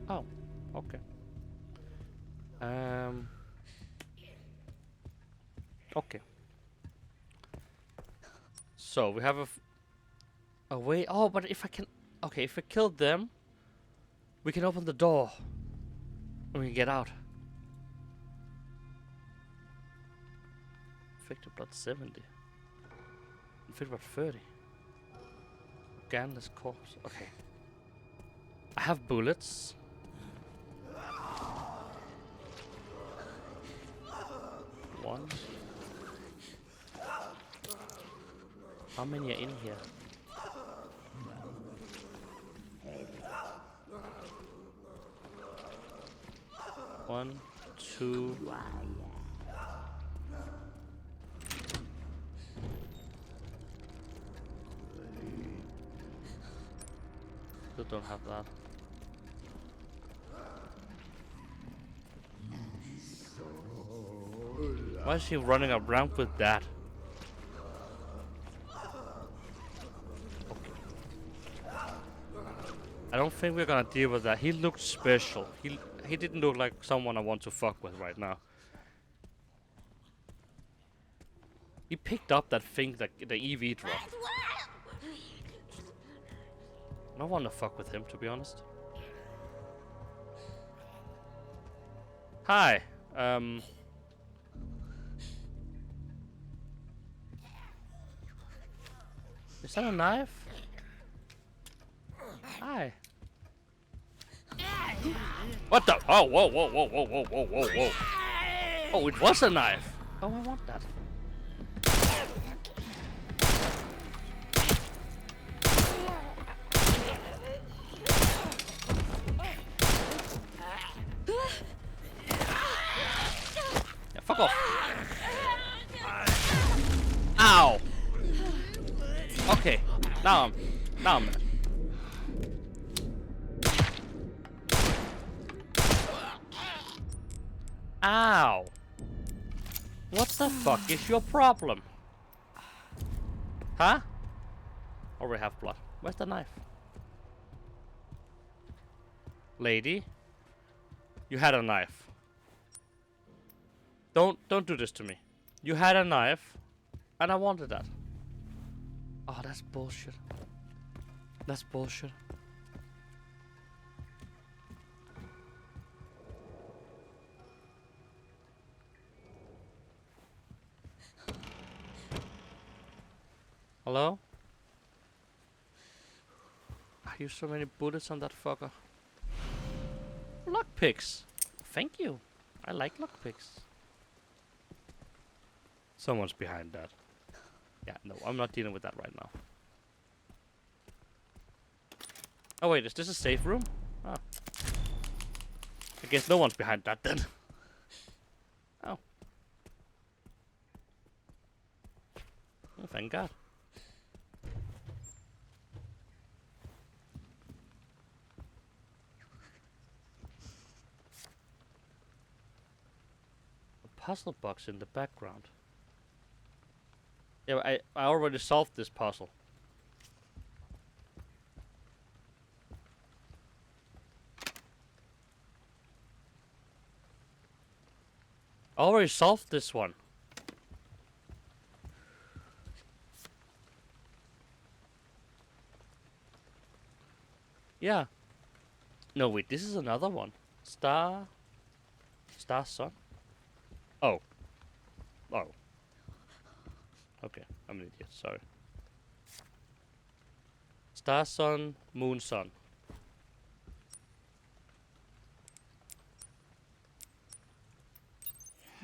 Speaker 1: Oh, okay. Okay. So we have a way. Oh, but if I can, okay, if I kill them, we can open the door and we can get out. Infected blood 70. Infected blood 30. Organless corpse. Okay. I have bullets. One. How many are in here? One, two. Still don't have that. Why is she running around with that? Okay. I don't think we're gonna deal with that. He looked special. He didn't look like someone I want to fuck with right now. He picked up that thing that the EV dropped. I don't want to fuck with him, to be honest. Hi. Is that a knife? Hi. What the? Oh, whoa, whoa, whoa, whoa, whoa, whoa, whoa, whoa. Oh, it was a knife. Oh, I want that. Yeah, fuck off. Ow. Okay, now I'm mad. Ow. What the fuck is your problem? Huh? Already have blood. Where's the knife? Lady? You had a knife. Don't do this to me. You had a knife, and I wanted that. Oh, that's bullshit. That's bullshit. Hello? I used so many bullets on that fucker. Lockpicks. Thank you. I like lockpicks. Someone's behind that. Yeah, no, I'm not dealing with that right now. Oh wait, is this a safe room? Oh. I guess no one's behind that then. Oh. Oh, thank God. A puzzle box in the background. Yeah, I already solved this puzzle. I already solved this one. Yeah. No, wait, this is another one. Star Sun? Oh. Oh. Okay, I'm an idiot, sorry. Star Sun, Moon Sun.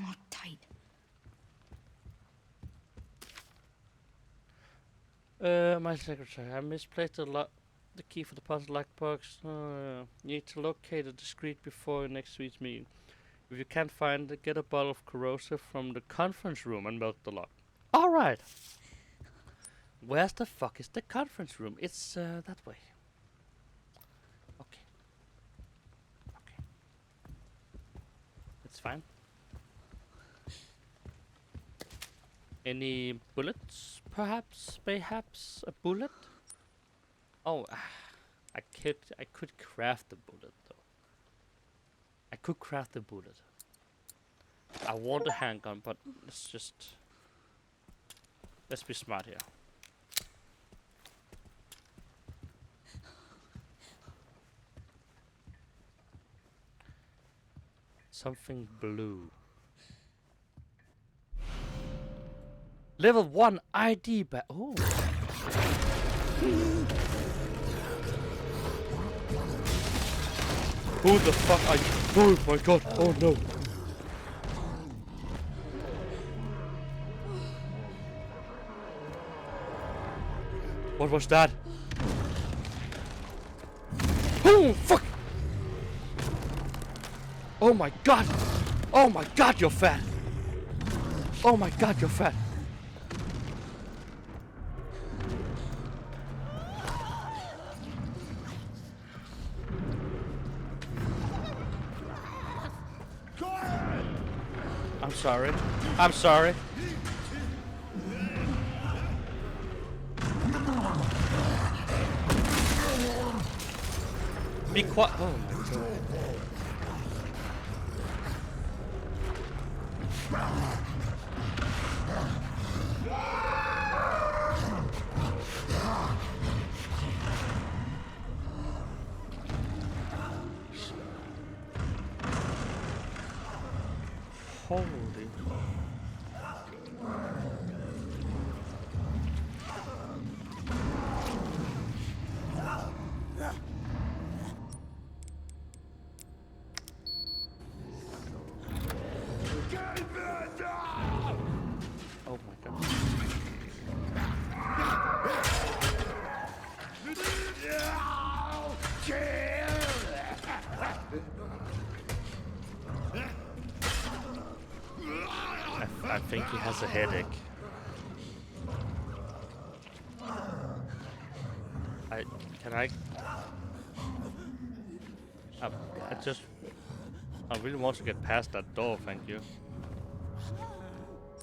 Speaker 3: Lock tight.
Speaker 1: My secretary, I misplaced the key for the puzzle lockbox. You need to locate it discreet before next week's meeting. If you can't find it, get a bottle of corrosive from the conference room and melt the lock. Alright. Where's the fuck is the conference room? It's that way. Okay. Okay. It's fine. Any bullets? Perhaps? Mayhaps? A bullet? Oh, I could craft a bullet though. I could craft a bullet. I want a handgun, but let's be smart here. Something blue. Level 1 ID oh. Who the fuck are you? Oh my god, oh no. What was that? Oh fuck! Oh my god! Oh my god, you're fat! Oh my god, you're fat! I'm sorry. I'm sorry. Be quiet. Oh my god. Holy. Oh my god. I think he has a headache. I really want to get past that door, thank you.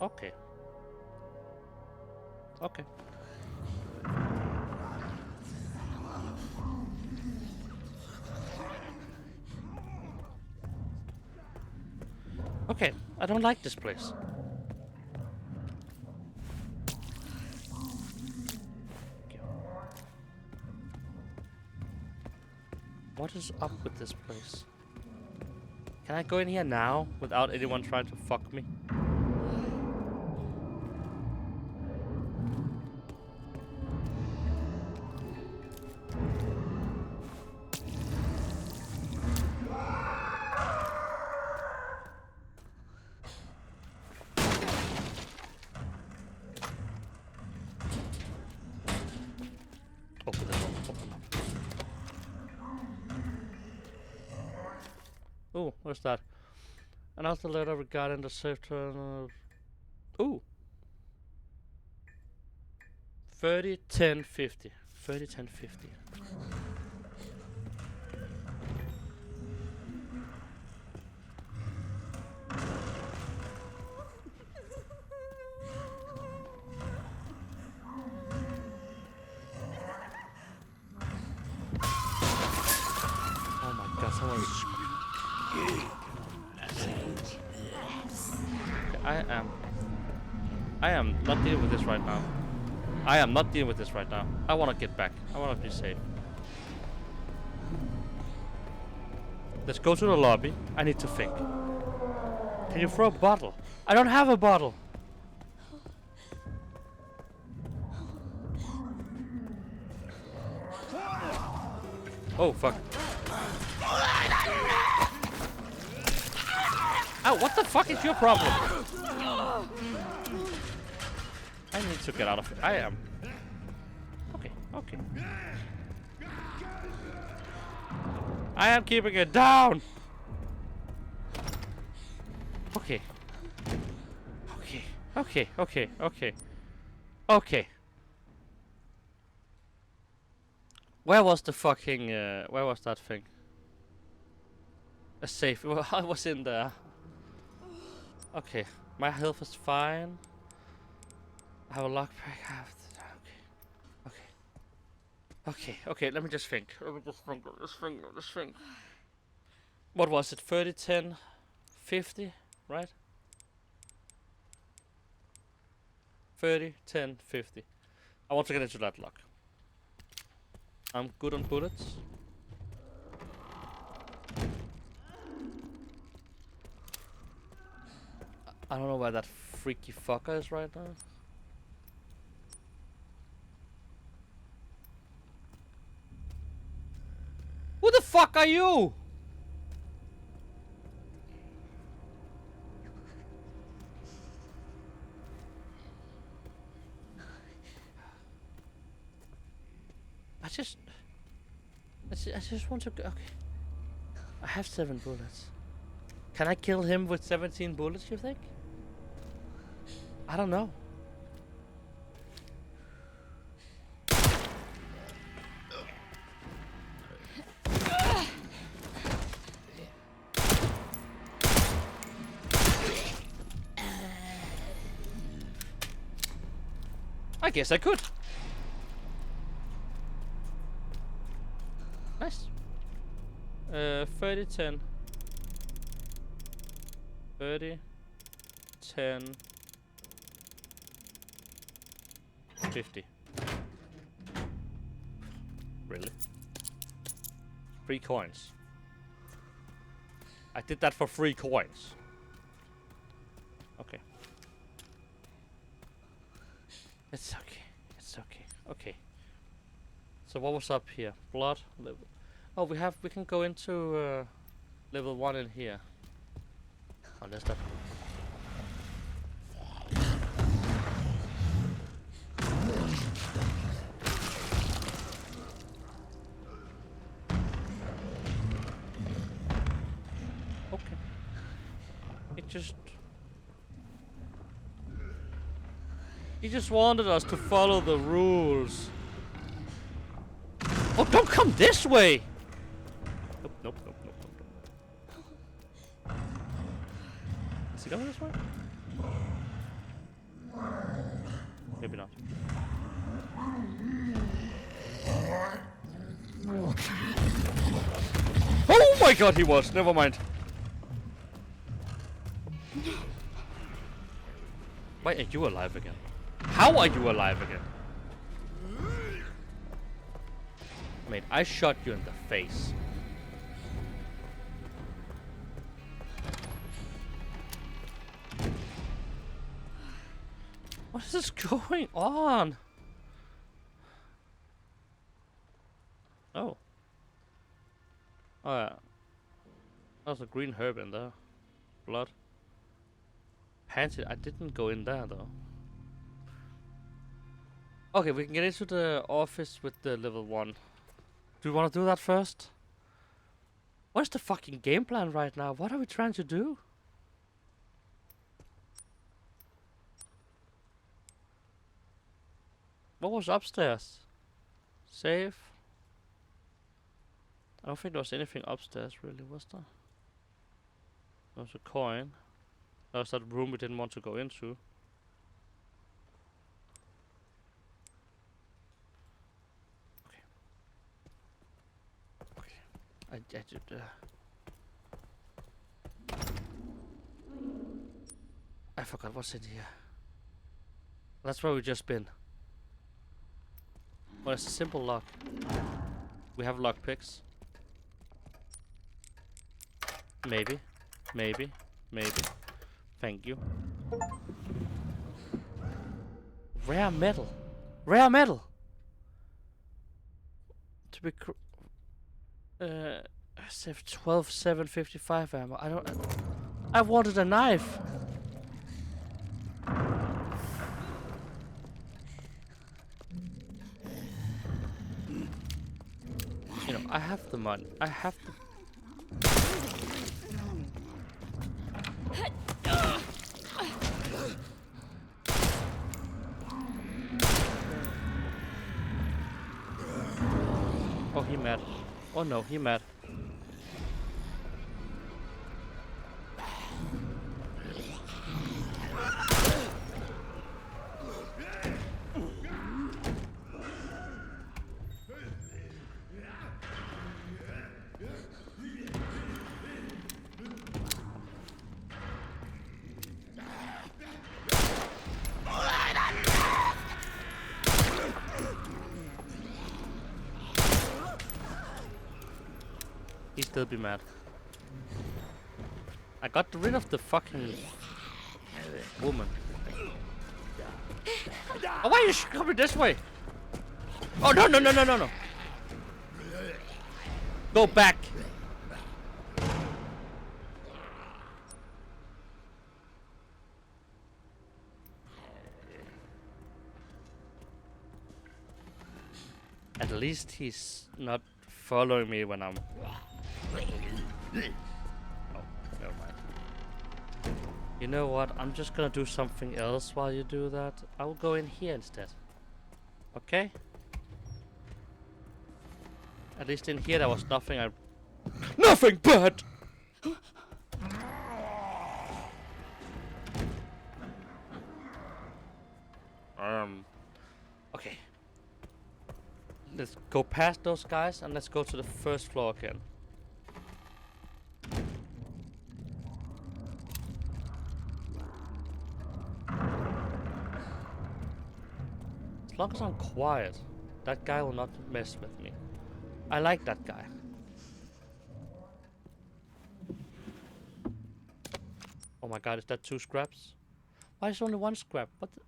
Speaker 1: Okay. Okay. Okay, I don't like this place. What is up with this place? Can I go in here now without anyone trying to fuck me? Open it up, open up. Oh, what's that? Another letter regarding the safe turn. Ooh. 30, 10, 50. 30, 10, 50. Oh my god, someone is I am not dealing with this right now. I am not dealing with this right now. I want to get back. I want to be safe. Let's go to the lobby. I need to think. Can you throw a bottle? I don't have a bottle. Oh, fuck. Ow, what the fuck is your problem? I need to get out of here. I am. Okay, okay. I am keeping it down. Okay. Okay, okay, okay, okay. Okay. Where was the fucking, where was that thing? A safe. Well, I was in there. Okay, my health is fine. I have a lockpick. Okay, let me just think. Let's think. What was it? 30, 10, 50, right? 30, 10, 50. I want to get into that lock. I'm good on bullets. I don't know where that freaky fucker is right now. Who the fuck are you? I just want to go. Okay. I have 7 bullets. Can I kill him with 17 bullets, you think? I don't know. I guess I could. Nice. 30, 10. 30, 10, 50. Really? 3 coins. I did that for 3 coins. Okay. It's okay. It's okay. Okay. So what was up here? Blood level. Oh, we can go into level 1 in here. Unless that. Okay. He just wanted us to follow the rules. Oh, don't come this way! Nope, nope, nope, nope, nope, nope. Is he coming this way? Maybe not. Oh my god, he was! Never mind. Why are you alive again? How are you alive again? Mate, I shot you in the face. What is this going on? Oh. Oh yeah. There's a green herb in there. Blood. Panted. I didn't go in there though. Okay, we can get into the office with the level 1. Do we want to do that first? What is the fucking game plan right now? What are we trying to do? What was upstairs? Save? I don't think there was anything upstairs really, was there? There was a coin. There was that room we didn't want to go into. I did, I forgot what's in here. That's where we've just been. Well, it's a simple lock. We have lock picks. Maybe. Maybe. Maybe. Thank you. Rare metal. Rare metal! To be I saved 12, 755 ammo. I wanted a knife. You know, I have the money. I have the. Oh, he mad. Oh no, he mad. He'd still be mad. I got rid of the fucking Woman. Oh, why are you coming this way? Oh, no, no, no, no, no, no. Go back. At least he's not following me when I'm... Oh, never mind. You know what? I'm just gonna do something else while you do that. I will go in here instead. Okay? At least in here there was nothing Nothing bad! Okay. Let's go past those guys and let's go to the first floor again. As long as I'm quiet, that guy will not mess with me. I like that guy. Oh my god, is that 2 scraps? Why is only 1 scrap? What the?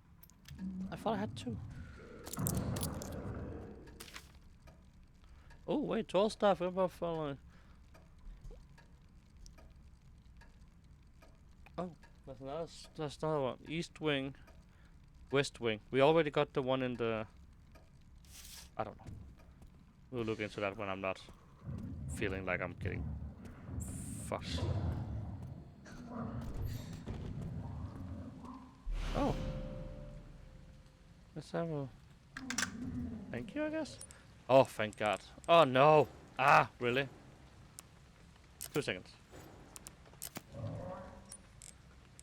Speaker 1: I thought I had 2. Oh wait, 12 stuff. What about following? Oh, that's another one. East wing, west wing. We already got the one in the... I don't know. We'll look into that when I'm not feeling like I'm getting fucked. Oh. Let's have a... Thank you, I guess? Oh, thank God. Oh, no. Ah, really? 2 seconds.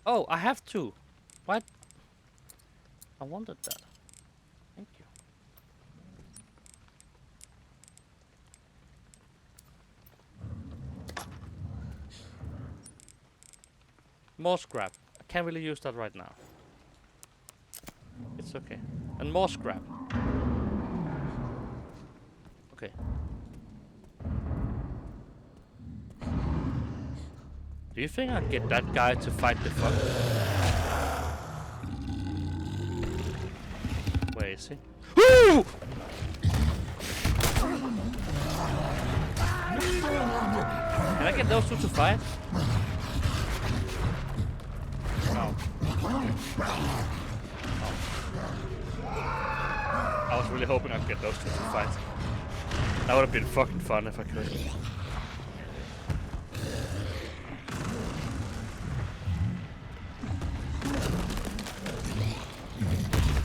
Speaker 1: Oh, I have 2. What? I wanted that. Thank you. More scrap. I can't really use that right now. It's okay. And more scrap. Okay. Do you think I can get that guy to fight the fuck? Where is he? Woo! Can I get those 2 to fight? No. I was really hoping I'd get those 2 to fight. That would have been fucking fun if I could.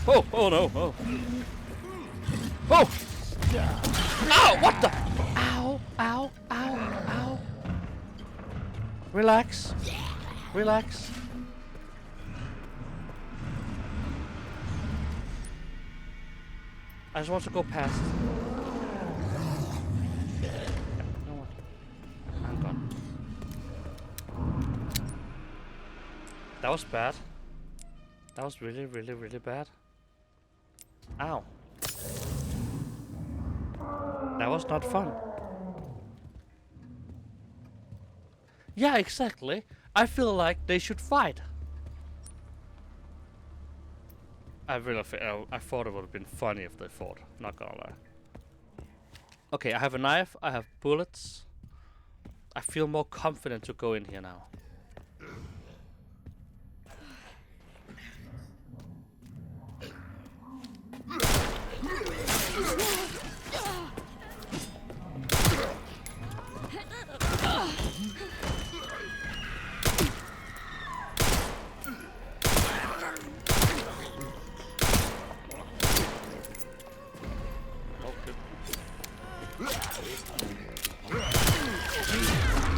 Speaker 1: Oh, oh no, oh. Oh! Ow, what the? Ow, ow, ow, ow. Relax. Relax. I just want to go past. No one. I'm gone. That was bad. That was really, really, really bad. Ow. That was not fun. Yeah, exactly. I feel like they should fight. I thought it would have been funny if they fought. Not gonna lie. Okay, I have a knife. I have bullets. I feel more confident to go in here now.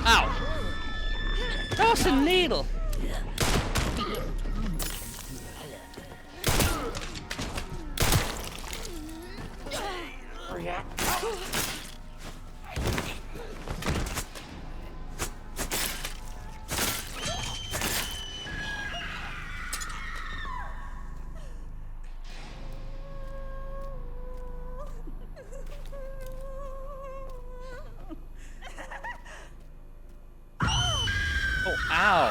Speaker 1: Ow! That was a needle! Oh, ow!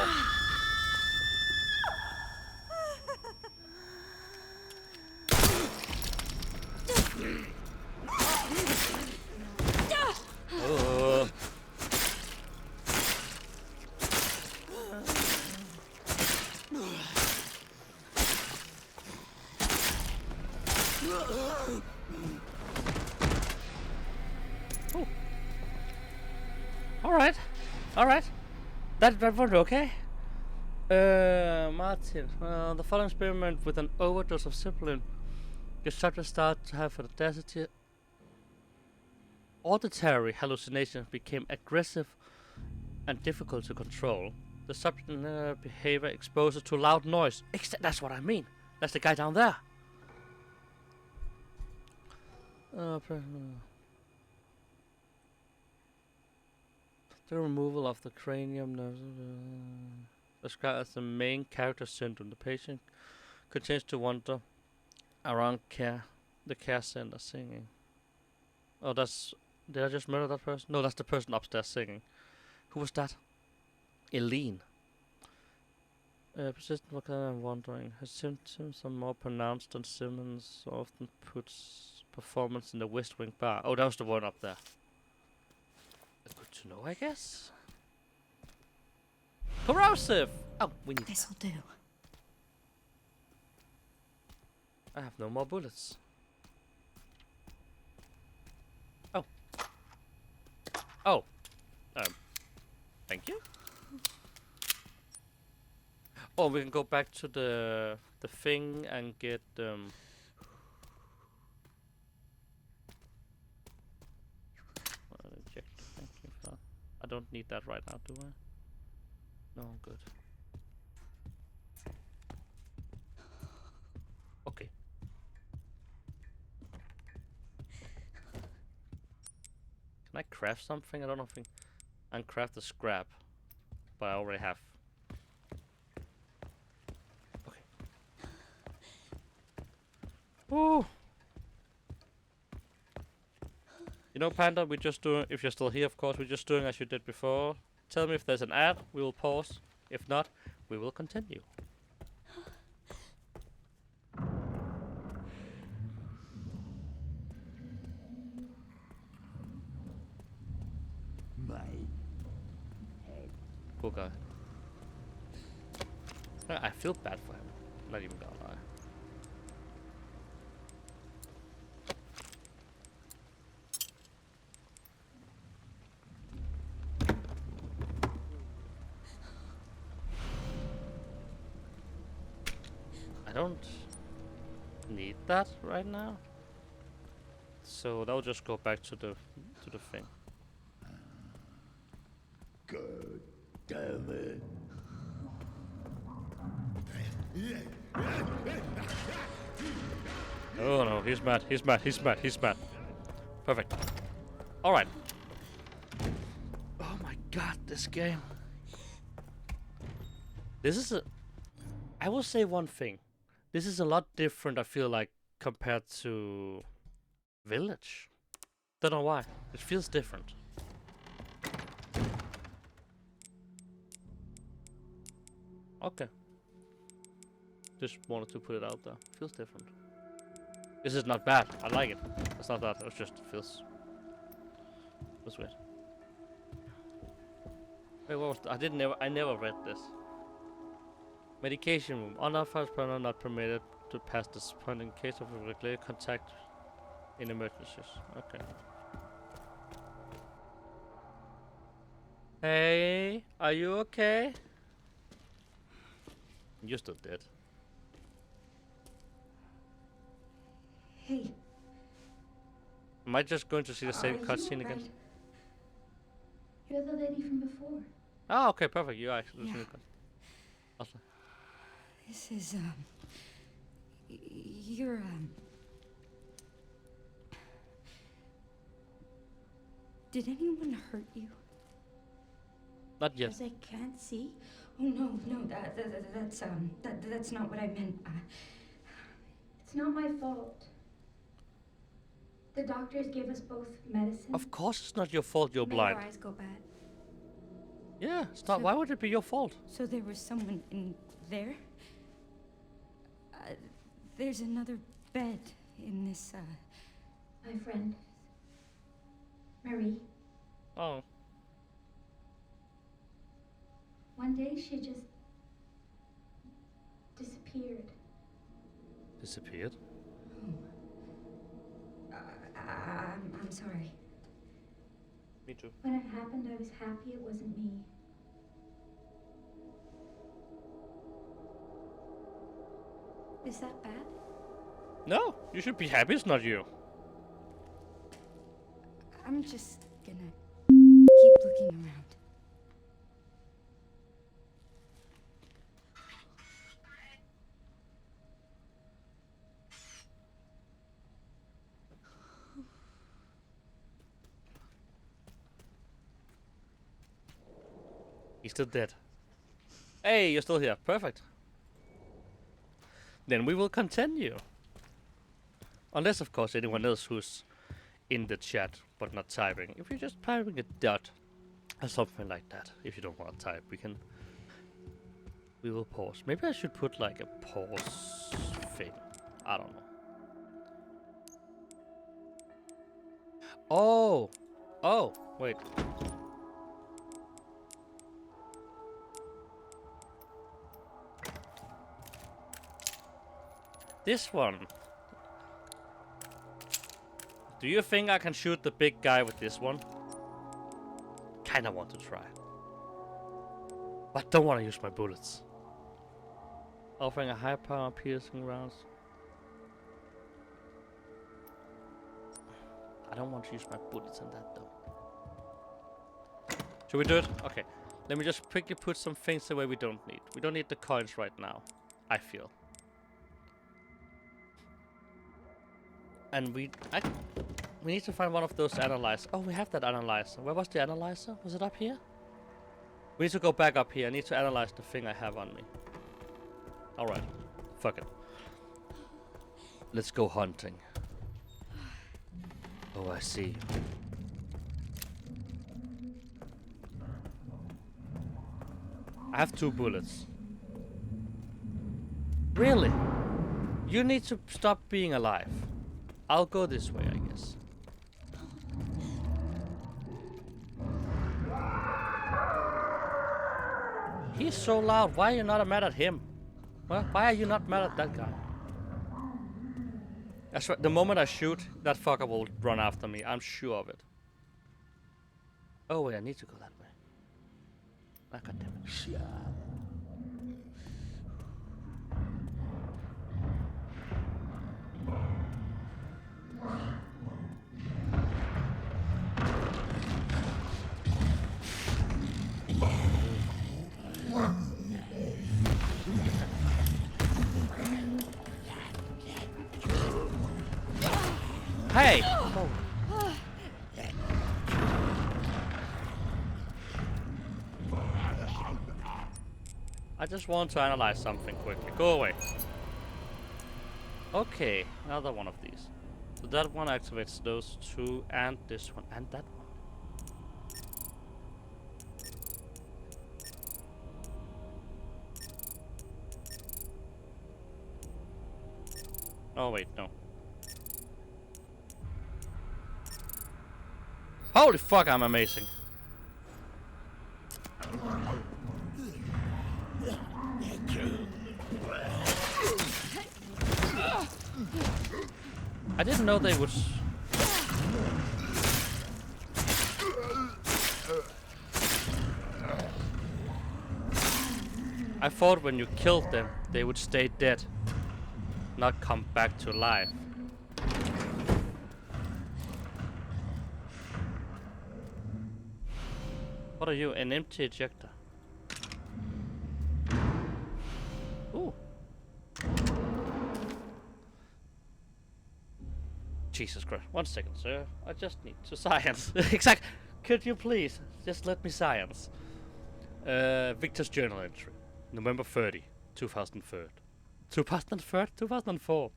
Speaker 1: Oh. Alright. Alright. That went okay. Martin. The following experiment with an overdose of Zeppelin. The subject started to have an auditory hallucination became aggressive and difficult to control. The subject behavior exposure to loud noise. That's what I mean. That's the guy down there. The removal of the cranium described as the main character syndrome. The patient continues to wander around the care center singing. Oh, did I just murder that person? No, that's the person upstairs singing. Who was that? Eileen. Persistent vocabulary and wandering. Her symptoms are more pronounced than Simmons often puts performance in the West Wing bar. Oh, that was the one up there. Good to know, I guess. Corrosive! Oh, we need
Speaker 3: This'll do.
Speaker 1: I have no more bullets. Oh. Oh. Thank you. Oh, we can go back to the thing and get inject. Thank you for that. I don't need that right now, do I? No, I'm good. Okay. Can I craft something? I don't know if I can craft a scrap, but I already have. Okay. Ooh. You know, Panda, we're just doing, if you're still here, of course, we're just doing as you did before. Tell me if there's an ad, we will pause. If not, we will continue.
Speaker 12: My head.
Speaker 1: Poor guy. I feel bad for him. Not even gonna lie. I don't need that right now. So that'll just go back to the thing.
Speaker 12: God damn it.
Speaker 1: Oh no, he's mad, he's mad, he's mad, he's mad. Perfect. Alright. Oh my god, this game. This is I will say one thing. This is a lot different, I feel like, compared to Village. Don't know why. It feels different. Okay. Just wanted to put it out there. Feels different. This is not bad. I like it. It's not that. It's just feels weird. Wait, what was I never read this. Medication room. Unauthorized personnel not permitted to pass this point in case of regular contact in emergencies. Okay. Hey, are you okay? You're still dead.
Speaker 3: Hey.
Speaker 1: Am I just going to see the same cutscene again?
Speaker 13: Right? You're the lady from before.
Speaker 1: Oh, okay, perfect. You are actually
Speaker 3: Yeah.
Speaker 1: Awesome.
Speaker 3: This is, you're, did anyone hurt you?
Speaker 1: Not yet.
Speaker 13: Because I can't see.
Speaker 3: Oh, no, that's not what I meant.
Speaker 13: It's not my fault. The doctors gave us both medicine.
Speaker 1: Of course it's not your fault you're
Speaker 13: Made
Speaker 1: blind.
Speaker 13: our eyes go bad.
Speaker 1: Yeah, it's not.
Speaker 3: So-
Speaker 1: Why would it be your fault?
Speaker 3: So there was someone in there? There's another bed in this,
Speaker 13: My friend, Marie.
Speaker 1: Oh.
Speaker 13: One day she just disappeared.
Speaker 1: Disappeared?
Speaker 13: I'm sorry.
Speaker 1: Me too.
Speaker 13: When it happened, I was happy it wasn't me. Is that bad?
Speaker 1: No, you should be happy it's not you.
Speaker 3: I'm just gonna keep looking around.
Speaker 1: He's still dead. Hey, you're still here. Perfect. Then we will continue. Unless, of course, anyone else who's in the chat but not typing. If you're just typing a dot or something like that, if you don't want to type, we will pause. Maybe I should put like a pause thing. I don't know. Oh! Oh, wait. This one. Do you think I can shoot the big guy with this one? Kinda want to try. But don't want to use my bullets. Offering a high power piercing rounds. I don't want to use my bullets in that though. Should we do it? Okay. Let me just quickly put some things away we don't need. We don't need the coins right now, I feel. And we need to find one of those analyzers. Oh, we have that analyzer. Where was the analyzer? Was it up here? We need to go back up here. I need to analyze the thing I have on me. Alright. Fuck it. Let's go hunting. Oh, I see. I have 2 bullets. Really? You need to stop being alive. I'll go this way, I guess. He's so loud. Why are you not mad at him? Well, why are you not mad at that guy? That's right. The moment I shoot, that fucker will run after me. I'm sure of it. Oh wait, I need to go that way. Ah, God damn it. Hey! Oh. I just want to analyze something quickly. Go away. Okay, another one of these. So that one activates those 2 and this one and that one. Oh wait, no. Holy fuck, I'm amazing. I didn't know they would... I thought when you killed them, they would stay dead, not come back to life. What are you? An empty ejector? Ooh. Jesus Christ. 1 second, sir. I just need to science. Exact. Could you please just let me science? Victor's journal entry. November 30, 2003. 2004.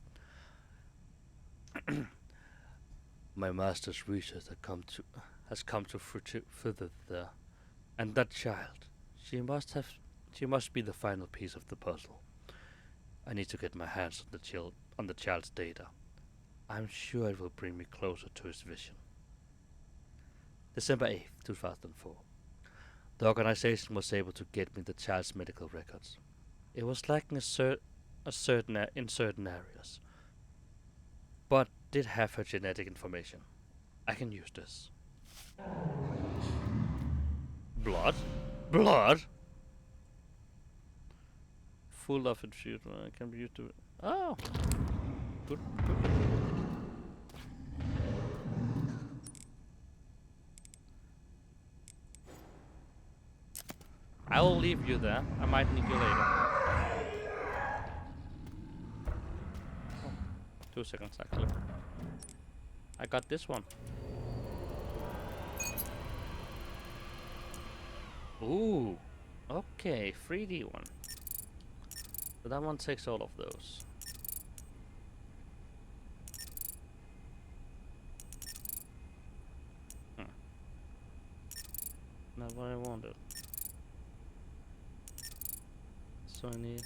Speaker 1: My master's research has come to further there. And that child, she must be the final piece of the puzzle. I need to get my hands on the child's data. I'm sure it will bring me closer to his vision. December 8th, 2004. The organization was able to get me the child's medical records. It was lacking in certain areas, but did have her genetic information. I can use this. Blood? Blood? Full of infused. Can be used to. Oh! Good, good. I will leave you there. I might need you later. Oh, 2 seconds actually. I got this one. Ooh. Okay, 3D one. So that one takes all of those. Not what I wanted. So I need.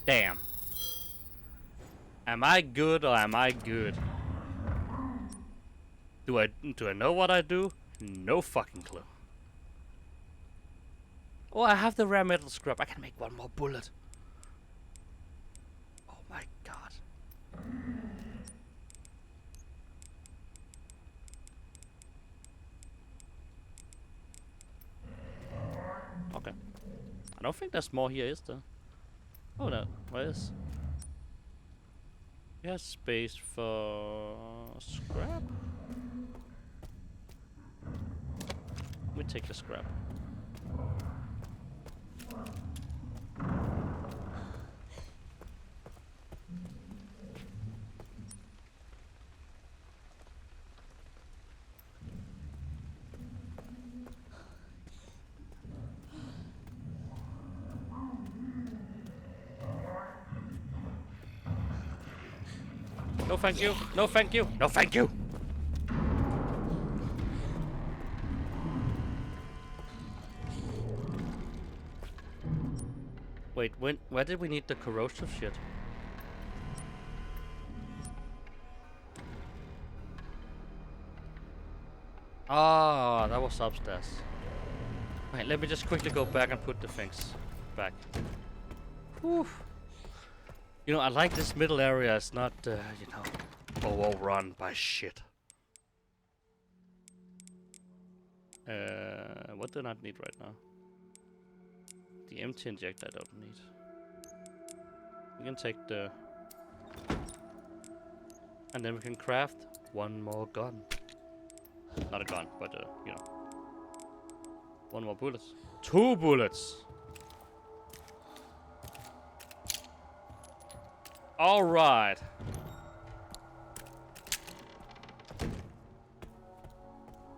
Speaker 1: Damn. Am I good or am I good? Do I know what I do? No fucking clue. Oh, I have the rare metal scrap. I can make one more bullet. Oh my god. Okay. I don't think there's more here, is there? Oh no, where is? Yeah, space for scrap. We take the scrap. No thank you, no thank you, no thank you! Wait, where did we need the corrosive shit? Ah, that was upstairs. Okay, let me just quickly go back and put the things back. Whew. You know, I like this middle area. It's not, you know, overrun by shit. What do I not need right now? The empty injector I don't need. We can take the... And then we can craft one more gun. Not a gun, but, you know. One more bullet. 2 bullets! Alright.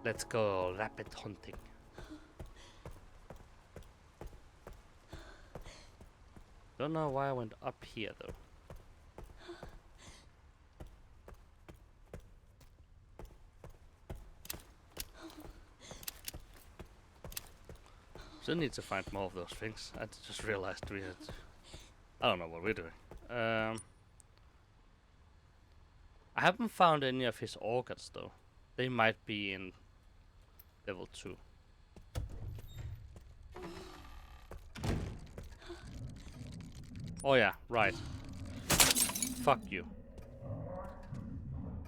Speaker 1: Let's go rabbit hunting. Don't know why I went up here though. Still need to find more of those things. I just realized we had... I don't know what we're doing. I haven't found any of his organs though. They might be in level 2. Oh yeah, right. Fuck you.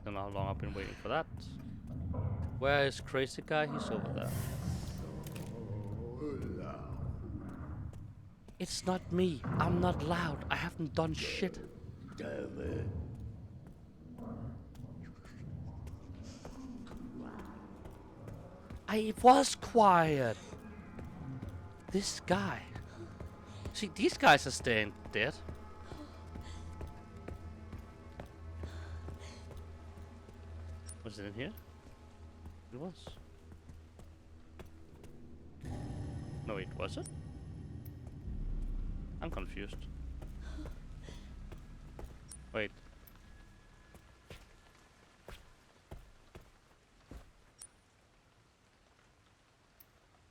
Speaker 1: Don't know how long I've been waiting for that. Where is crazy guy? He's over there. It's not me. I'm not loud. I haven't done shit. I was quiet. This guy. See, these guys are staying dead. Was it in here? It was. No, wait, was it? I'm confused. Wait.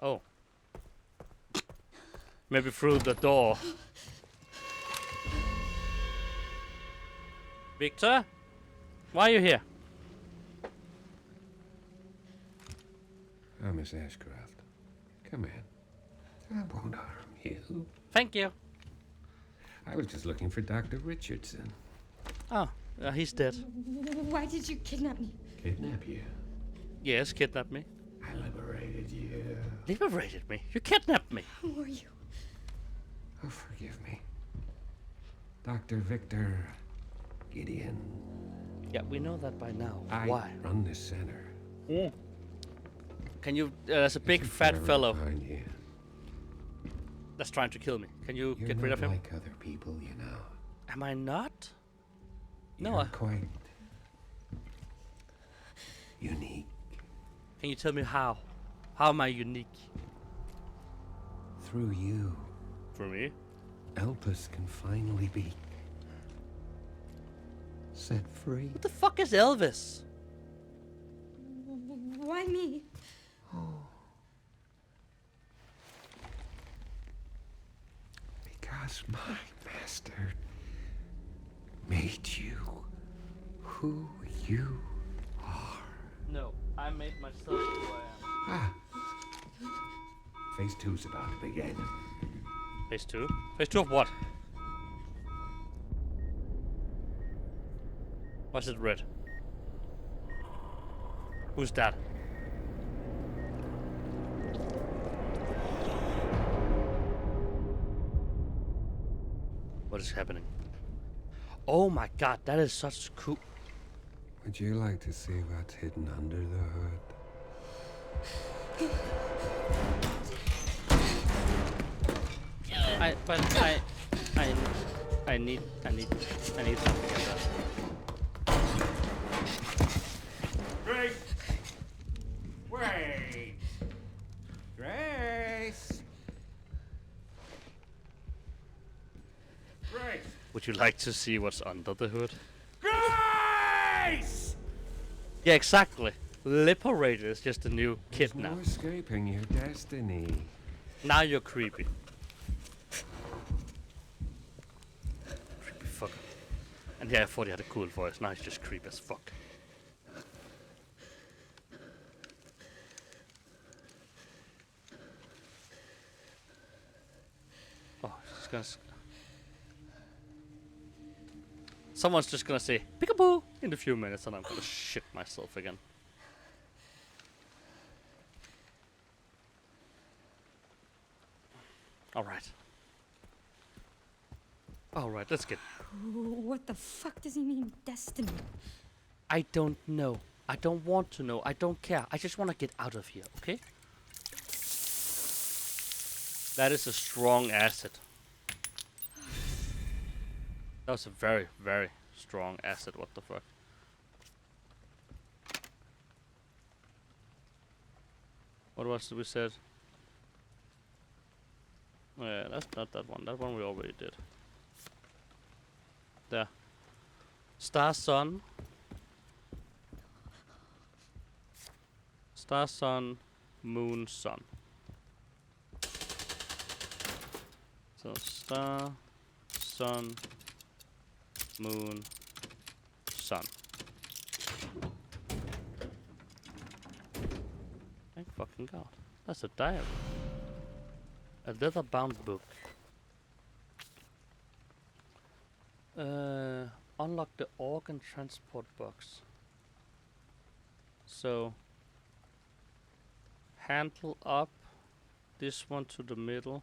Speaker 1: Oh. Maybe through the door. Victor? Why are you here?
Speaker 11: Miss Ashcroft. Come in. I won't harm you.
Speaker 1: Thank you.
Speaker 11: I was just looking for Dr. Richardson.
Speaker 1: Oh, he's dead.
Speaker 3: Why did you kidnap me?
Speaker 11: Kidnap you?
Speaker 1: Yes, kidnap me.
Speaker 11: I liberated you.
Speaker 1: Liberated me? You kidnapped me.
Speaker 3: Who are you?
Speaker 11: Oh, forgive me. Dr. Victor Gideon.
Speaker 1: Yeah, we know that by now.
Speaker 11: I
Speaker 1: Why?
Speaker 11: run this center.
Speaker 1: Yeah. Can you... there's a big fat fellow that's trying to kill me. Can you
Speaker 11: You're
Speaker 1: get rid of him?
Speaker 11: like other people, you know.
Speaker 1: Am I not?
Speaker 11: You're
Speaker 1: No.
Speaker 11: quite unique.
Speaker 1: Can you tell me how? How am I unique?
Speaker 11: Through you,
Speaker 1: For me?
Speaker 11: Elpis can finally be set free.
Speaker 1: What the fuck is Elvis?
Speaker 3: Why me?
Speaker 11: Because my master made you who you are.
Speaker 1: No, I made myself who I am.
Speaker 11: Ah. Phase 2's about to begin.
Speaker 1: Phase 2? Phase 2 of what? Why is it red? Who's that? What is happening? Oh my god, that is such cool.
Speaker 11: Would you like to see what's hidden under the hood?
Speaker 1: I need something like that.
Speaker 11: Grace! Wait! Grace! Grace!
Speaker 1: Would you like to see what's under the hood?
Speaker 11: Grace!
Speaker 1: Yeah, exactly. Liberated is just a new
Speaker 11: There's
Speaker 1: kid now.
Speaker 11: no escaping your destiny.
Speaker 1: Now you're creepy. Creepy fucker. And yeah, I thought he had a cool voice. Now he's just creepy as fuck. Oh, she's gonna... Someone's just gonna say, peekaboo, in a few minutes, and I'm gonna shit myself again. Alright. Alright, let's get...
Speaker 3: What the fuck does he mean, destiny?
Speaker 1: I don't know. I don't want to know. I don't care. I just want to get out of here, okay? That is a strong acid. That was a very, very strong acid. What the fuck? What was it we said? Oh, yeah, that's not that one. That one we already did. There. Star, sun. Star, sun, moon, sun. So star, sun, moon, sun. Thank fucking god. That's a diary. A leather-bound book. Unlock the organ transport box. So handle up, this one to the middle,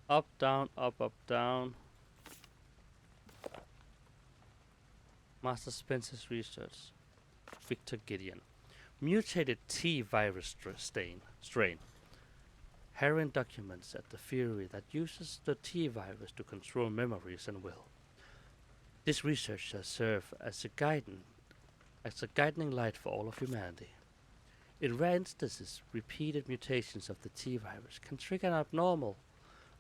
Speaker 1: up, down, up, down. Master Spencer's research. Victor Gideon. Mutated T virus strain. Harrowing documents at the theory that uses the T virus to control memories and will. This research shall serve as a guiding light for all of humanity. In rare instances, repeated mutations of the T virus can trigger an abnormal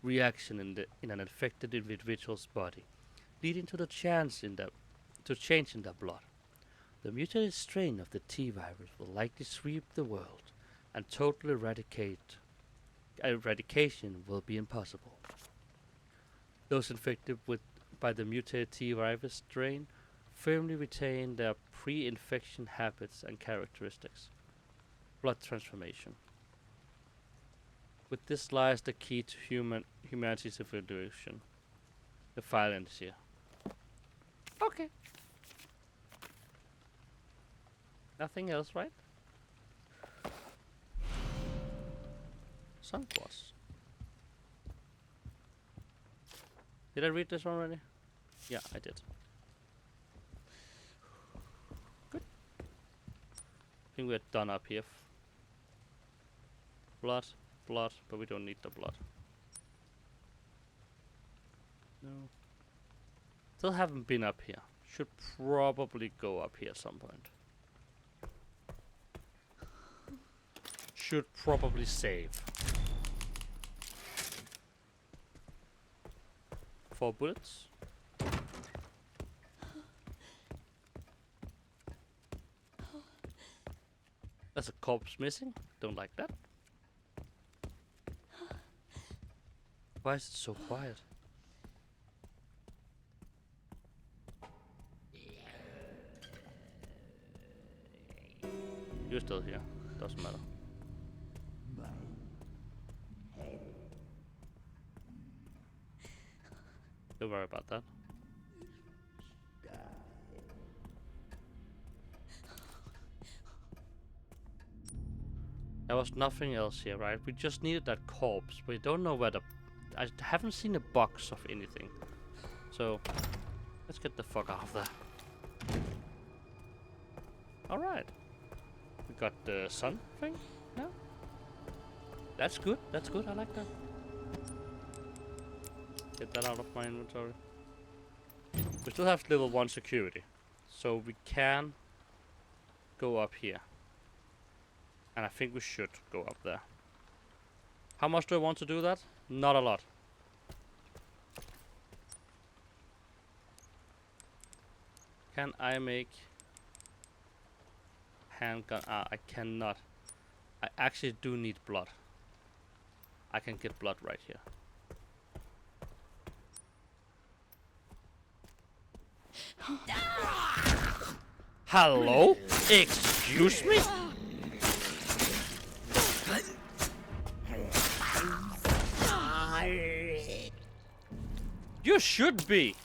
Speaker 1: reaction in an infected individual's body, leading to change in their blood. The mutated strain of the T virus will likely sweep the world, and total eradication will be impossible. Those infected by the mutated T virus strain firmly retain their pre-infection habits and characteristics. Blood transformation. With this lies the key to humanity's evolution. The file ends here. Okay. Nothing else, right? Sunquas. Did I read this already? Yeah, I did. Good. I think we're done up here. Blood, but we don't need the blood. No. Still haven't been up here. Should probably go up here at some point. Should probably save. 4 bullets. There's a corpse missing. Don't like that. Why is it so quiet? You're still here. Doesn't matter. Don't worry about that. There was nothing else here, right? We just needed that corpse. We don't know where the... I haven't seen a box of anything. So, let's get the fuck out of there. Alright. We got the sun thing now. That's good. That's good. I like that. Get that out of my inventory. We still have level 1 security. So we can go up here. And I think we should go up there. How much do I want to do that? Not a lot. Can I make handgun? I cannot. I actually do need blood. I can get blood right here. Hello? Excuse me? You should be.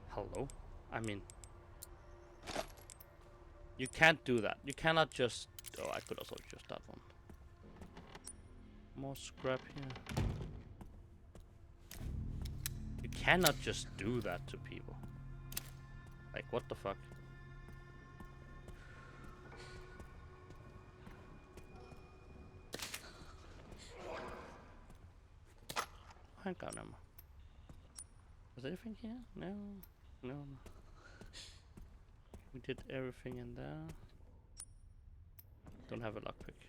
Speaker 1: Hello? I mean, you can't do that. You cannot just... Oh, I could also just that one. More scrap here. You cannot just do that to people. Like, what the fuck? Handgun ammo. Was there anything here? No. No. We did everything in there. Don't have a lockpick.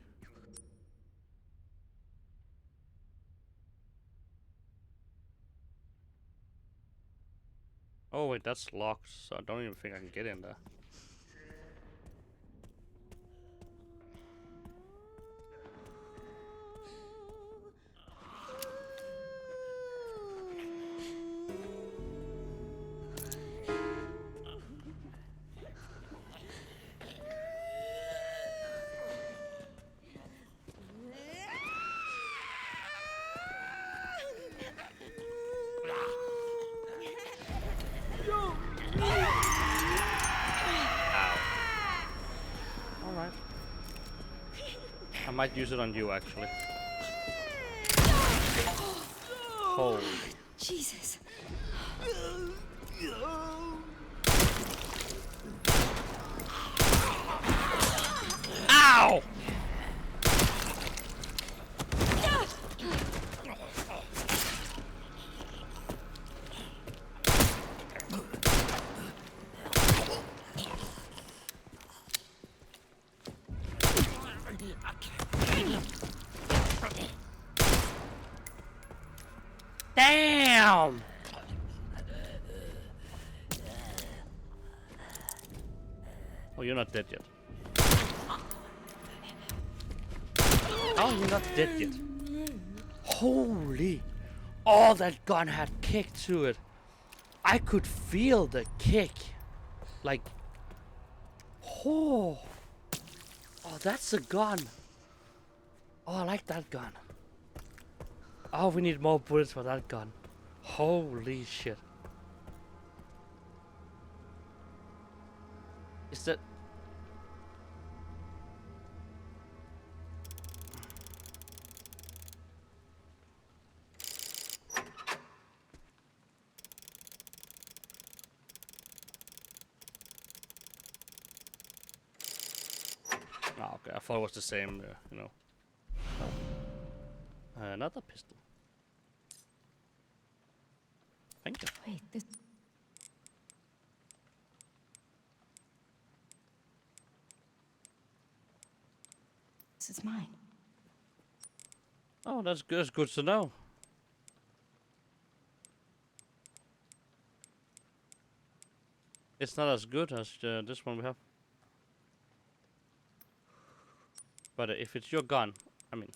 Speaker 1: Oh wait, that's locked, so I don't even think I can get in there. I might use it on you, actually. Holy.
Speaker 3: Jesus.
Speaker 1: Ow! Damn! Oh, you're not dead yet. Oh, you're not dead yet. Holy! Oh, that gun had kick to it. I could feel the kick. Like, oh, that's a gun. Oh, I like that gun. Oh, we need more bullets for that gun. Holy shit. Is that... Oh, okay, I thought it was the same, you know. Another pistol. Thank you.
Speaker 3: Wait, this is mine.
Speaker 1: Oh, that's good. That's good to know. It's not as good as this one we have. But if it's your gun, I mean,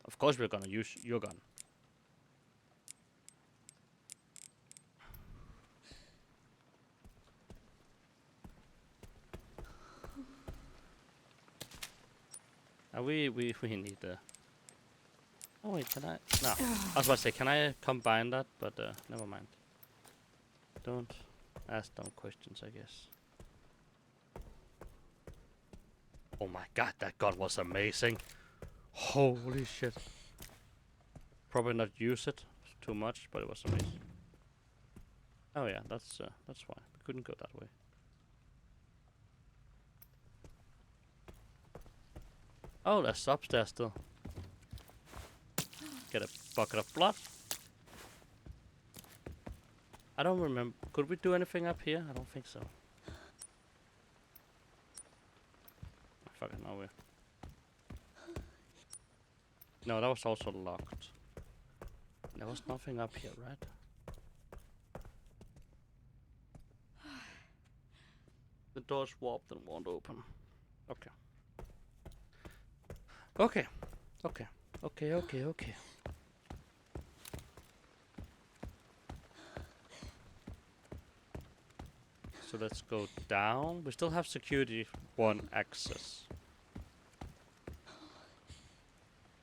Speaker 1: of course we're gonna use your gun. We need the... Oh wait, can I? No, I was about to say, can I combine that? But never mind. Don't ask dumb questions, I guess. Oh my god, that gun was amazing. Holy shit. Probably not use it too much, but it was amazing. Oh yeah, that's why. We couldn't go that way. Oh, there's upstairs still. Get a bucket of blood. I don't remember. Could we do anything up here? I don't think so. Fucking no way. No, that was also locked. There was nothing up here, right? The door's warped and won't open. Okay. Okay. Okay. Okay, okay, okay. So let's go down. We still have security 1 access.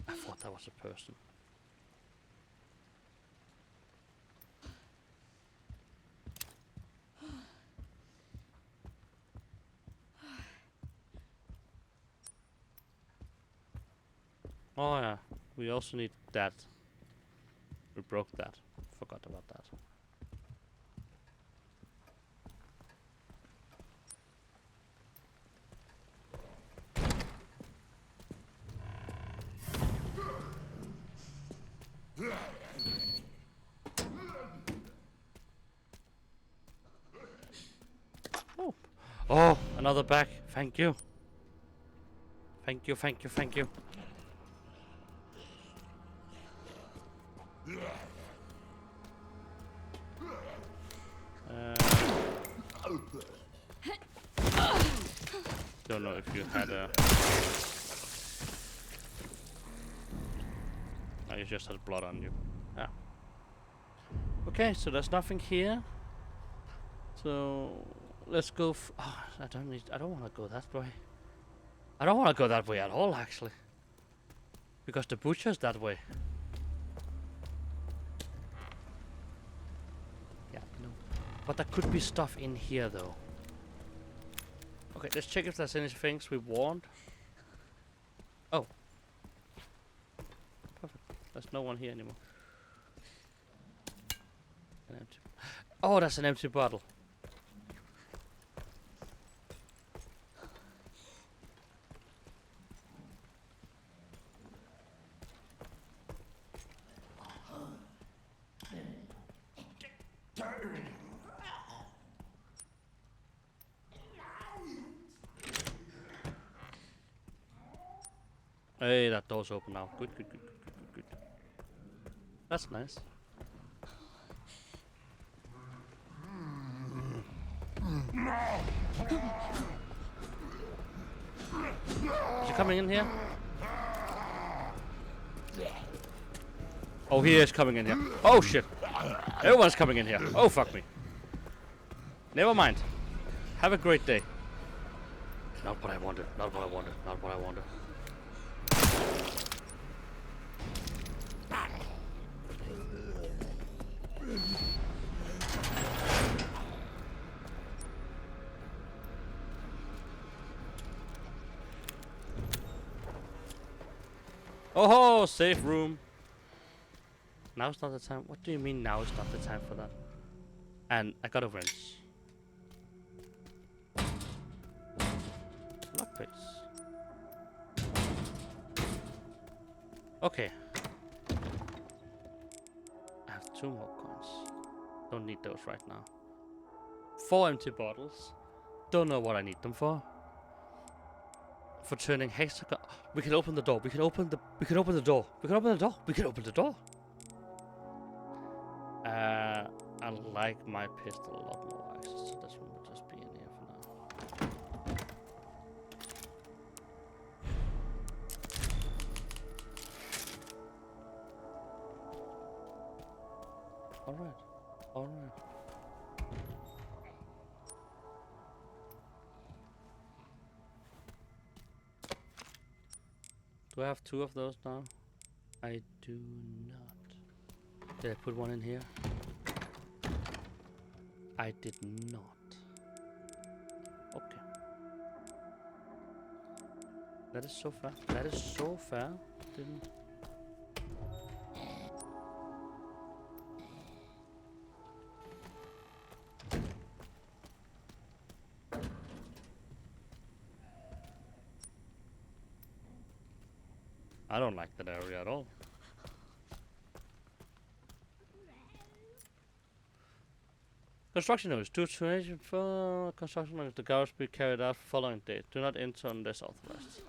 Speaker 1: I thought that was a person. Oh yeah, we also need that. We broke that. Forgot about that. Oh. Oh, another bag. Thank you. Thank you, thank you, thank you. Don't know if you had a... No, you just had blood on you. Yeah. Okay, so there's nothing here. So let's go. Oh, I don't want to go that way. I don't want to go that way at all, actually. Because the butcher's that way. Yeah, no. But there could be stuff in here, though. Okay, let's check if there's any things we want. Oh. Perfect. There's no one here anymore. An empty. Oh, that's an empty bottle. Hey, that door's open now. Good, good, good, good, good, good, good. That's nice. Is he coming in here? Oh, he is coming in here. Oh shit! Everyone's coming in here. Oh fuck me. Never mind. Have a great day. Not what I wanted. Not what I wanted. Not what I wanted. Oh, safe room. Now's not the time. What do you mean now is not the time for that? And I got a wrench. Lockpicks. Okay. I have 2 more coins. Don't need those right now. 4 empty bottles. Don't know what I need them for. For turning hexagon. We can open the door. We can open the door. We can open the door. We can open the door. I like my pistol a lot more access, so this one will just be in here for now. Alright. Alright. Do I have 2 of those now? I do not. Did I put one in here? I did not. Okay. That is so fair. That is so fair. Didn't. I don't like that area at all. Construction notice. 2 for construction notice. The garage be carried out following date. Do not enter unless authorized.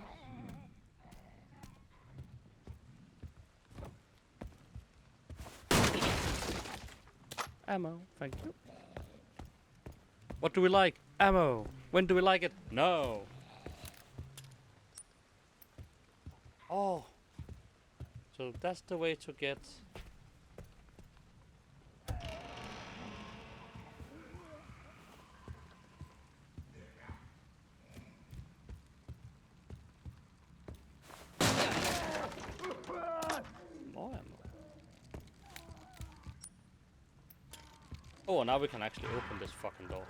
Speaker 1: Ammo. Thank you. What do we like? Ammo. When do we like it? No. Oh. So that's the way to get... more ammo. Oh, now we can actually open this fucking door.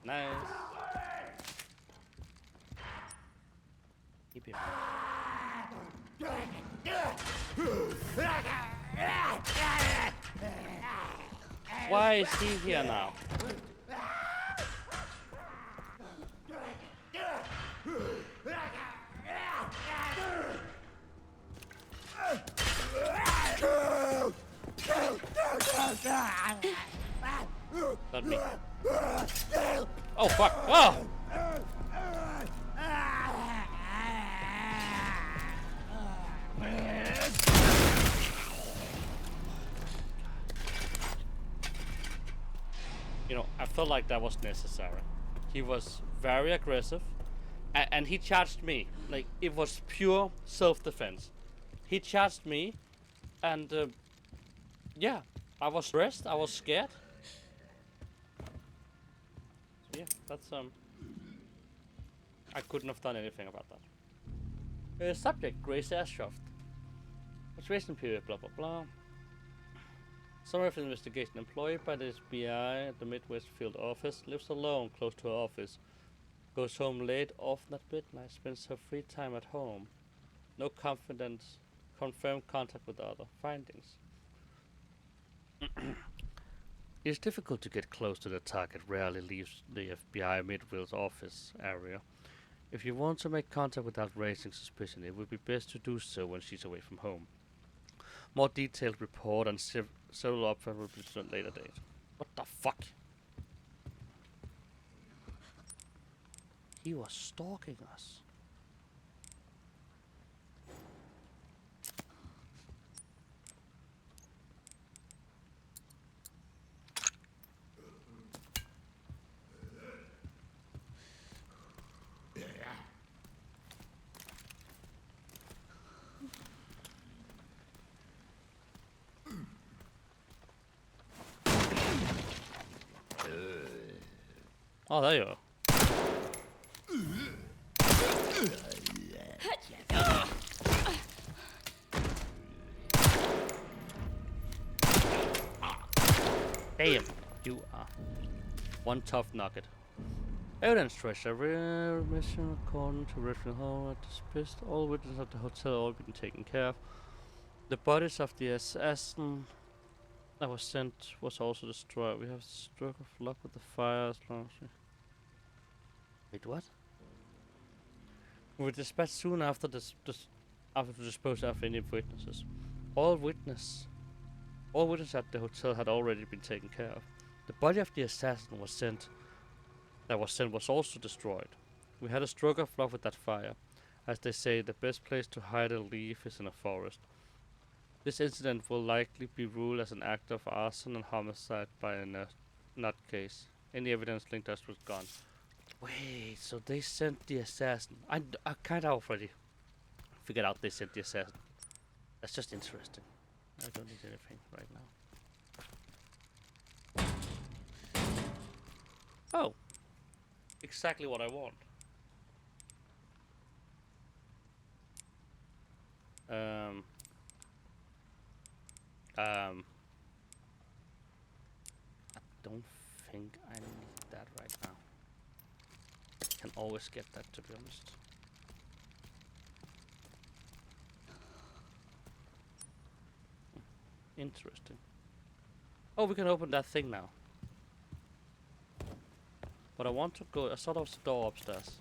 Speaker 1: Nice. Keep it. Why is he here now? Not me. Oh fuck! Oh! You know, I felt like that was necessary. He was very aggressive, and he charged me. Like, it was pure self-defense. He charged me, and yeah, I was stressed, I was scared. So yeah, that's I couldn't have done anything about that. Subject, Grace Ashcroft. Observation period, blah blah blah. Summary of the investigation. Employed by the FBI at the Midwest Field Office. Lives alone, close to her office. Goes home late, often at midnight. Spends her free time at home. No confident, confirmed contact with other. Findings. It is difficult to get close to the target. Rarely leaves the FBI Midwest office area. If you want to make contact without raising suspicion, it would be best to do so when she's away from home. More detailed report and several options will be at a later date. What the fuck? He was stalking us. Oh, there you are. Damn, you are one tough nugget. Evidence treasure. Mission according to Requiem Hall at dismissed. All witnesses of the hotel all been taken care of. The bodies of the assassin that was sent was also destroyed. We have struck of luck with the fire as long as we... Wait, what? We were dispatched soon after after to dispose of any witnesses. All witnesses at the hotel had already been taken care of. The body of the assassin was sent was also destroyed. We had a stroke of luck with that fire. As they say, the best place to hide a leaf is in a forest. This incident will likely be ruled as an act of arson and homicide by a nutcase. Any evidence linked us was gone. Wait, so they sent the assassin. I kind of already figured out they sent the assassin. That's just interesting. I don't need anything right now. Oh. Exactly what I want. I don't think I need that right now. Can always get that, to be honest. Interesting. Oh, we can open that thing now. But I want to go. I saw there was a door upstairs.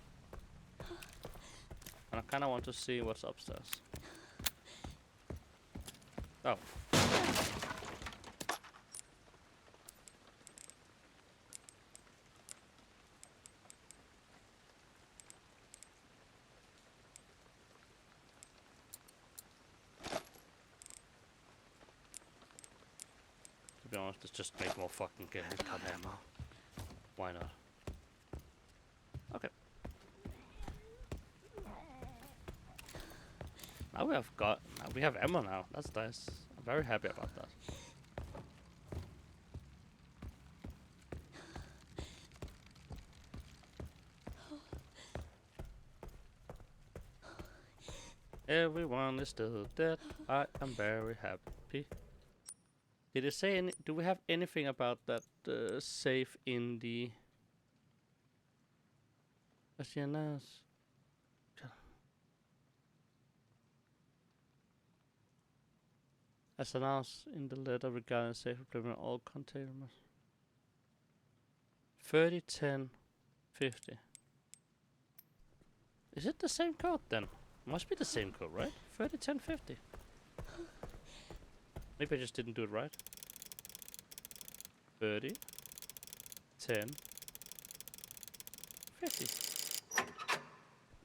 Speaker 1: And I kind of want to see what's upstairs. Oh. To be honest, let's just make more fucking gun ammo. Why not? Okay. Now we have ammo now. That's nice. I'm very happy about that. Everyone is still dead. I am very happy. Did it say any? Do we have anything about that safe in the? As announced in the letter regarding safe replacement, all containers. 30, 10, 50. Is it the same code then? Must be the same code, right? 30, 10, 50. Maybe I just didn't do it right. 30, 10, 50.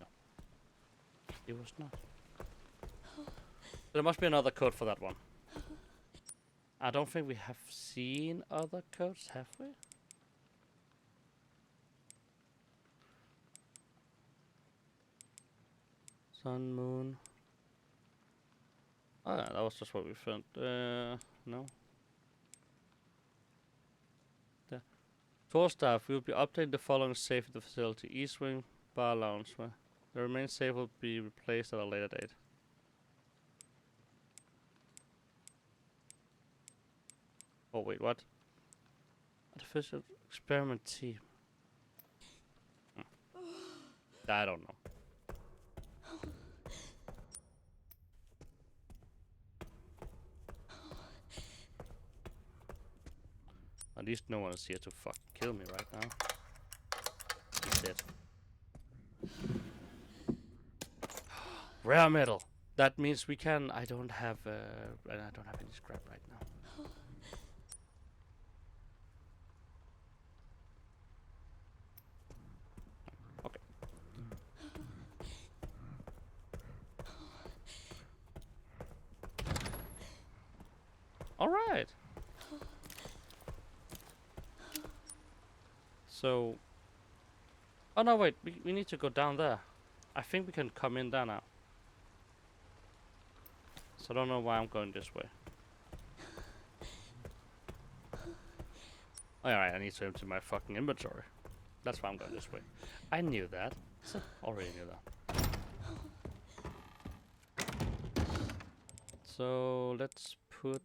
Speaker 1: No. It was not. There must be another code for that one. I don't think we have seen other codes, have we? Sun, moon. Oh yeah, that was just what we found. No. There. Tour staff, we will be updating the following safe at the facility. East Wing, bar lounge. The remaining safe will be replaced at a later date. Oh wait, what? Artificial experiment team. I don't know. At least no one is here to fucking kill me right now. He's dead. Rare metal. That means we can. I don't have any scrap right now. Okay. All right. So. Oh no! Wait. We need to go down there. I think we can come in there now. So I don't know why I'm going this way. Alright, I need to empty my fucking inventory. That's why I'm going this way. I knew that. Already knew that. So let's put...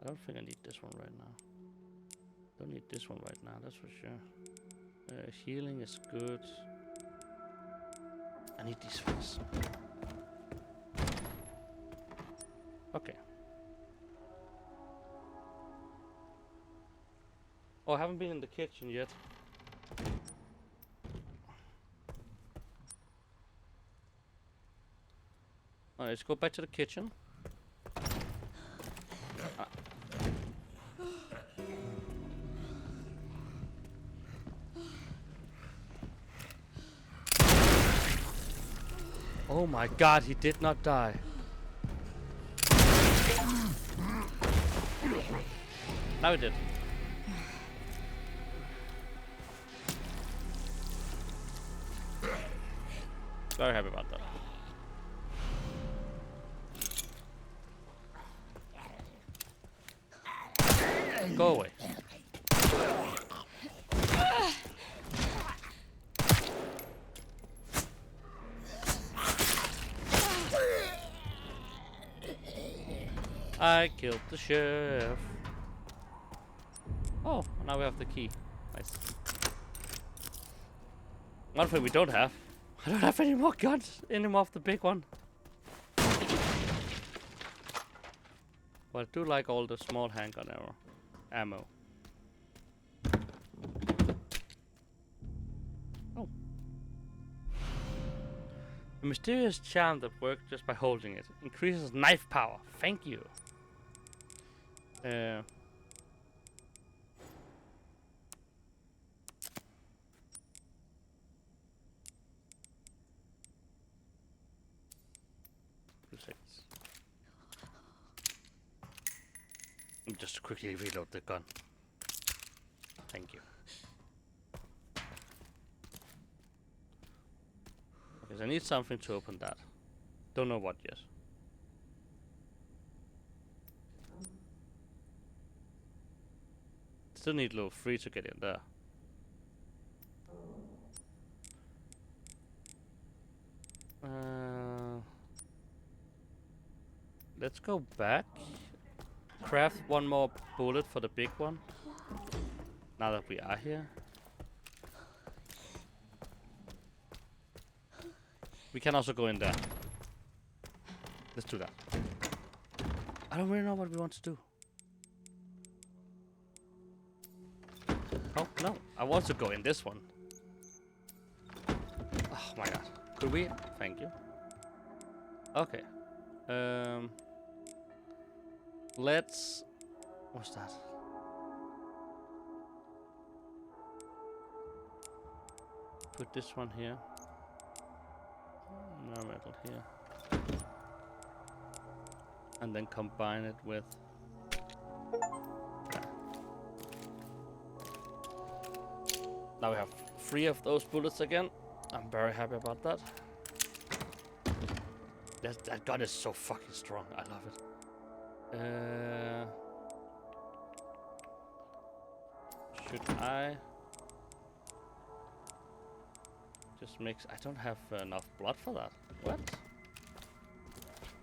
Speaker 1: I don't think I need this one right now. Don't need this one right now, that's for sure. Healing is good. I need these ones. Okay. Oh, I haven't been in the kitchen yet. Alright, let's go back to the kitchen. Oh my god, he did not die. Now he did. Very happy about that. Go away. I killed the chef. Oh, now we have the key. Nice. One thing we don't have. I don't have any more guns. Any more of the big one. But I do like all the small handgun ammo. Oh. A mysterious charm that works just by holding it. Increases knife power. Thank you. Just to quickly reload the gun. Thank you. Okay, so I need something to open that. Don't know what yet. Still need level 3 to get in there. Let's go back. Craft one more bullet for the big one. Now that we are here. We can also go in there. Let's do that. I don't really know what we want to do. Oh, no. I want to go in this one. Oh my god. Could we? Thank you. Okay. Let's... What's that? Put this one here. No metal here. And then combine it with... Now we have 3 of those bullets again. I'm very happy about that. That gun is so fucking strong. I love it. Should I just mix? I don't have enough blood for that. What?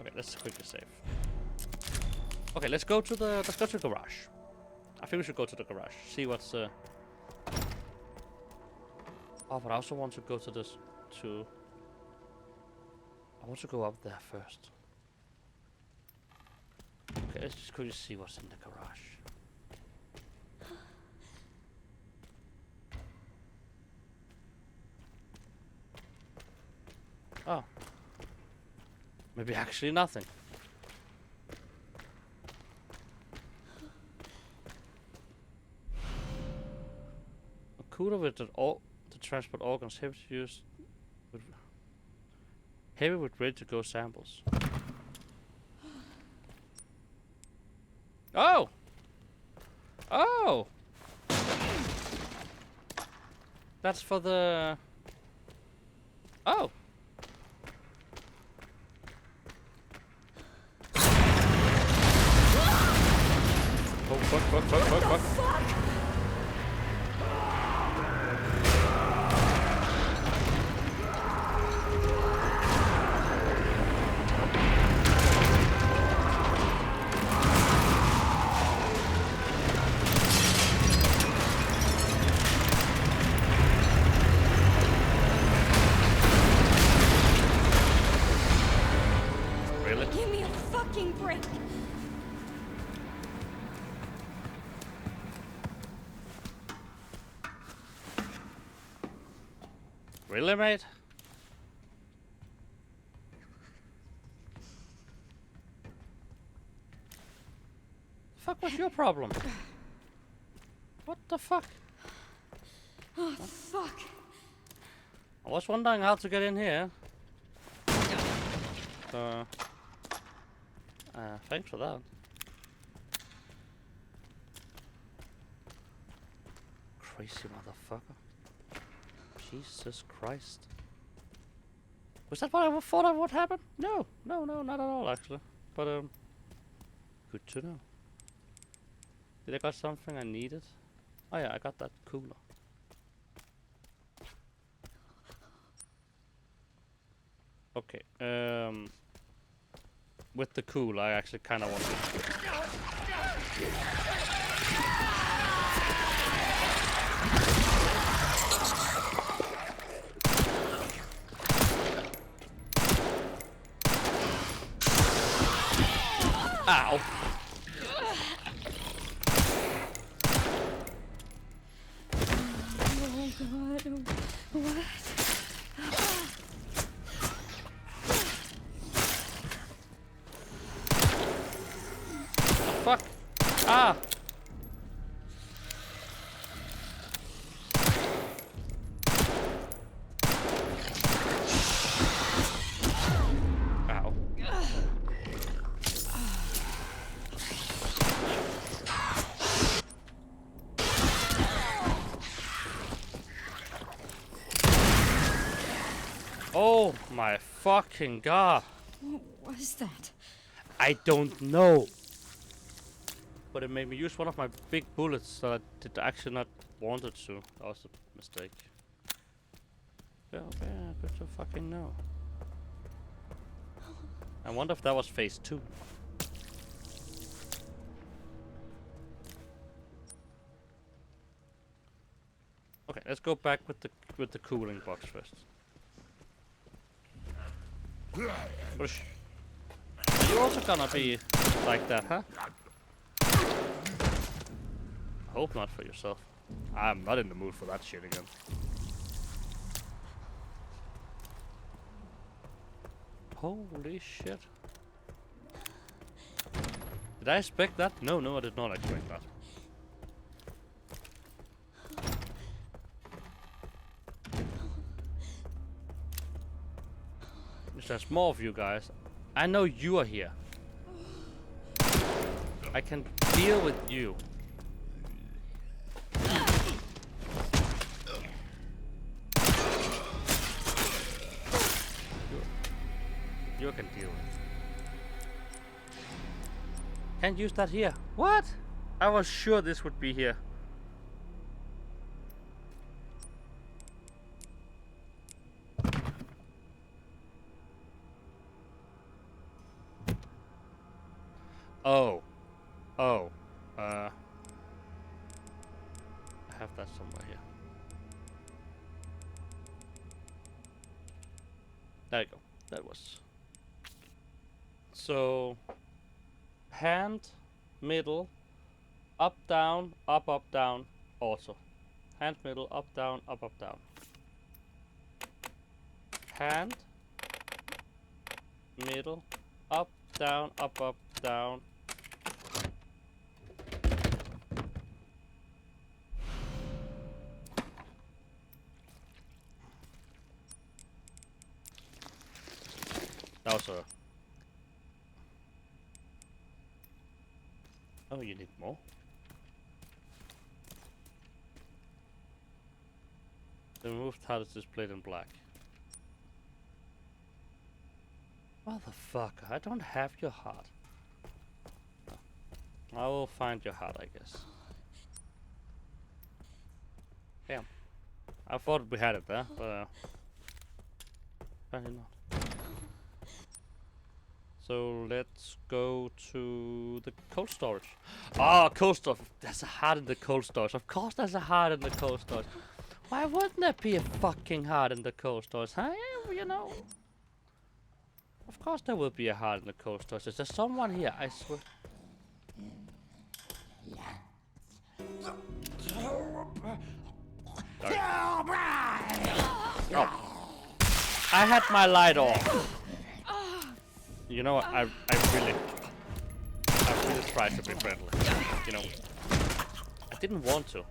Speaker 1: Okay, let's quickly save. Okay, let's go to the garage. I think we should go to the garage. See what's Oh, but I also want to go to this too. I want to go up there first. Okay, let's just quickly see what's in the garage. Oh. Maybe actually nothing. A cooler with to transport organs, heavy to use with heavy with ready to go samples. Oh! Oh! That's for the... Oh! Oh, fuck.
Speaker 3: fucking break.
Speaker 1: Really, mate? Fuck was your problem? What the fuck?
Speaker 3: Oh, fuck.
Speaker 1: I was wondering how to get in here. So, thanks for that. Crazy motherfucker. Jesus Christ. Was that what I thought of would happen? No, no, no, not at all actually. But good to know. Did I got something I needed? Oh yeah, I got that cooler. Okay, with the cooler I actually kinda want to... Ow!
Speaker 3: Oh god, what?
Speaker 1: Fuck! Ah! Ow. Oh my fucking god!
Speaker 3: What was that?
Speaker 1: I don't know! But it made me use one of my big bullets that I did actually not wanted to. That was a mistake. Yeah, okay, good to fucking know. I wonder if that was phase 2. Okay, let's go back with the cooling box first. Push. You're also gonna be like that, huh? I hope not for yourself. I'm not in the mood for that shit again. Holy shit. Did I expect that? No, no, I did not expect that. There's more of you guys. I know you are here. I can deal with you. You can deal with. Can't use that here. What? I was sure this would be here. Oh. Oh. I have that somewhere here. There you go. That was. So, hand, middle, up, down, also. Hand, middle, up, down, down. Hand, middle, up, down, down. That was a... Oh, you need more? The removed heart is displayed in black. Motherfucker, I don't have your heart. Oh. I will find your heart, I guess. Damn. I thought we had it there, but apparently not. So let's go to the cold storage. Ah, cold storage. There's a heart in the cold storage. Of course there's a heart in the cold storage. Why wouldn't there be a fucking heart in the cold storage, huh? Yeah, you know. Of course there will be a heart in the coast touch. Is there someone here? I swear. Sorry. Oh. I had my light off. You know what? I really tried to be friendly. You know, I didn't want to.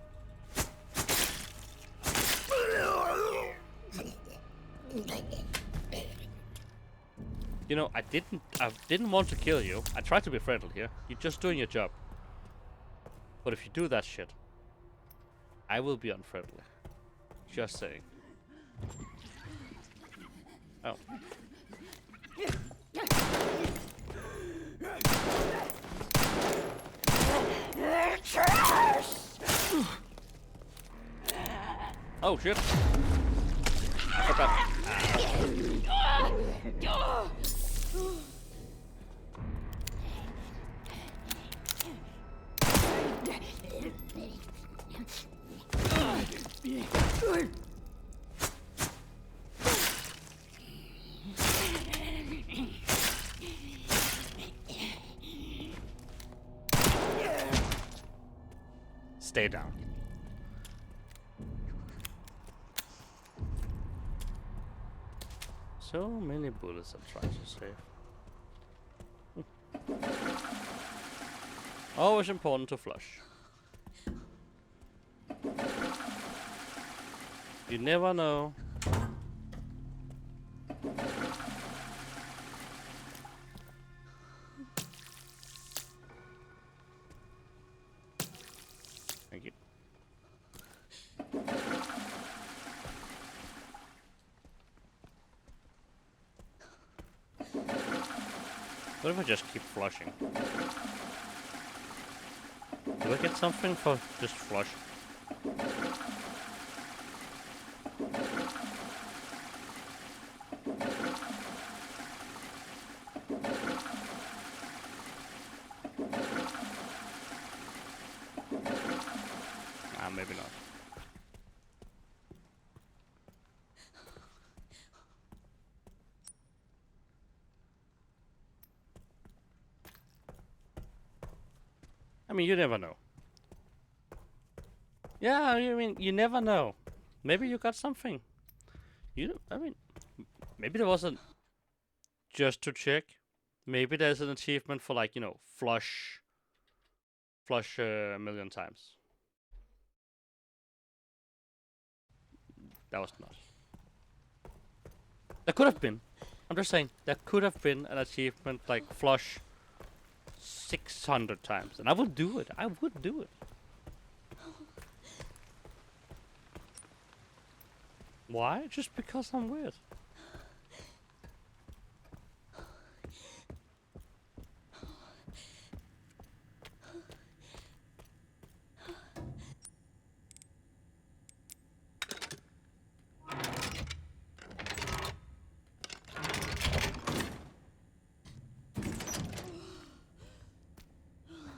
Speaker 1: You know, I didn't want to kill you. I tried to be friendly here. You're just doing your job. But if you do that shit, I will be unfriendly. Just saying. Oh. Oh shit. I forgot. Stay down. So many bullets I'm trying to save. Always important to flush. You never know. Thank you. What if I just keep flushing? Do I get something for just flush? Ah, maybe not. I mean, you never know. Yeah, I mean, you never know. Maybe you got something. I mean, maybe there wasn't just to check. Maybe there's an achievement for, like, you know, flush a million times. That was not. There could have been. I'm just saying, there could have been an achievement like flush 600 times, and I would do it. I would do it. Why? Just because I'm weird.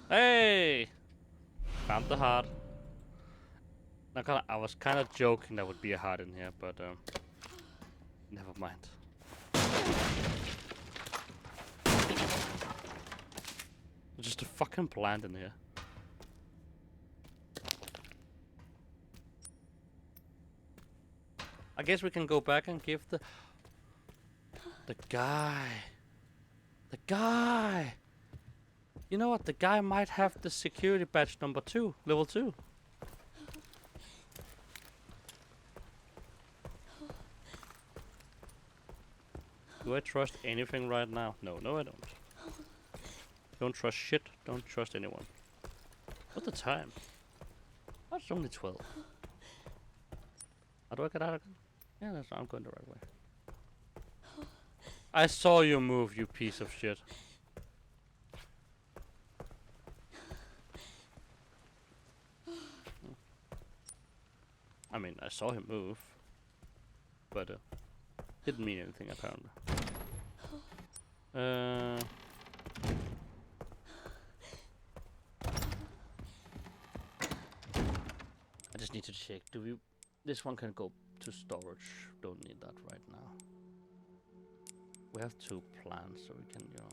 Speaker 1: Hey! Found the heart. I was kind of joking there would be a heart in here, but never mind. There's just a fucking plant in here. I guess we can go back and give the guy. The guy. You know what? The guy might have the security badge number 2, level 2. Do I trust anything right now? No, I don't. Don't trust shit. Don't trust anyone. What's the time? Oh, it's only 12. How do I get out of it? Yeah, I'm going the right way. I saw you move, you piece of shit. I mean, I saw him move, but didn't mean anything apparently. I just need to check. This one can go to storage. Don't need that right now. We have 2 plans, so we can, you know.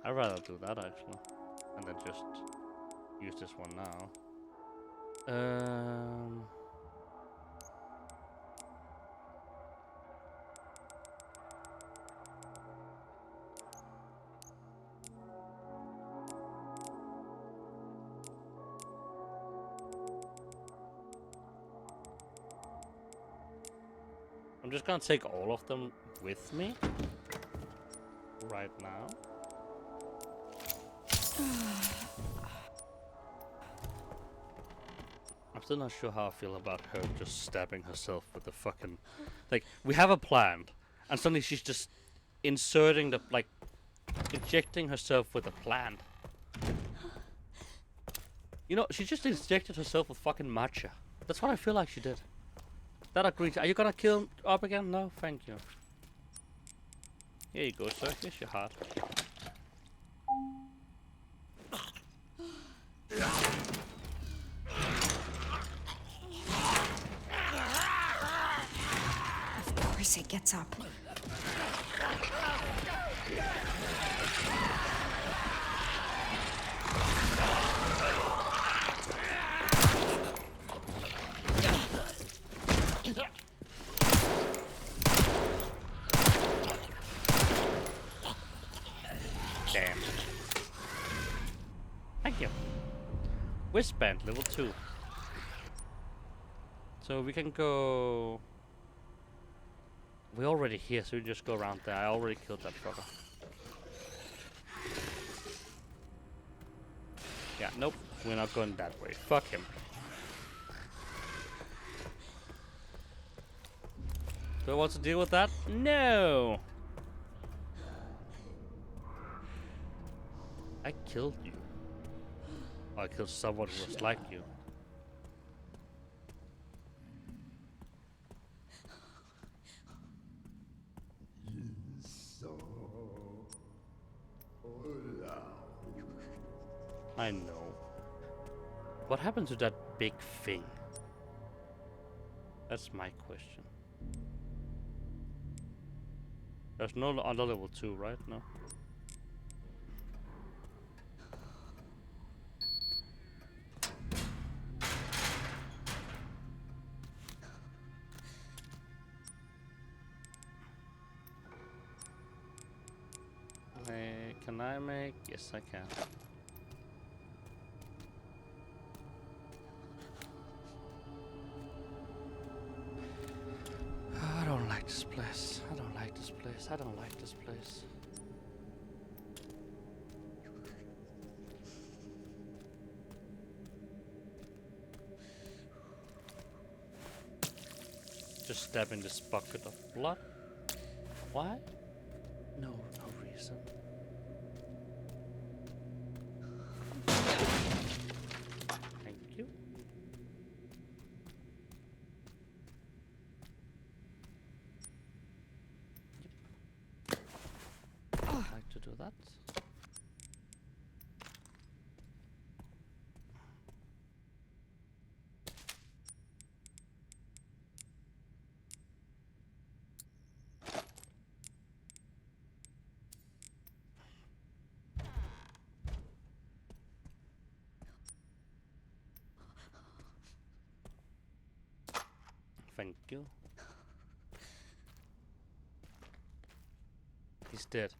Speaker 1: I'd rather do that actually, and then just use this one now. I'm just gonna take all of them with me right now. I'm still not sure how I feel about her just stabbing herself with the fucking... Like, we have a plan, and suddenly she's just inserting the, like, injecting herself with a plant. You know, she just injected herself with fucking matcha. That's what I feel like she did. That agrees. Are you gonna kill up again? No, thank you. Here you go, sir. Here's your heart.
Speaker 3: Of course it gets up.
Speaker 1: Damn. Thank you. Wristband, level 2. So we can go... We're already here, so we just go around there. I already killed that fucker. Yeah, nope. We're not going that way. Fuck him. Do I want to deal with that? No! I killed you. Or I killed someone who was like you. I know. What happened to that big thing? That's my question. There's no other level 2, right? No. Can I make? Yes, I can. I don't like this place. I don't like this place. I don't like this place. Just stab in this bucket of blood. Why? No reason. Thank you. Yep. I'd like to do that. Thank you. He's dead.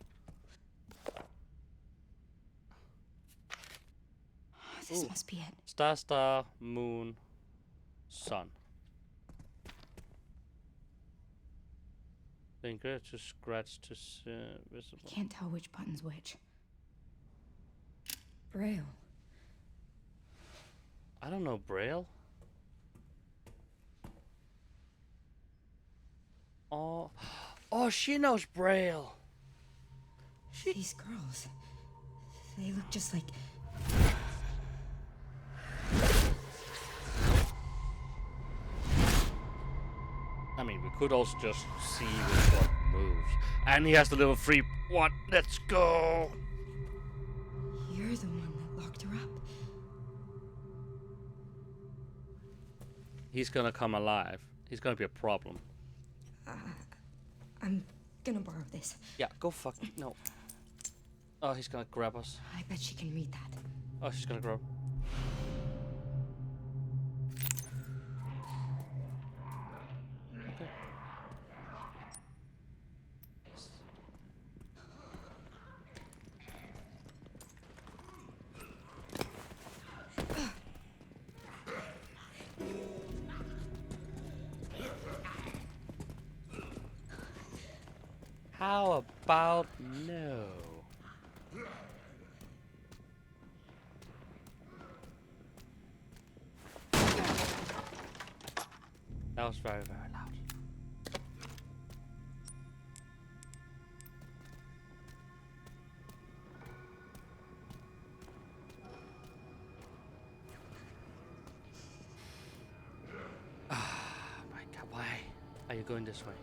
Speaker 3: This must be it.
Speaker 1: Star, star, moon, sun. Then go to scratch to visible.
Speaker 3: I can't tell which button's which. Braille.
Speaker 1: I don't know Braille. Oh, she knows Braille.
Speaker 3: These girls, they look just like...
Speaker 1: I mean, we could also just see which one moves. And he has the level 3 one. Let's go.
Speaker 3: You're the one that locked her up.
Speaker 1: he's gonna come alive. He's gonna be a problem.
Speaker 3: I'm gonna borrow this.
Speaker 1: Yeah, go fuck. No. Oh, he's gonna grab us.
Speaker 3: I bet she can read that.
Speaker 1: Oh, she's gonna grab. Okay. How about no? That was very, very loud. Ah, my God, why are you going this way?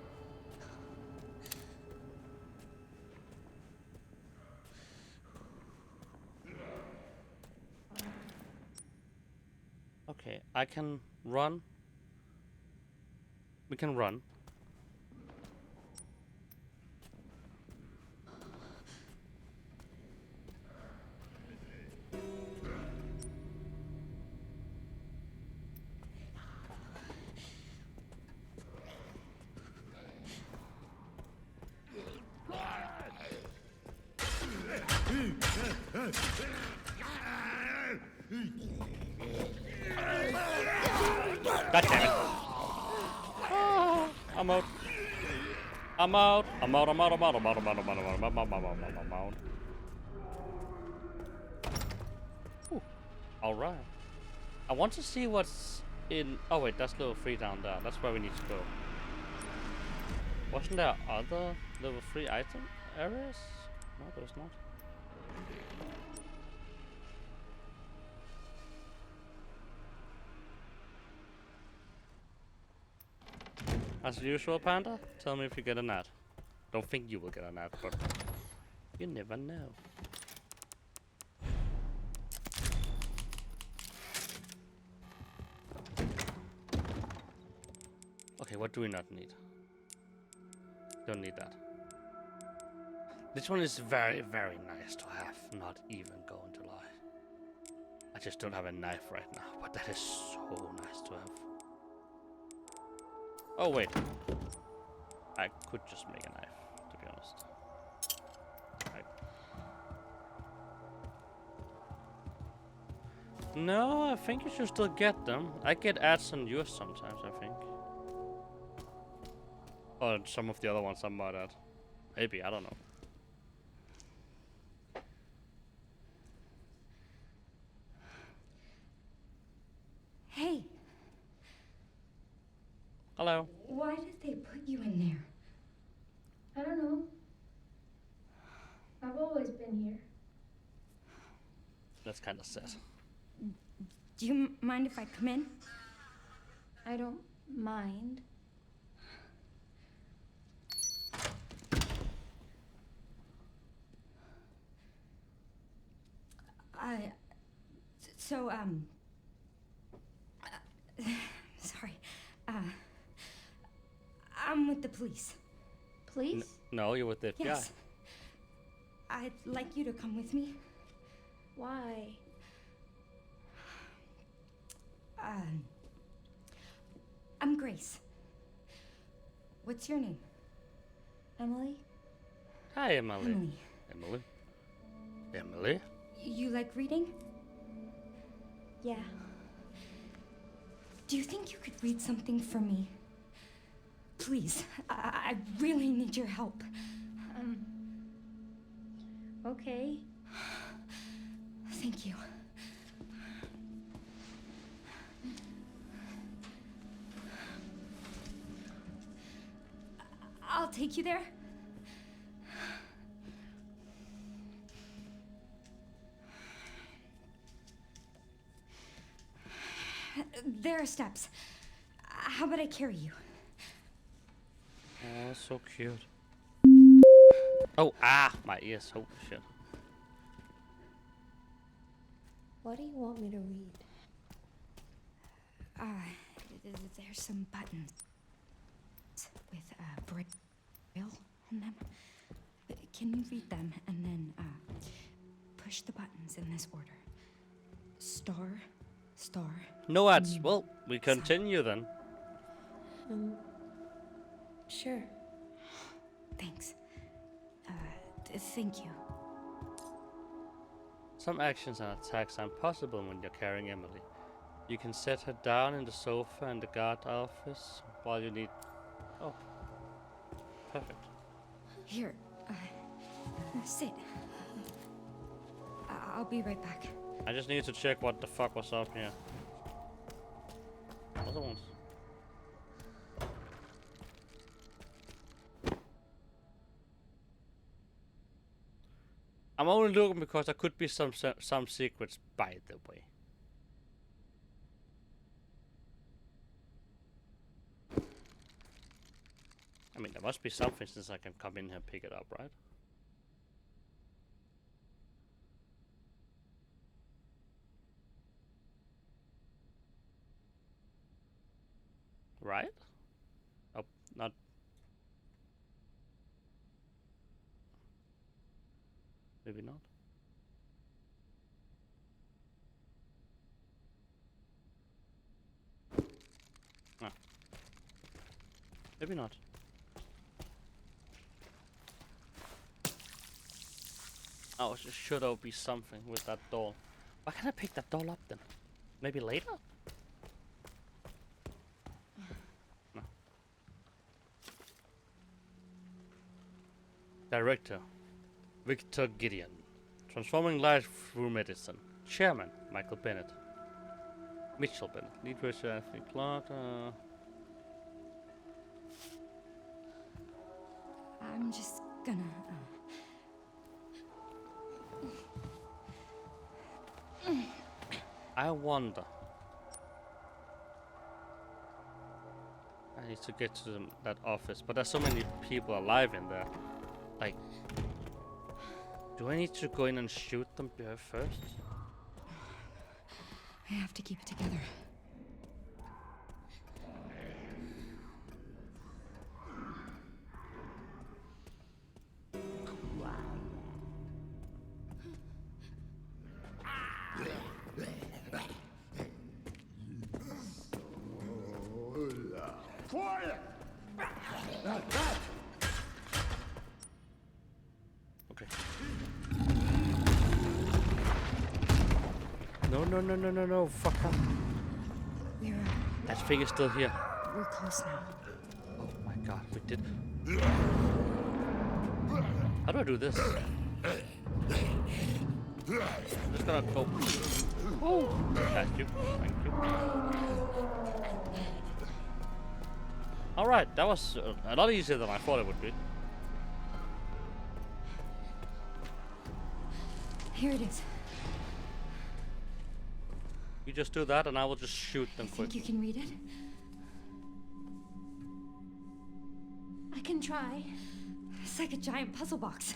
Speaker 1: Okay, I can run. We can run. God damn it. I'm out. I'm out. I'm out. I'm out. I'm out. I'm out. I'm out. I'm out. I'm out. I'm out. All right. I want to see what's in. Oh wait, that's level 3 down there. That's where we need to go. Wasn't there other level 3 item areas? No, there was not. As usual, Panda, tell me if you get an ad. Don't think you will get an ad, but you never know. Okay, what do we not need? Don't need that. This one is very, very nice to have, not even going to lie. I just don't have a knife right now, but that is so nice to have. Oh wait, I could just make a knife, to be honest. No, I think you should still get them. I get ads on yours sometimes, I think. Or some of the other ones I might add. Maybe, I don't know.
Speaker 3: Hey.
Speaker 1: Hello.
Speaker 13: Why did they put you in there? I don't know. I've always been here.
Speaker 1: That's kind of sad.
Speaker 3: Do you mind if I come in?
Speaker 13: I don't mind.
Speaker 3: Sorry. I'm with the police.
Speaker 13: Police?
Speaker 1: No, you're with the FBI.
Speaker 3: Yes. I'd like you to come with me.
Speaker 13: Why?
Speaker 3: I'm Grace. What's your name?
Speaker 13: Emily?
Speaker 1: Hi, Emily.
Speaker 3: Emily.
Speaker 1: Emily. Emily?
Speaker 3: You like reading?
Speaker 13: Yeah.
Speaker 3: Do you think you could read something for me? Please, I really need your help.
Speaker 13: Okay.
Speaker 3: Thank you. I'll take you there. There are steps. How about I carry you?
Speaker 1: Oh, so cute. Oh, my ears. Oh, shit.
Speaker 13: What do you want me to read?
Speaker 3: There's some buttons with braille on them. Can you read them and then push the buttons in this order? Star, star.
Speaker 1: No ads. Well, we continue then.
Speaker 3: Sure. Thanks. Thank you.
Speaker 1: Some actions and attacks are impossible when you're carrying Emily. You can set her down in the sofa in the guard office while you need... Oh. Perfect.
Speaker 3: Here, sit. I'll be right back.
Speaker 1: I just need to check what the fuck was up here. Other ones. I'm only looking because there could be some secrets, by the way. I mean, there must be something since I can come in here and pick it up, right? Right? Oh, not... Maybe not. No. Maybe not. Oh, should there be something with that doll? Why can't I pick that doll up then? Maybe later? No. Director Victor Gideon. Transforming life through medicine. Chairman Michael Bennett. Mitchell Bennett. Lead researcher Anthony Clark.
Speaker 3: I'm just gonna...
Speaker 1: I wonder. I need to get to that office, but there's so many people alive in there. Like, do I need to go in and shoot them first?
Speaker 3: I have to keep it together.
Speaker 4: Quiet!
Speaker 1: Okay. No, fuck up. That thing is still here.
Speaker 3: We're close now.
Speaker 1: Oh my god, we did. How do I do this? I'm just gonna go. Oh, thank you. Alright, that was a lot easier than I thought it would be.
Speaker 3: Here it is.
Speaker 1: You just do that and I will just shoot them quick.
Speaker 3: Think you can read it? I can try. It's like a giant puzzle box.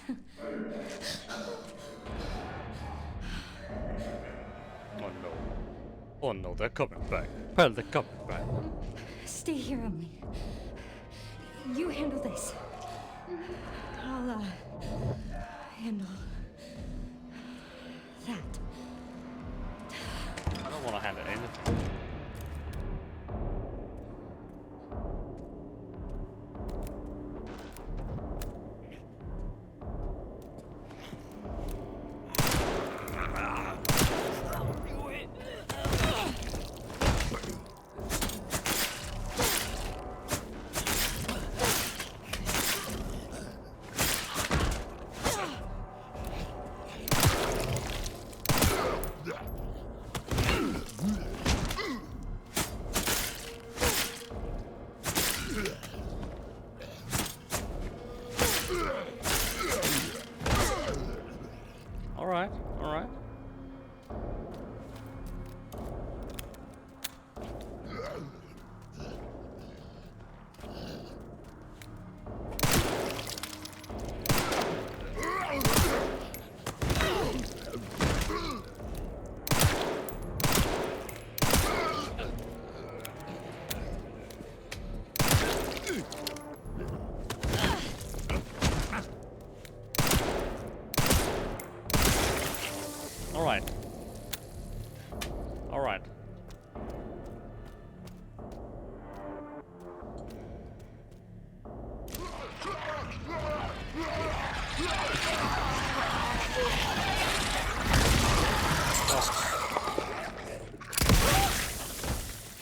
Speaker 1: Oh no, they're coming back. Well, they're coming back.
Speaker 3: Stay here, Emily. You handle this. I'll, handle that.
Speaker 1: I don't want to handle anything.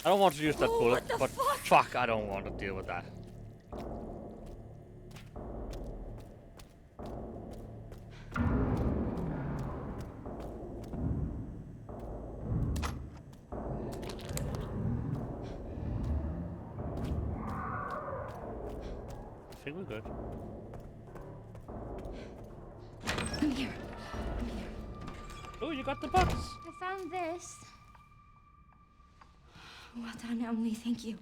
Speaker 1: I don't want to use that bullet, but fuck, I don't want to deal with that. I think we're good.
Speaker 3: I'm here.
Speaker 1: Oh, you got the box.
Speaker 3: I found this. Well done, Emily. Thank you.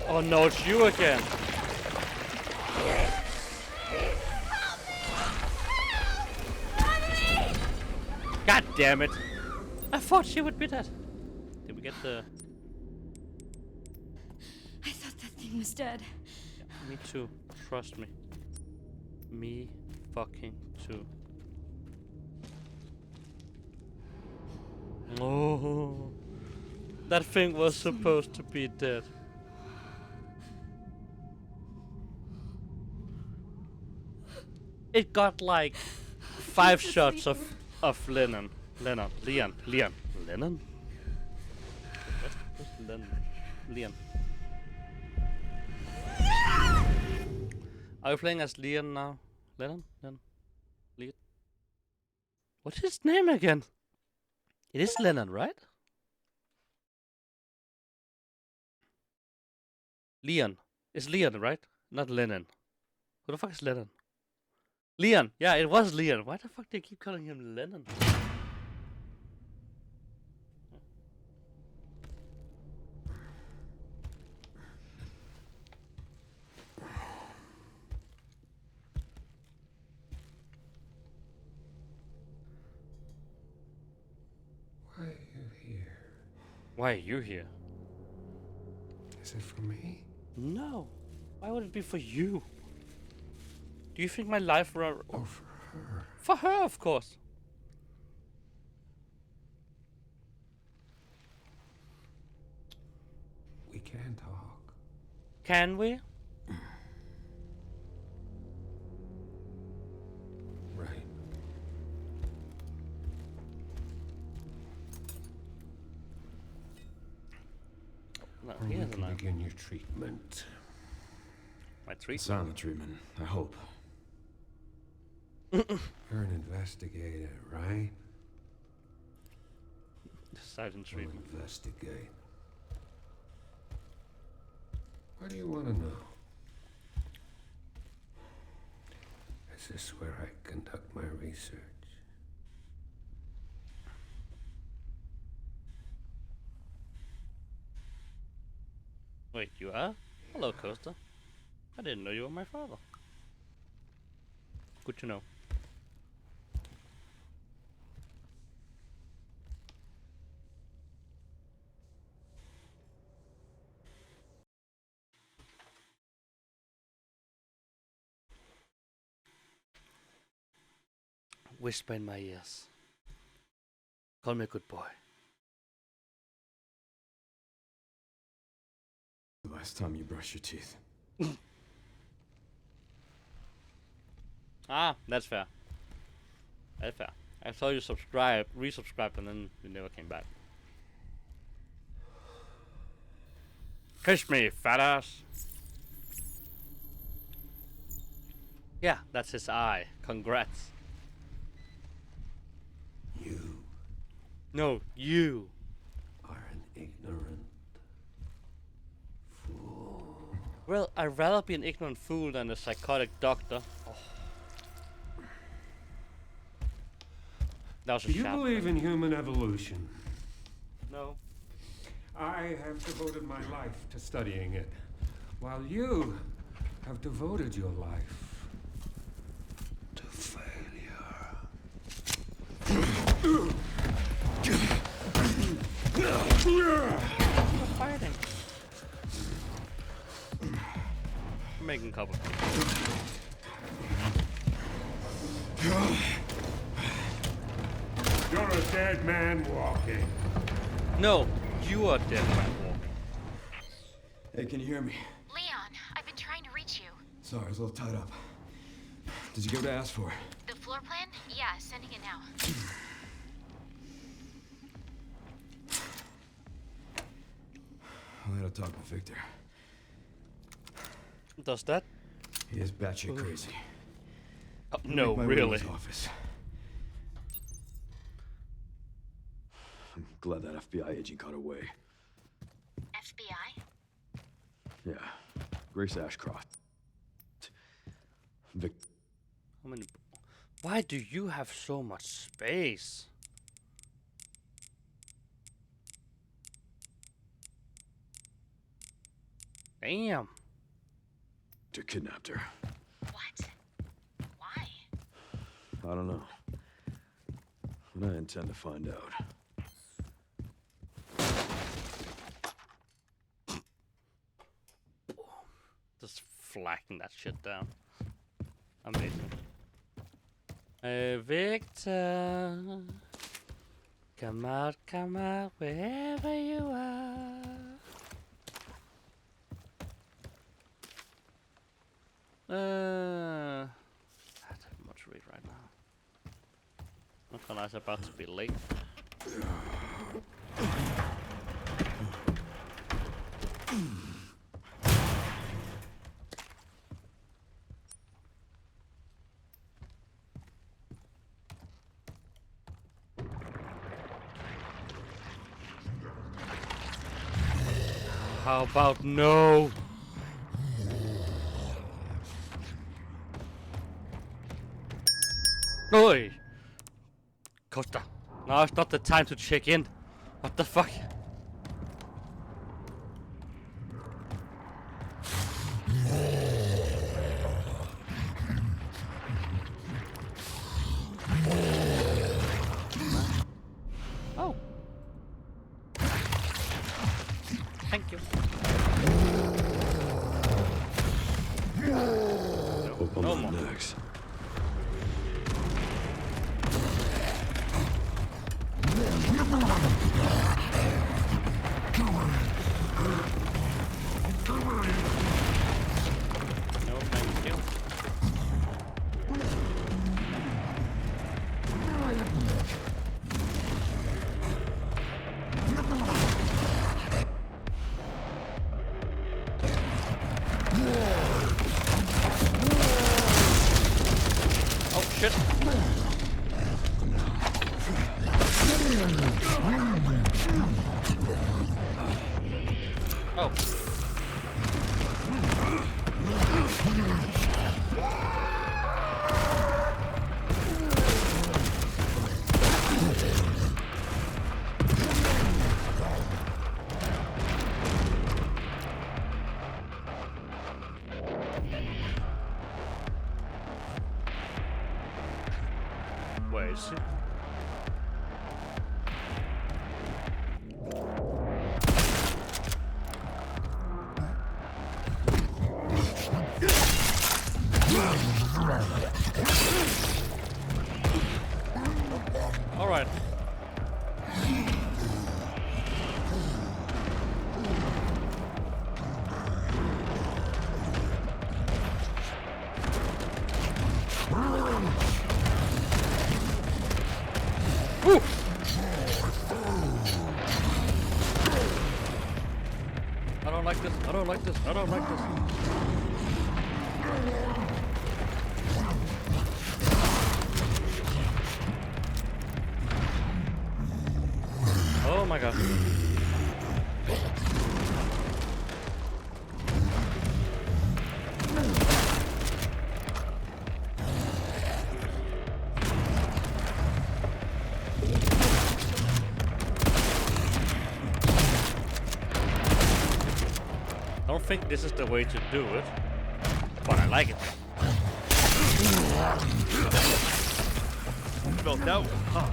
Speaker 1: Oh no, it's you again. God damn it. I thought she would be dead. Did we get the...
Speaker 3: I thought that thing was dead.
Speaker 1: Yeah, me too. Trust me. Me fucking too. Oh, that thing was supposed to be dead. It got like 5 shots of Lennon. Leon. Lennon? What's Lennon? Leon. Are you playing as Leon now? Lennon? Leon? What's his name again? It is Lennon, right? Leon. It's Leon, right? Not Lennon. Who the fuck is Lennon? Leon. Yeah, it was Leon. Why the fuck do they keep calling him Lennon?
Speaker 11: Why are you here?
Speaker 1: Why are you here?
Speaker 11: Is it for me?
Speaker 1: No. Why would it be for you? Do you think my life were...
Speaker 11: Oh, for her.
Speaker 1: For her, of course.
Speaker 11: We can talk.
Speaker 1: Can we?
Speaker 11: Right.
Speaker 1: No,
Speaker 11: When
Speaker 1: he
Speaker 11: you
Speaker 1: has a
Speaker 11: can
Speaker 1: knife.
Speaker 11: begin your treatment.
Speaker 1: My treatment?
Speaker 6: Silent treatment, I hope.
Speaker 11: You're an investigator, right?
Speaker 1: Silent treatment.
Speaker 11: We'll investigate. What do you want to know? Is this where I conduct my research?
Speaker 1: Wait, you are? Hello, Costa. I didn't know you were my father. Good to know. Whisper in my ears. Call me a good boy.
Speaker 6: The last time you brush your teeth.
Speaker 1: Ah, that's fair. That's fair. I saw you resubscribed, and then you never came back. Kiss me, fat ass. Yeah, that's his eye. Congrats.
Speaker 11: You
Speaker 1: No, you.
Speaker 11: are an ignorant fool.
Speaker 1: Well, I'd rather be an ignorant fool than a psychotic doctor. Oh. That was a
Speaker 11: Do you
Speaker 1: sharp
Speaker 11: believe
Speaker 1: one.
Speaker 11: in human evolution?
Speaker 1: No.
Speaker 11: I have devoted my life to studying it, while you have devoted your life to failure.
Speaker 1: We're fighting. I'm making cover.
Speaker 11: You're a dead man walking.
Speaker 1: No, you are dead man walking.
Speaker 6: Hey, can you hear me?
Speaker 2: Leon, I've been trying to reach you.
Speaker 6: Sorry, I was a little tied up. Did you get what I asked for?
Speaker 2: The floor plan? Yeah, sending it now.
Speaker 6: I gotta talk to Victor.
Speaker 1: Does that?
Speaker 6: He is batshit crazy.
Speaker 1: Oh, no, really.
Speaker 6: Office. I'm glad that FBI agent got away.
Speaker 2: FBI?
Speaker 6: Yeah, Grace Ashcroft. Vic.
Speaker 1: How many? Why do you have so much space? Damn.
Speaker 6: Victor kidnapped her.
Speaker 2: What? Why?
Speaker 6: I don't know. And I intend to find out.
Speaker 1: Just flacking that shit down. Amazing. Victor. Come out, wherever you are. I don't have much to read right now. Not gonna lie, it's about to be late. How about no? Oi! Costa, now it's not the time to check in. What the fuck? Oh. Thank you.
Speaker 6: Hope I'm
Speaker 1: No
Speaker 6: not
Speaker 1: more.
Speaker 6: next.
Speaker 1: No, thank you. Oh shit. Oh. Where is he? All right. Woo! I don't like this. I don't like this. I don't like this. Oh my god. I don't think this is the way to do it, but I like it. Well, no. Huh.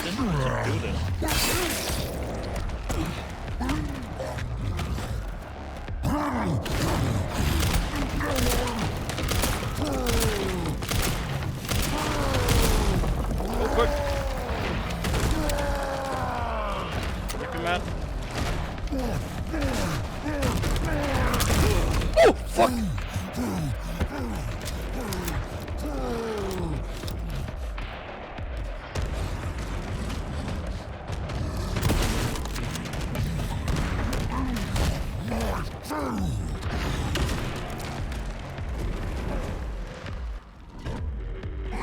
Speaker 1: just interested to do this. Oh, quick! Quick, man. Oh, fuck!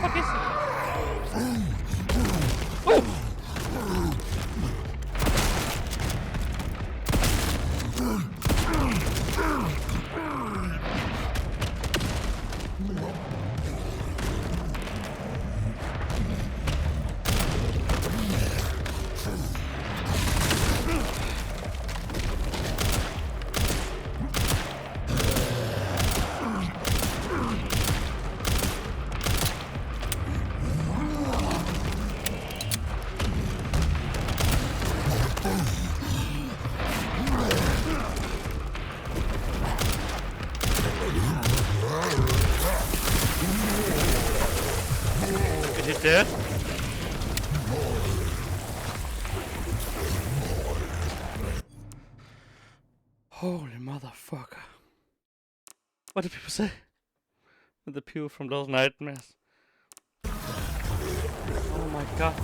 Speaker 1: Fuck is it? Oh! Is he dead? Holy motherfucker. What did people say? The people from those nightmares. Oh my god.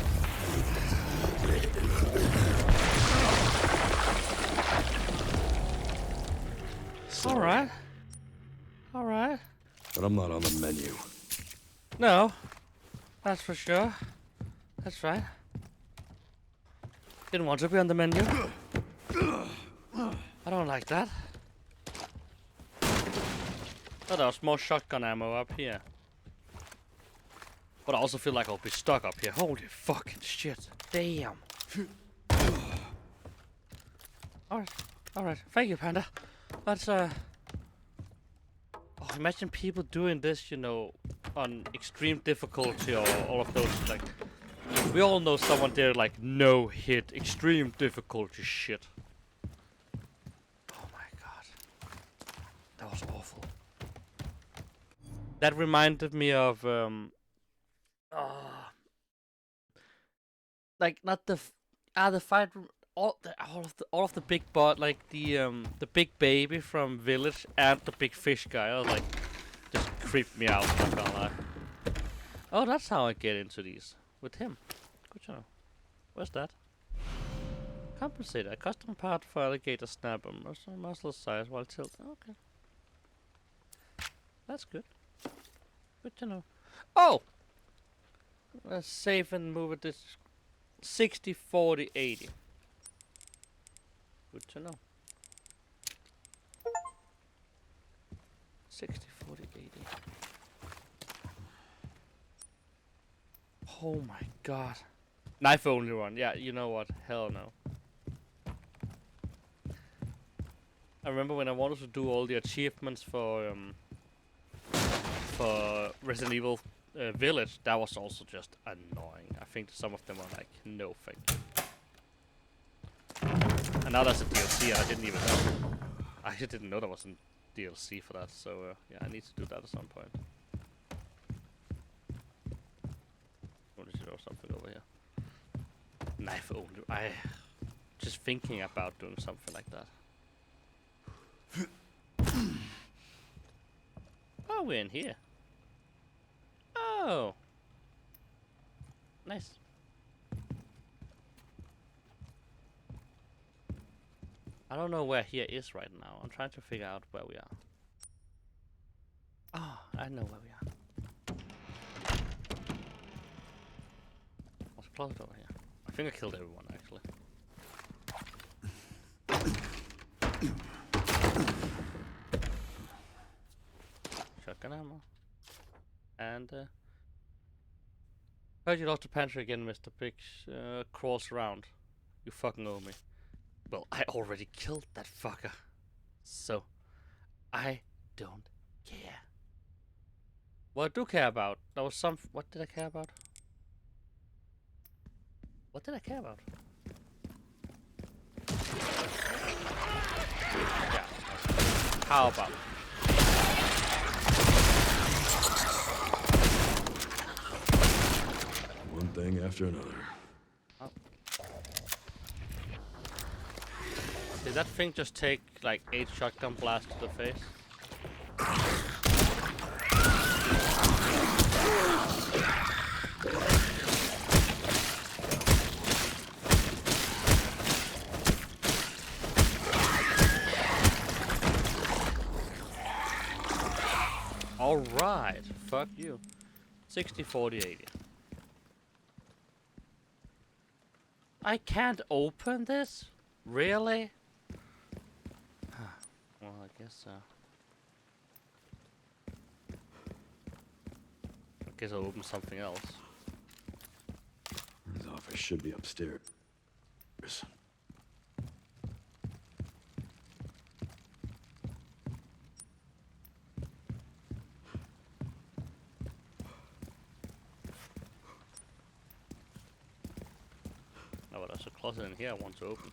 Speaker 1: Alright. Alright.
Speaker 6: But I'm not on the menu.
Speaker 1: No. That's for sure. That's right. Didn't want to be on the menu. I don't like that. Oh, there's more shotgun ammo up here. But I also feel like I'll be stuck up here. Holy fucking shit. Damn. Alright. Alright. Thank you, Panda. Let's, Oh, imagine people doing this, you know, on extreme difficulty or all of those, like... We all know someone there, like, no hit, extreme difficulty shit. Oh my god. That was awful. That reminded me of, like, not the... the fight... All of the big bot, like the big baby from Village and the big fish guy. I was like, just creeped me out, not gonna lie. Oh, that's how I get into these. With him. Good to know. Where's that? Compensator. A custom part for alligator snapper. Muscle size while tilted. Okay. That's good. Good to know. Oh! Let's save and move it this 60, 40, 80. Good to know. 60, 40, 80. Oh my god. Knife only run. Yeah, you know what? Hell no. I remember when I wanted to do all the achievements for Resident Evil Village, that was also just annoying. I think some of them are like, no thank you. And now that's a DLC, and I didn't even know. I didn't know there was a DLC for that, so yeah, I need to do that at some point. What is there something over here? Knife only. I just thinking about doing something like that. Oh, we're in here. Oh, nice. I don't know where here is right now. I'm trying to figure out where we are. Ah, oh, I know where we are. What's closed over here? I think I killed everyone, actually. Shotgun ammo. And, heard you lost the pantry again, Mr. Big crawls around. You fucking owe me. Well, I already killed that fucker. So, I don't care. What I do care about, there was some... What did I care about? What did I care about? Yeah. How about?
Speaker 6: One thing after another.
Speaker 1: Oh. Did that thing just take like 8 shotgun blasts to the face? Alright, fuck you. 60, 40, 80. I can't open this? Really? Well, I guess so. I guess I'll open something else.
Speaker 6: His office should be upstairs.
Speaker 1: Oh, but there's a closet in here I want to open.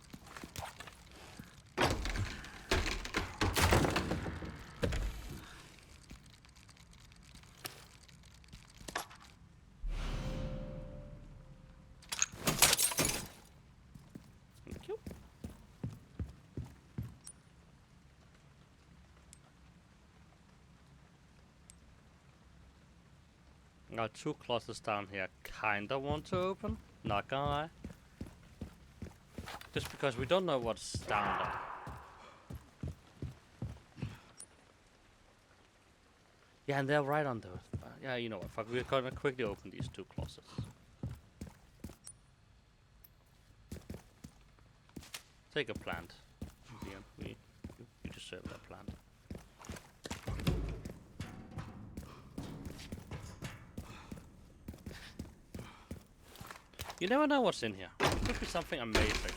Speaker 1: Thank you. Got 2 closets down here. Kinda want to open. Not gonna lie. Just because we don't know what's down there. Yeah, and they're right on the... yeah, you know what, fuck, we're gonna quickly open these 2 closets. Take a plant. Yeah, you deserve that plant. You never know what's in here. It could be something amazing.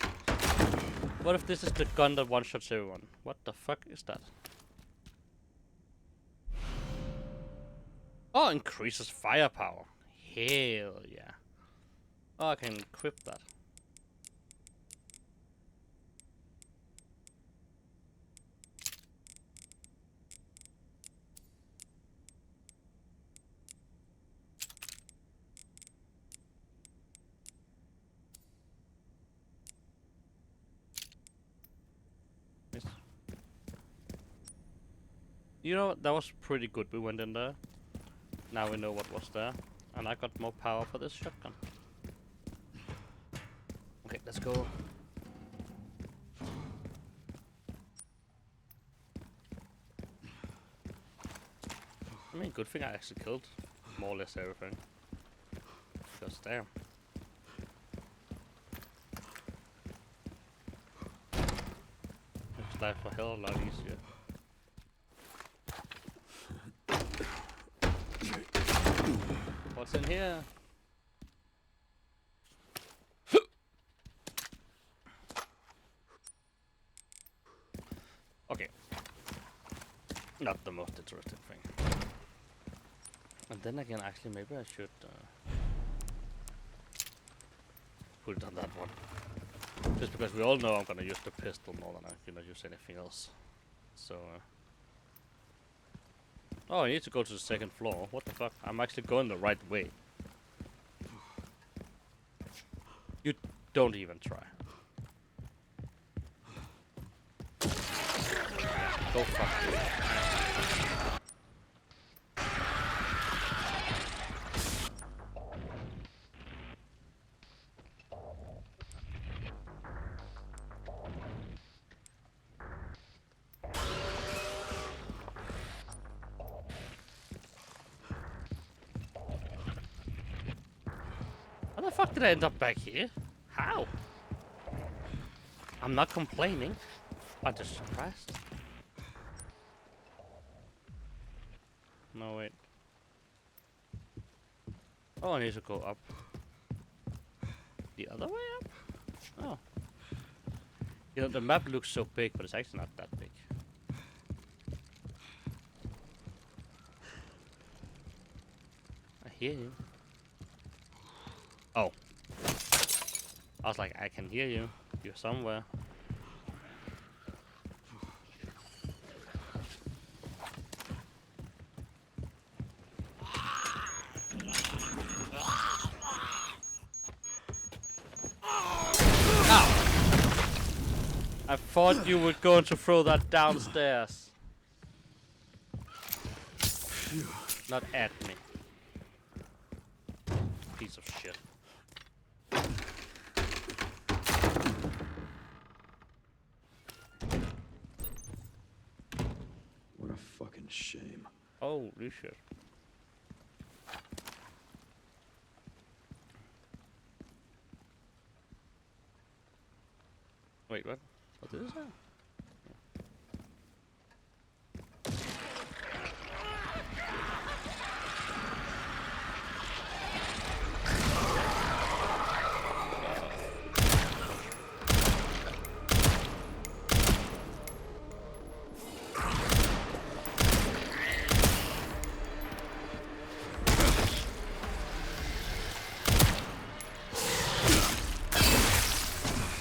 Speaker 1: What if this is the gun that one-shots everyone? What the fuck is that? Oh, increases firepower. Hell yeah. Oh, I can equip that. Yes. You know, that was pretty good. We went in there. Now we know what was there. And I got more power for this shotgun. Okay, let's go. I mean, good thing I actually killed more or less everything. Because damn. Makes life a hell of a lot easier. What's in here? Okay. Not the most interesting thing. And then again, actually, maybe I should put it on that one. Just because we all know I'm gonna use the pistol more than I'm gonna use anything else. So, oh, I need to go to the 2nd floor. What the fuck? I'm actually going the right way. You don't even try. Go fuck you. How the fuck did I end up back here? How? I'm not complaining. I'm just surprised. No, wait. Oh, I need to go up. The other way up? Oh. You know, the map looks so big, but it's actually not that big. I hear you. Oh. I was like, I can hear you. You're somewhere. Ow! I thought you were going to throw that downstairs. Not at me. Piece of shit.
Speaker 6: What a fucking shame.
Speaker 1: Holy shit. Wait, what? What is that?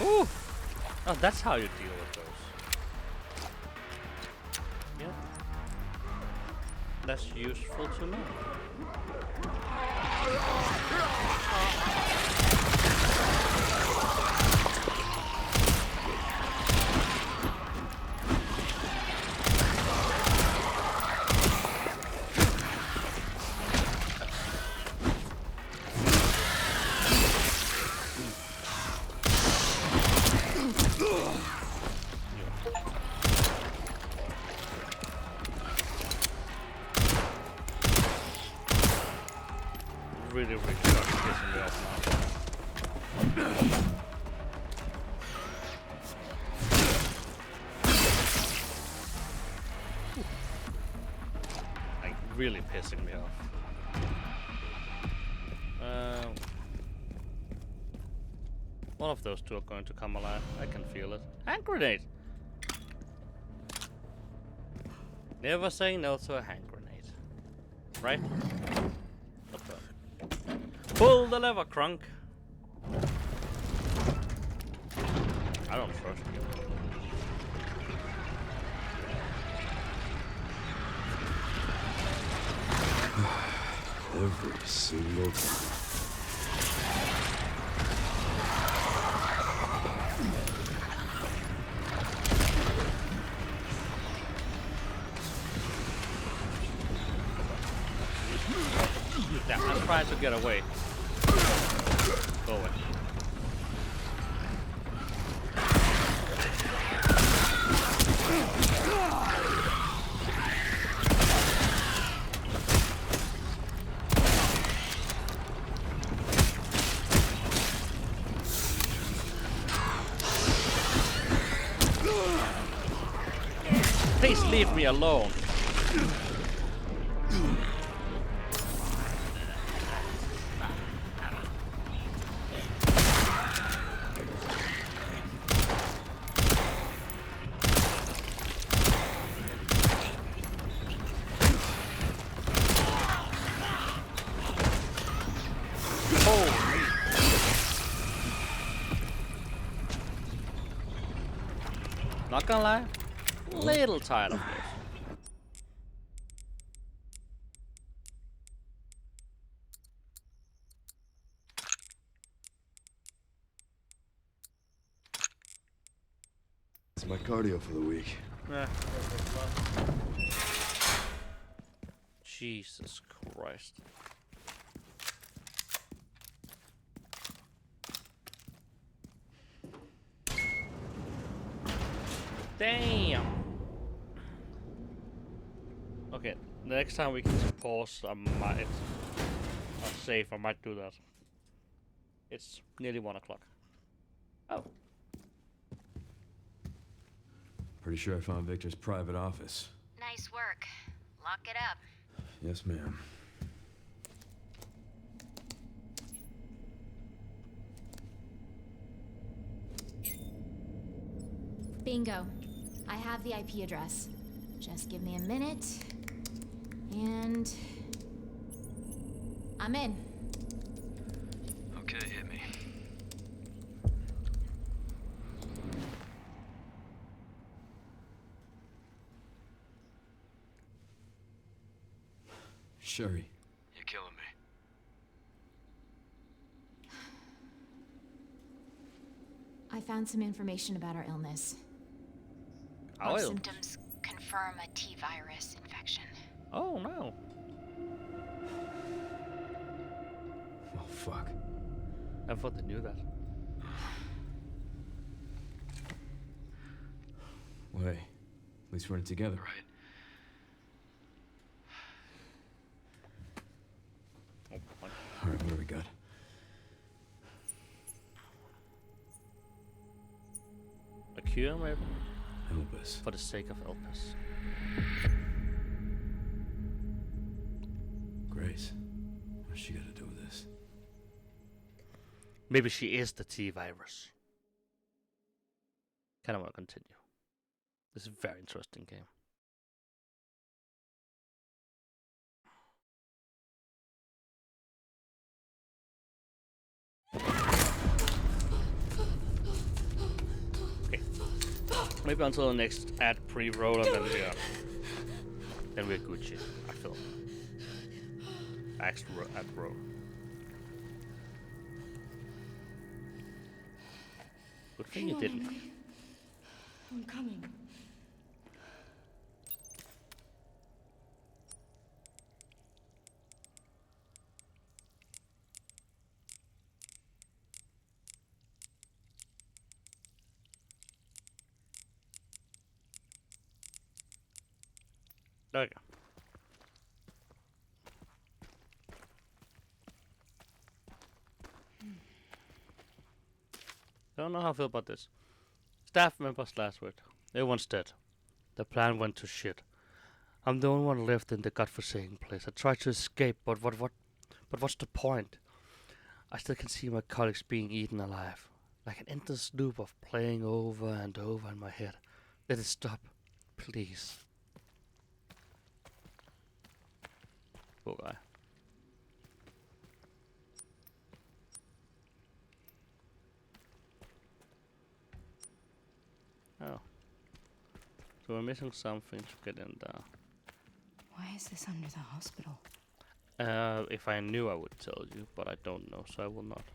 Speaker 1: Ooh! Oh, that's how you deal with those. Yeah. That's useful to know. Really starting pissing me off now. Like, really pissing me off. One of those two are going to come alive. I can feel it. Hand grenade! Never say no to a hand grenade. Right? Pull the lever, Crunk. I don't trust you.
Speaker 6: Every single time.
Speaker 1: Yeah, I'm trying to get away. Go away. Please leave me alone. Not gonna lie, little tired of this.
Speaker 6: It's my cardio for the week.
Speaker 1: Jesus Christ. Damn. Okay, the next time we can pause, I might. I'll save. I might do that. It's nearly 1 o'clock. Oh.
Speaker 6: Pretty sure I found Victor's private office.
Speaker 2: Nice work. Lock it up.
Speaker 6: Yes, ma'am.
Speaker 2: Bingo. I have the IP address. Just give me a minute. And I'm in.
Speaker 6: Okay, hit me. Sherry.
Speaker 14: You're killing me.
Speaker 2: I found some information about our illness.
Speaker 1: Our
Speaker 2: Our
Speaker 1: illness?
Speaker 2: symptoms confirm a T-virus infection.
Speaker 1: Oh no.
Speaker 6: Oh, fuck.
Speaker 1: I thought they knew that.
Speaker 6: Well, hey, at least we're in it together.
Speaker 14: Right.
Speaker 6: Alright, what do we got?
Speaker 1: A cure, maybe?
Speaker 6: Elvis.
Speaker 1: For the sake of Elvis.
Speaker 6: Grace. What's she got to do with this?
Speaker 1: Maybe she is the T-virus. Kind of want to continue. This is a very interesting game. Okay. Maybe until the next ad pre-roll and then we're Gucci. I feel. Next ad roll. Good thing you didn't.
Speaker 3: I'm coming.
Speaker 1: There we go. Don't know how I feel about this. Staff members last word. Everyone's dead. The plan went to shit. I'm the only one left in the godforsaken place. I tried to escape, but what's the point? I still can see my colleagues being eaten alive. Like an endless loop of playing over and over in my head. Let it stop. Please. Poor guy. Oh. So we're missing something to get in there.
Speaker 3: Why is this under the hospital?
Speaker 1: If I knew I would tell you, but I don't know, so I will not.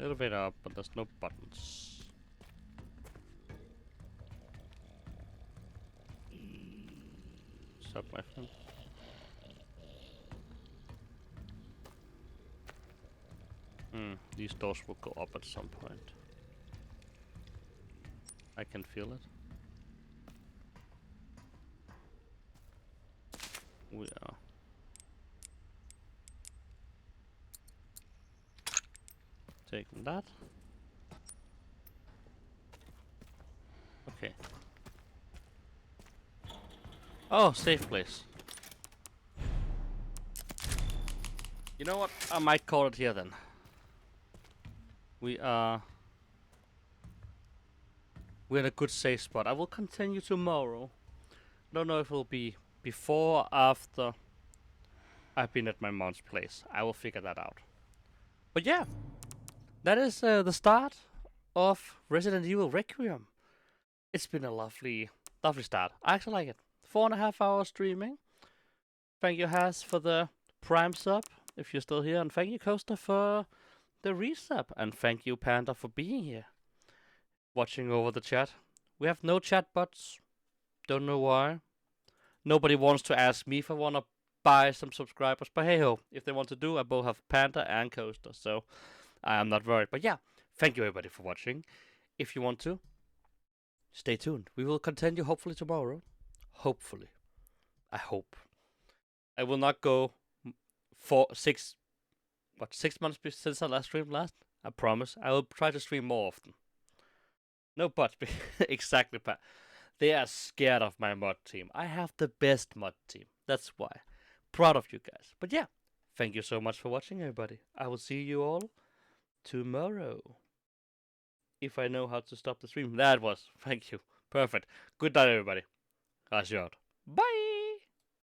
Speaker 1: Elevator up, but there's no buttons. Stop, my friend. These doors will go up at some point. I can feel it. We are. Taking that. Okay. Oh, safe place. You know what? I might call it here then. We're in a good safe spot. I will continue tomorrow. Don't know if it will be before or after I've been at my mom's place. I will figure that out. But yeah, that is the start of Resident Evil Requiem. It's been a lovely start. I actually like it. 4.5 hours streaming. Thank you, Has, for the Prime sub, if you're still here. And thank you, Coaster, for the resub. And thank you, Panda, for being here. Watching over the chat. We have no chat bots. Don't know why. Nobody wants to ask me if I want to buy some subscribers. But hey ho, if they want to do, I both have Panda and Coaster. So I am not worried. But yeah, thank you everybody for watching. If you want to, stay tuned. We will continue hopefully tomorrow. Hopefully. I hope. I will not go 6 months since I last streamed last? I promise. I will try to stream more often. No buts. Exactly, Pat. They are scared of my mod team. I have the best mod team. That's why. Proud of you guys. But yeah, thank you so much for watching, everybody. I will see you all tomorrow. If I know how to stop the stream. That was. Thank you. Perfect. Good night, everybody. I'll see you out. Bye!